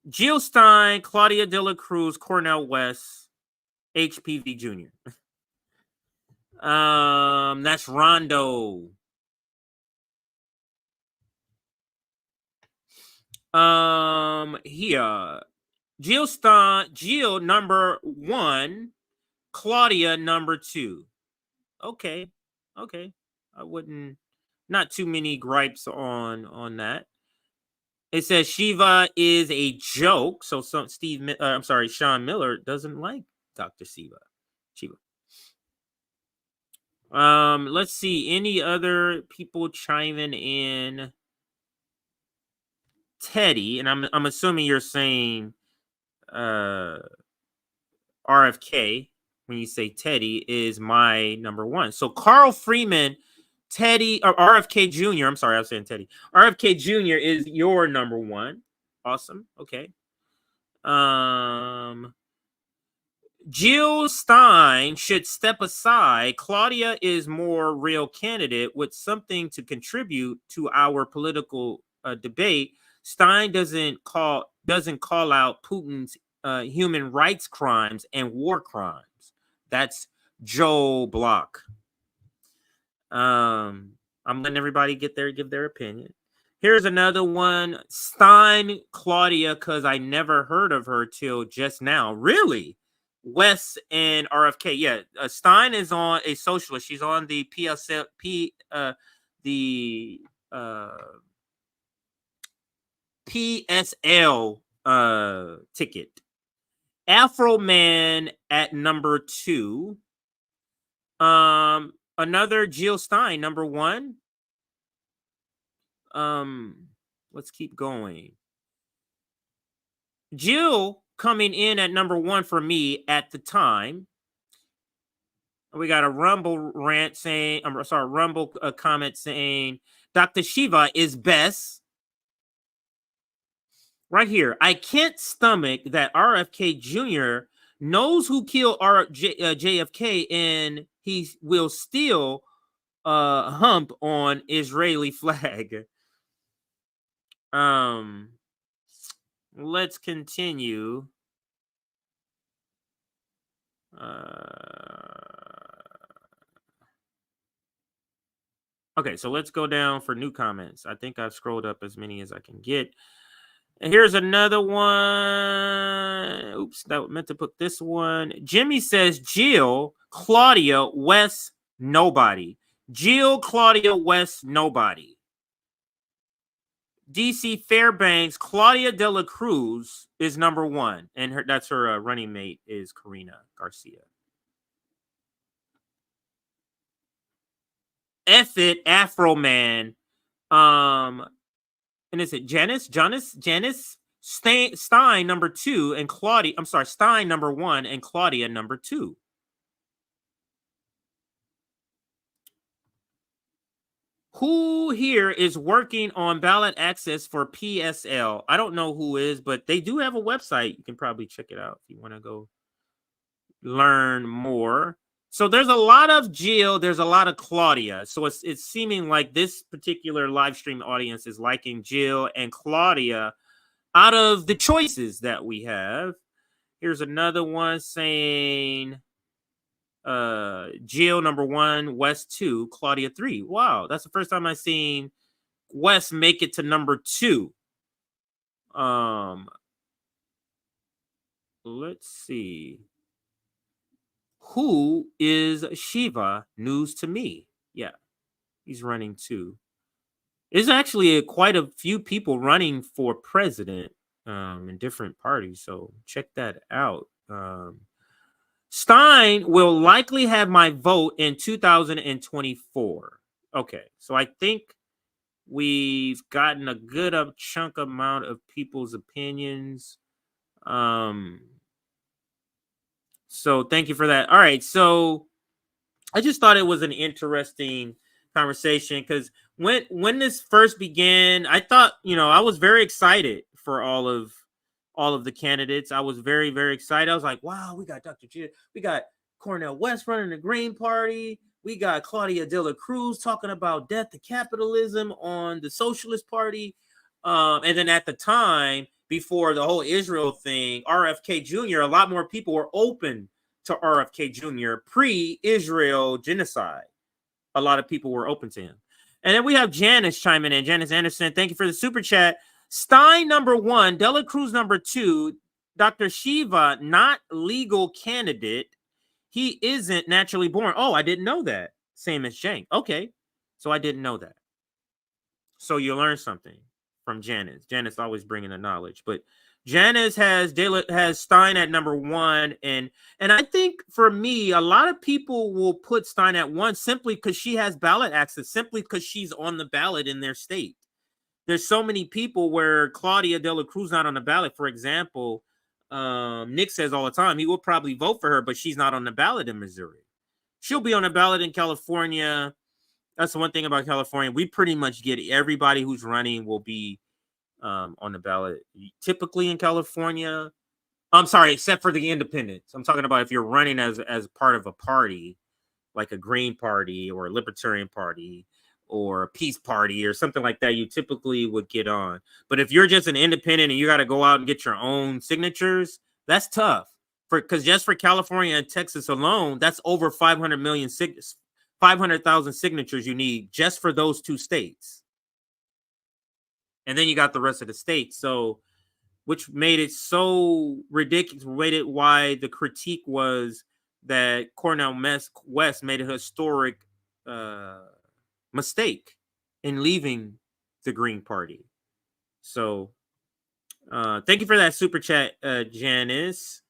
Jill Stein, Claudia de la Cruz, Cornel West, HPV Jr. That's Rondo. Here. Jill number 1, Claudia number 2. Okay. I wouldn't, not too many gripes on that. It says Shiva is a joke. So Sean Miller doesn't like Dr. Shiva. Let's see any other people chiming in. Teddy, and I'm assuming you're saying RFK when you say Teddy is my number 1. So Carl Freeman Teddy or RFK Jr. I'm sorry, I was saying Teddy. RFK Jr. is your number one. Awesome. Okay. Jill Stein should step aside. Claudia is more real candidate with something to contribute to our political debate. Stein doesn't call out Putin's human rights crimes and war crimes. That's Joe Block. I'm letting everybody give their opinion. Here's another one. Stein Claudia, because I never heard of her till just now. Really? Wes and RFK. Yeah, Stein is on a socialist. She's on the PSL ticket. Afro Man at number 2. Another Jill Stein, number 1. Let's keep going. Jill coming in at number 1 for me at the time. We got a Rumble rant saying, Rumble comment saying, Dr. Shiva is best. Right here. I can't stomach that RFK Jr. knows who killed JFK and he will still hump on Israeli flag. Let's continue. Okay, so let's go down for new comments. I think I've scrolled up as many as I can get. And here's another one. Oops, that meant to put this one. Jimmy says Jill, Claudia, West, nobody. Jill, Claudia, West, nobody. DC Fairbanks, Claudia de la Cruz is number 1. And that's her running mate is Karina Garcia. F it, Afro Man. And is it Janice, Stein number 2, and Claudia. I'm sorry, Stein number 1 and Claudia number 2. Who here is working on ballot access for PSL? I don't know who is, but they do have a website. You can probably check it out if you want to go learn more. So there's a lot of Jill, there's a lot of Claudia. So it's seeming like this particular live stream audience is liking Jill and Claudia out of the choices that we have. Here's another one saying Jill number 1, West 2, Claudia 3. Wow, that's the first time I've seen West make it to number 2. Let's see. Who is Shiva? News to me. Yeah, he's running too. There's actually quite a few people running for president in different parties, so check that out. Stein will likely have my vote in 2024. Okay, so I think we've gotten a good chunk amount of people's opinions. So thank you for that. All right, so I just thought it was an interesting conversation because when this first began, I thought, I was very excited for all of the candidates. I was very, very excited. I was like, wow, we got Dr. G, we got Cornel West running the Green Party. We got Claudia de la Cruz talking about death to capitalism on the Socialist Party. And then at the time, before the whole Israel thing, RFK Jr., a lot more people were open to RFK Jr. pre-Israel genocide. A lot of people were open to him. And then we have Janice chiming in. Janice Anderson, thank you for the super chat. Stein number 1, De La Cruz number 2, Dr. Shiva, not legal candidate. He isn't naturally born. Oh, I didn't know that. Same as Jank. Okay, so I didn't know that. So you learn something from Janice. Janice always bringing the knowledge, but Janice has Stein at number 1, and I think for me, a lot of people will put Stein at 1 simply because she has ballot access, simply because she's on the ballot in their state. There's so many people where Claudia de la Cruz not on the ballot. For example, Nick says all the time he will probably vote for her, but she's not on the ballot in Missouri. She'll be on the ballot in California That's the one thing about California. We pretty much get everybody who's running will be on the ballot. Typically in California, I'm sorry, except for the independents. I'm talking about if you're running as part of a party, like a Green Party or a Libertarian Party or a Peace Party or something like that, you typically would get on. But if you're just an independent and you got to go out and get your own signatures, that's tough. Because just for California and Texas alone, that's over 500,000 signatures you need just for those 2 states. And then you got the rest of the states. So, which made it so ridiculous, why the critique was that Cornel West made a historic mistake in leaving the Green Party. So, thank you for that super chat, Janice.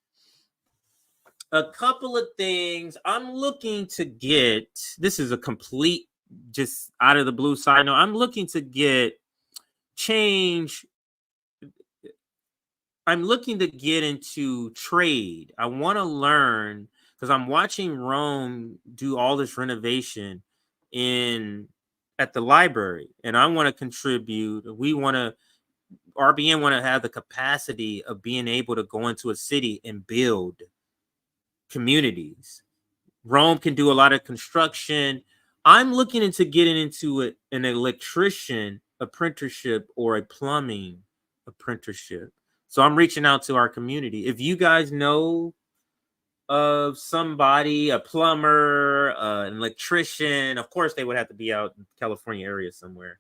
A couple of things I'm looking to get. This is a complete, just out of the blue side note. I'm looking to get change. I'm looking to get into trade. I want to learn because I'm watching Rome do all this renovation at the library, and I want to contribute. RBN want to have the capacity of being able to go into a city and build communities. Rome can do a lot of construction. I'm looking into getting into an electrician apprenticeship or a plumbing apprenticeship. So I'm reaching out to our community. If you guys know of somebody, a plumber, an electrician, of course they would have to be out in the California area somewhere.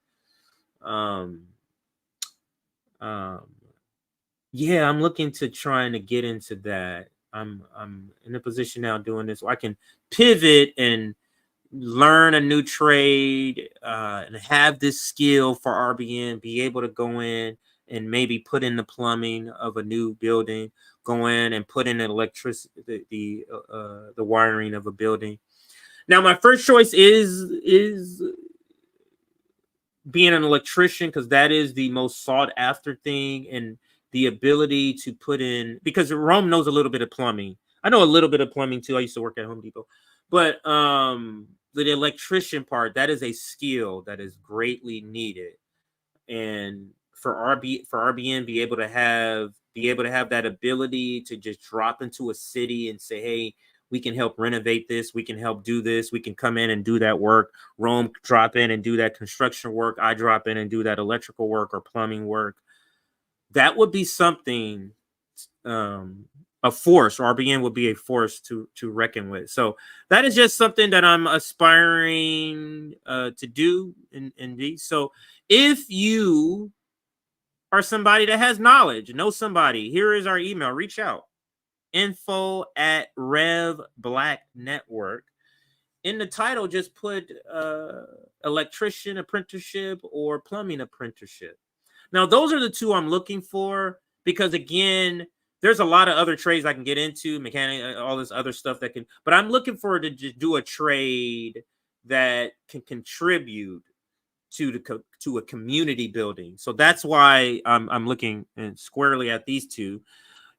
Yeah, I'm looking to trying to get into that. I'm in a position now doing this where I can pivot and learn a new trade and have this skill for RBN, be able to go in and maybe put in the plumbing of a new building, go in and put in electricity, the wiring of a building. Now, my first choice is being an electrician, because that is the most sought after thing, and the ability to put in, because Rome knows a little bit of plumbing. I know a little bit of plumbing too. I used to work at Home Depot, but the electrician part, that is a skill that is greatly needed. And for RBN be able to have that ability to just drop into a city and say, hey, we can help renovate this, we can help do this, we can come in and do that work. Rome drop in and do that construction work. I drop in and do that electrical work or plumbing work. That would be something, a force. RBN would be a force to reckon with. So that is just something that I'm aspiring to do in these. So if you are somebody that has knowledge, know somebody, here is our email. Reach out. info@Rev Black Network. In the title, just put electrician apprenticeship or plumbing apprenticeship. Now, those are the 2 I'm looking for, because again, there's a lot of other trades I can get into, mechanic, all this other stuff that can, but I'm looking for to just do a trade that can contribute to a community building. So that's why I'm looking squarely at these 2.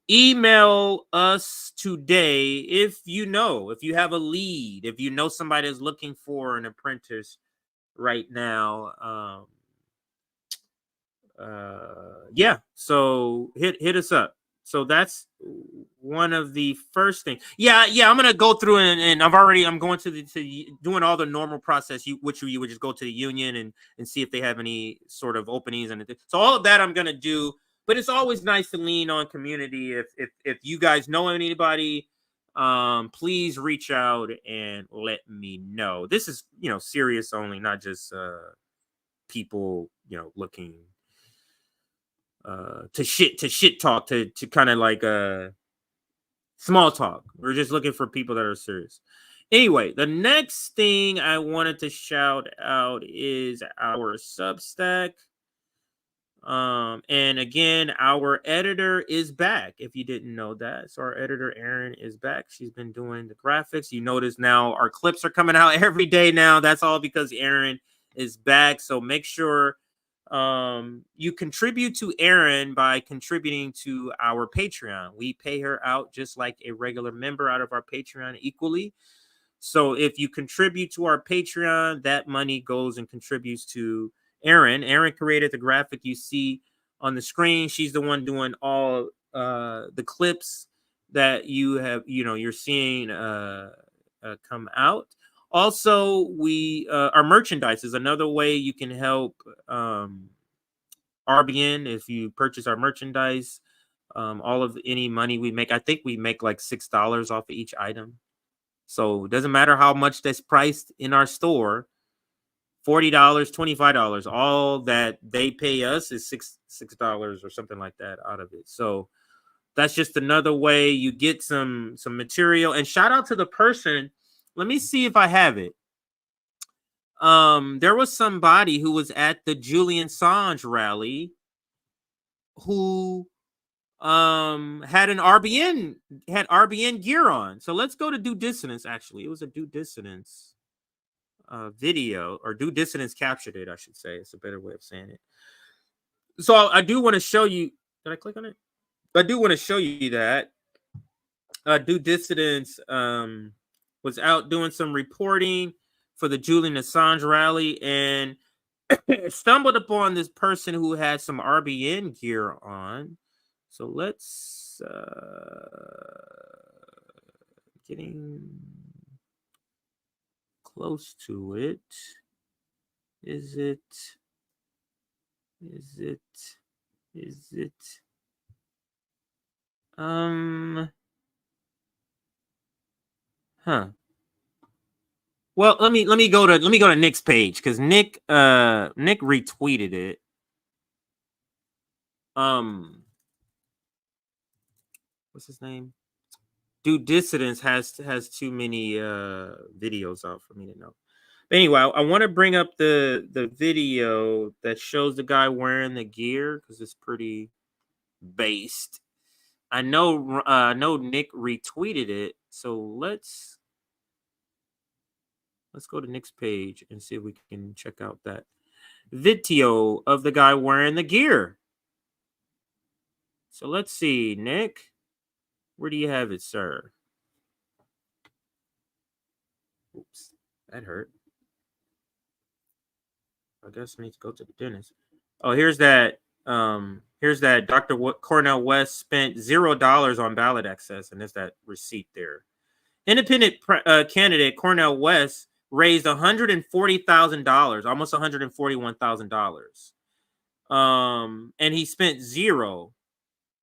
Email us today if you have a lead, if you know somebody is looking for an apprentice right now. Yeah, so hit us up. So that's one of the first things. Yeah, I'm gonna go through and I'm going to doing all the normal process, which you would just go to the union and see if they have any sort of openings, and so all of that I'm gonna do. But it's always nice to lean on community. If you guys know anybody, please reach out and let me know. This is serious only, not just people looking to shit talk, to kind of like small talk. We're just looking for people that are serious. Anyway, the next thing I wanted to shout out is our Substack. And again, our editor is back, if you didn't know that. So our editor, Erin, is back. She's been doing the graphics. You notice now our clips are coming out every day now. That's all because Erin is back. So make sure you contribute to Erin by contributing to our Patreon. We pay her out just like a regular member out of our Patreon equally. So if you contribute to our Patreon, that money goes and contributes to Erin. Erin created the graphic you see on the screen. She's the one doing all the clips that you're seeing come out. Also, our merchandise is another way you can help RBN. If you purchase our merchandise, all of any money we make, I think we make like $6 off of each item. So it doesn't matter how much that's priced in our store, $40, $25, all that they pay us is $6 or something like that out of it. So that's just another way you get some material. And shout out to the person. Let me see if I have it. There was somebody who was at the Julian Assange rally who had RBN gear on. So let's go to Due Dissidence. Actually, it was a Due Dissidence video, or Due Dissidence captured it, I should say. It's a better way of saying it. So I do want to show you. Did I click on it? I do want to show you that Due Dissidence was out doing some reporting for the Julian Assange rally and stumbled upon this person who had some RBN gear on. So let's getting close to it. Is it? Well, let me go to Nick's page, because Nick retweeted it. What's his name? Due Dissidence has too many videos out for me to know. But anyway, I want to bring up the video that shows the guy wearing the gear, because it's pretty based. I know Nick retweeted it, so let's go to Nick's page and see if we can check out that video of the guy wearing the gear. So let's see, Nick, where do you have it, sir? Oops, that hurt. I guess I need to go to the dentist. Oh, here's that. Here's that Dr. Cornel West spent $0 on ballot access, and there's that receipt there. Independent candidate Cornel West raised $140,000, almost $141,000. And he spent zero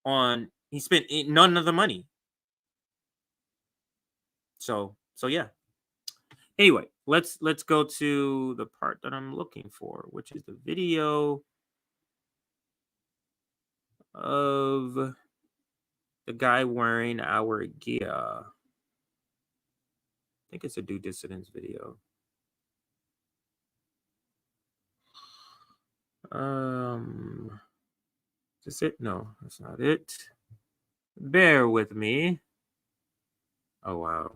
on. He spent none of the money. So yeah. Anyway, let's go to the part that I'm looking for, which is the video of the guy wearing our gear. I think it's a Due Dissidence video. Is this it? No, that's not it. Bear with me. Oh, wow.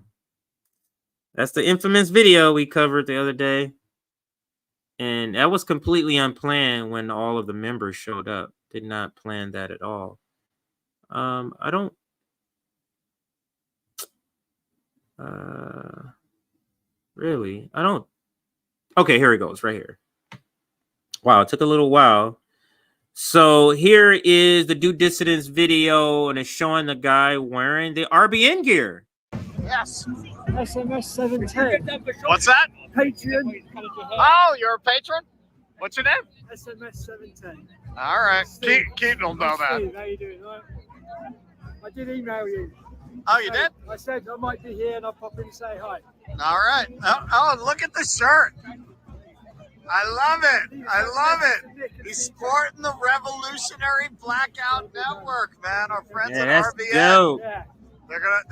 That's the infamous video we covered the other day. And that was completely unplanned when all of the members showed up. Did not plan that at all. I don't. Really? I don't. Okay, here it goes, right here. Wow, it took a little while. So here is the Due Dissidence video, and it's showing the guy wearing the RBN gear. Yes. SMS 710. What's that? Patreon. Oh, you're a patron? What's your name? SMS 710. All right. Keaton will know that. Steve, how you doing? Right? I did email you. Oh, you did? I said I might be here and I'll pop in and say hi. All right. Oh, look at the shirt. I love it. I love it. He's sporting the Revolutionary Blackout Network, man. Our friends at RBN. Dope. Yeah. They're gonna.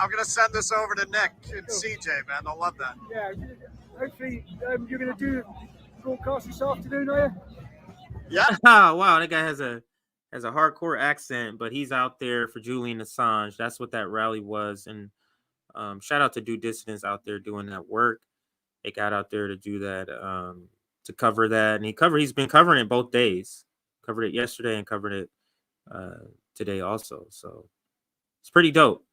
I'm gonna send this over to Nick and CJ, man. They'll love that. Yeah. Hopefully, you're gonna do broadcast this afternoon, are you? Yeah. Oh, wow, that guy has a hardcore accent, but he's out there for Julian Assange. That's what that rally was. And shout out to Due Dissidence out there doing that work. They got out there to do that, to cover that, and he's been covering it both days. Covered it yesterday and covered it today also. So it's pretty dope.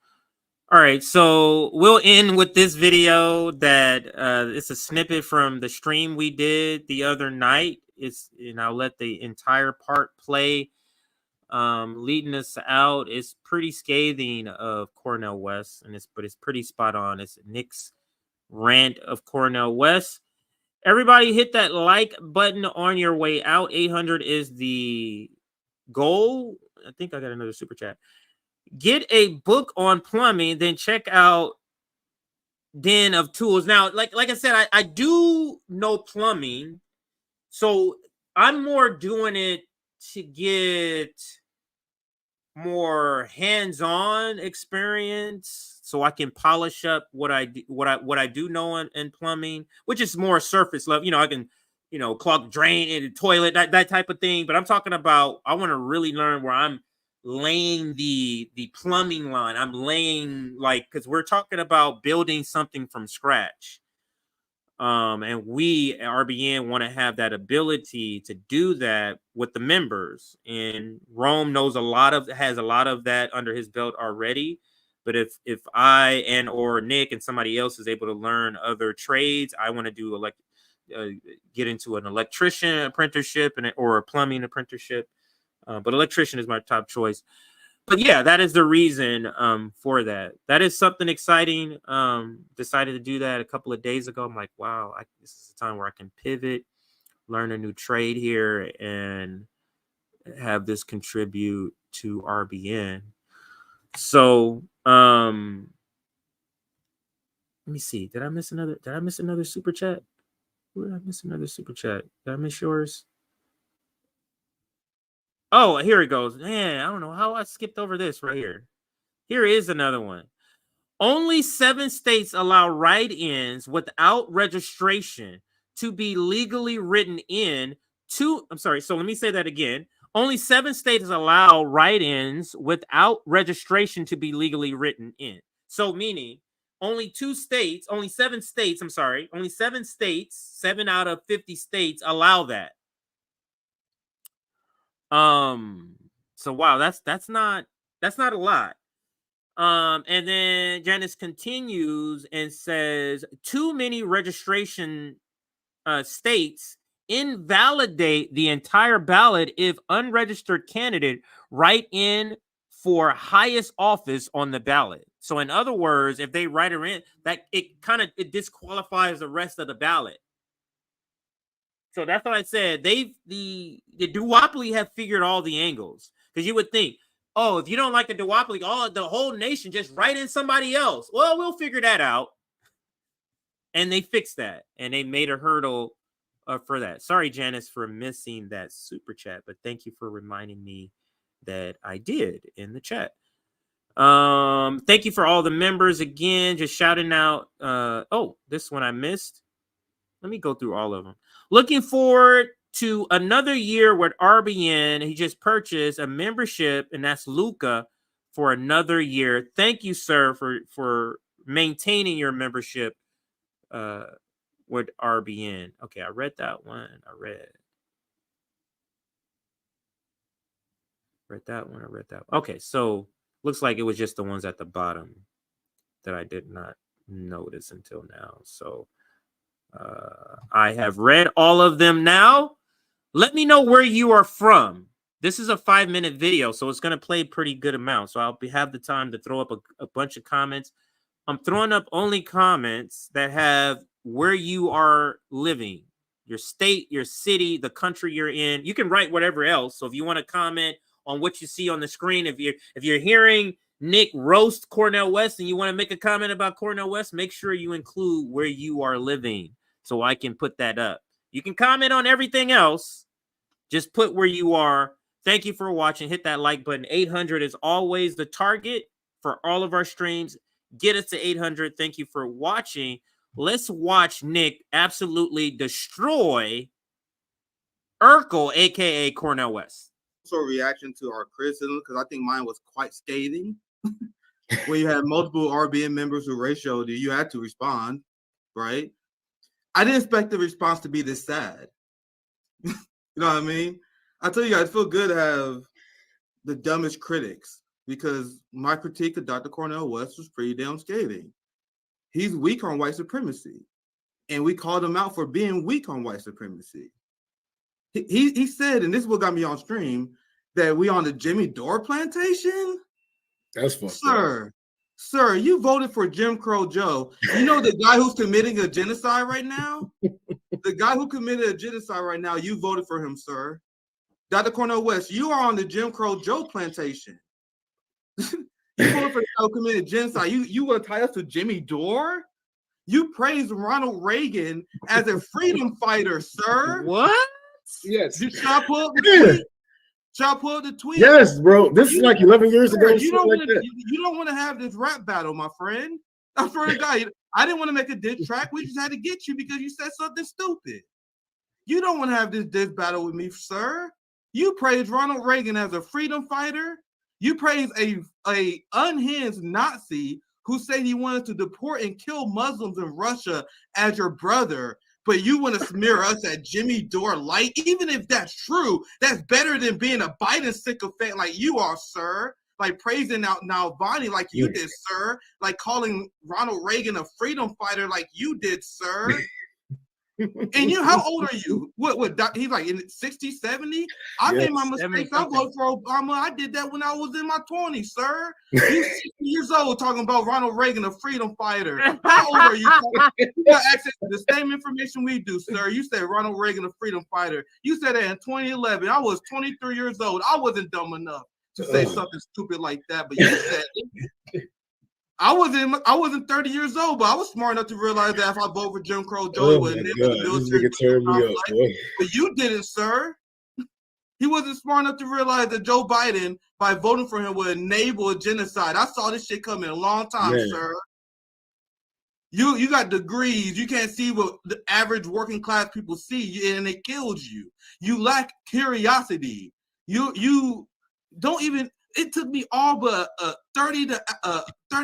All right, so we'll end with this video that it's a snippet from the stream we did the other night. And I'll let the entire part play. Leading us out is pretty scathing of Cornel West, but it's pretty spot on. It's Nick's rant of Cornel West. Everybody hit that like button on your way out. 800 is the goal. I think I got another super chat. Get a book on plumbing, then check out Den of Tools. Now, like I said, I do know plumbing, so I'm more doing it to get more hands-on experience, so I can polish up what I do know in plumbing, which is more surface level. You know, I can, clog drain in the toilet, that type of thing. But I'm talking about, I want to really learn where I'm laying the plumbing line. I'm laying, because we're talking about building something from scratch. And we at RBN want to have that ability to do that with the members. And Rome has a lot of that under his belt already. But if I or Nick and somebody else is able to learn other trades, I want to do get into an electrician apprenticeship or a plumbing apprenticeship. But electrician is my top choice. But yeah, that is the reason for that. That is something exciting. Decided to do that a couple of days ago. I'm like, wow, this is a time where I can pivot, learn a new trade here, and have this contribute to RBN. So let me see. Did I miss another super chat? Where did I miss another super chat? Did I miss yours? Oh, here it goes. Man, I don't know how I skipped over this right here. Here is another one. Only 7 states allow write-ins without registration to be legally written in to, I'm sorry, so let me say that again. Only 7 states allow write-ins without registration to be legally written in. So meaning only 7 states, only 7 states, 7 out of 50 states allow that. So wow, that's not a lot. And then Janice continues and says, too many registration states invalidate the entire ballot if unregistered candidate write in for highest office on the ballot. So in other words, if they write her in, that it disqualifies the rest of the ballot. So that's what I said. The duopoly have figured all the angles, because you would think, oh, if you don't like the duopoly, the whole nation just write in somebody else. Well, we'll figure that out. And they fixed that, and they made a hurdle for that. Sorry, Janice, for missing that super chat, but thank you for reminding me that I did in the chat. Thank you for all the members again. Just shouting out. Oh, this one I missed. Let me go through all of them. Looking forward to another year with RBN. He just purchased a membership, and that's Luca, for another year. Thank you, sir, for maintaining your membership with RBN. Okay, I read that one. I read that one. Okay, so looks like it was just the ones at the bottom that I did not notice until now. So I have read all of them now. Let me know where you are from. This is a 5-minute video, so it's going to play a pretty good amount. So I'll have the time to throw up a bunch of comments. I'm throwing up only comments that have where you are living, your state, your city, the country you're in. You can write whatever else. So if you want to comment on what you see on the screen, if you're hearing Nick roast Cornel West and you want to make a comment about Cornel West, make sure you include where you are living so I can put that up. You can comment on everything else. Just put where you are. Thank you for watching. Hit that like button. 800 is always the target for all of our streams. Get us to 800. Thank you for watching. Let's watch Nick absolutely destroy Urkel, a.k.a. Cornel West. So a reaction to our criticism, because I think mine was quite scathing. When you had multiple RBN members who ratioed you, you had to respond, right? I didn't expect the response to be this sad. You know what I mean? I tell you guys, I feel good to have the dumbest critics because my critique of Dr. Cornel West was pretty damn scathing. He's weak on white supremacy, and we called him out for being weak on white supremacy. He said, and this is what got me on stream, that we on the Jimmy Dore plantation. That's fucked up. Sir, you voted for Jim Crow Joe. You know the guy who's committing a genocide right now? The guy who committed a genocide right now, you voted for him, sir. Dr. Cornel West, you are on the Jim Crow Joe plantation. You voted for the guy who committed genocide. You want to tie us to Jimmy Dore? You praised Ronald Reagan as a freedom fighter, sir. What? Yes. Should I pull up the tweet? Should I pull up the tweet? Yes, bro. This is like 11 years ago. You don't want to have this rap battle, my friend. I swear to God, I didn't want to make a diss track. We just had to get you because you said something stupid. You don't want to have this diss battle with me, sir. You praised Ronald Reagan as a freedom fighter. You praised a unhinged Nazi who said he wanted to deport and kill Muslims in Russia as your brother. But you want to smear us at Jimmy Dore light? Even if that's true, that's better than being a Biden sycophant like you are, sir. Like praising Navalny like you did, sir. Like calling Ronald Reagan a freedom fighter like you did, sir. And you, how old are you? What he's like in 60, 70? I made my mistakes. I voted for Obama. I did that when I was in my 20s, sir. You're 60 years old talking about Ronald Reagan, a freedom fighter. How old are you? You got access to the same information we do, sir. You said Ronald Reagan, a freedom fighter. You said that in 2011. I was 23 years old. I wasn't dumb enough to say something stupid like that, but you said I wasn't 30 years old, but I was smart enough to realize that if I vote for Jim Crow Joe, it would enable the military. But you didn't, sir. He wasn't smart enough to realize that Joe Biden, by voting for him, would enable a genocide. I saw this shit coming a long time, sir. You got degrees. You can't see what the average working class people see, and it kills you. You lack curiosity. You don't even. It took me all but 30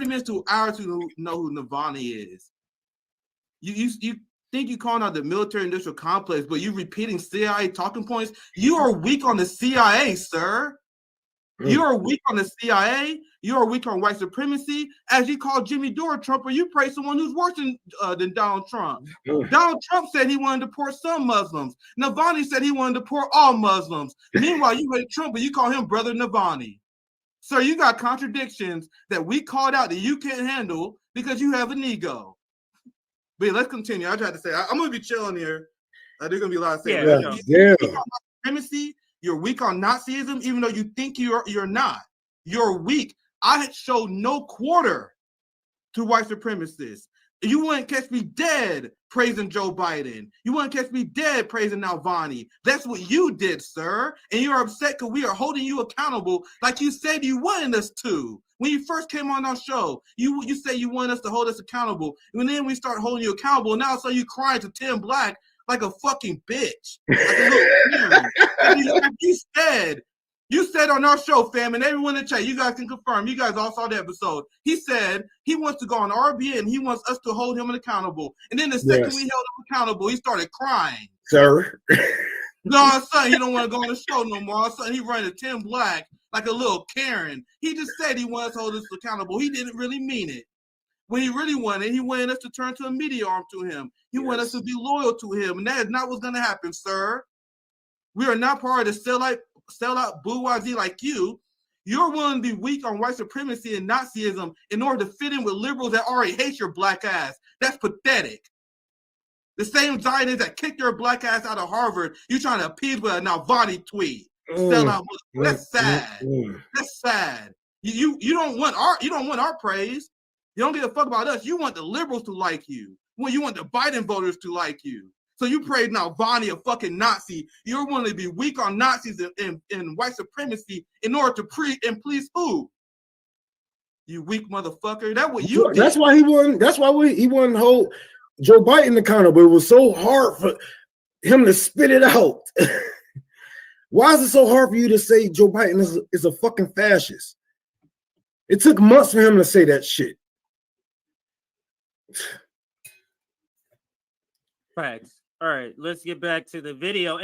minutes to an hour to know who Navalny is. You think you calling out the military industrial complex, but you repeating CIA talking points. You are weak on the CIA, sir. You are weak on the CIA. You are weak on white supremacy. As you call Jimmy Dore Trump, or you praise someone who's worse than Donald Trump. Donald Trump said he wanted to deport some Muslims. Navalny said he wanted to deport all Muslims. Meanwhile, you hate Trump, but you call him Brother Navalny. Sir, you got contradictions that we called out that you can't handle because you have an ego. But let's continue. I tried to say, I'm going to be chilling here. There's going to be a lot of saying. You're weak on supremacy. You're weak on Nazism, even though you think you're not. You're weak. I showed no quarter to white supremacists. You wouldn't catch me dead praising Joe Biden. You wouldn't catch me dead praising Navalny. That's what you did, sir. And you're upset because we are holding you accountable like you said you wanted us to. When you first came on our show, you said you wanted us to hold us accountable. And then we start holding you accountable. And now so you crying to Tim Black like a fucking bitch. Like a little You said on our show, fam, and everyone in the chat, you guys can confirm, you guys all saw the episode. He said he wants to go on RBN and he wants us to hold him accountable. And then the second we held him accountable, he started crying. Sir. No, all of a sudden he don't want to go on the show no more. All of a sudden he ran to Tim Black like a little Karen. He just said he wants to hold us accountable. He didn't really mean it. What he really wanted, he wanted us to turn to a media arm to him. He wanted us to be loyal to him. And that is not what's going to happen, sir. We are not part of the sellout bourgeoisie like you. You're willing to be weak on white supremacy and Nazism in order to fit in with liberals that already hate your black ass. That's pathetic. The same Zionists that kicked your black ass out of Harvard, you're trying to appease with a Navalny tweet. Sellout. That's sad. That's sad. You don't want our praise. You don't give a fuck about us. You want the liberals to like you. Well, you want the Biden voters to like you. So you praise Navalny, a fucking Nazi. You're willing to be weak on Nazis and white supremacy in order to please who? You weak motherfucker. That's what you did. That's why he wouldn't. That's why he wouldn't hold Joe Biden accountable. It was so hard for him to spit it out. Why is it so hard for you to say Joe Biden is a fucking fascist? It took months for him to say that shit. Facts. All right, let's get back to the video.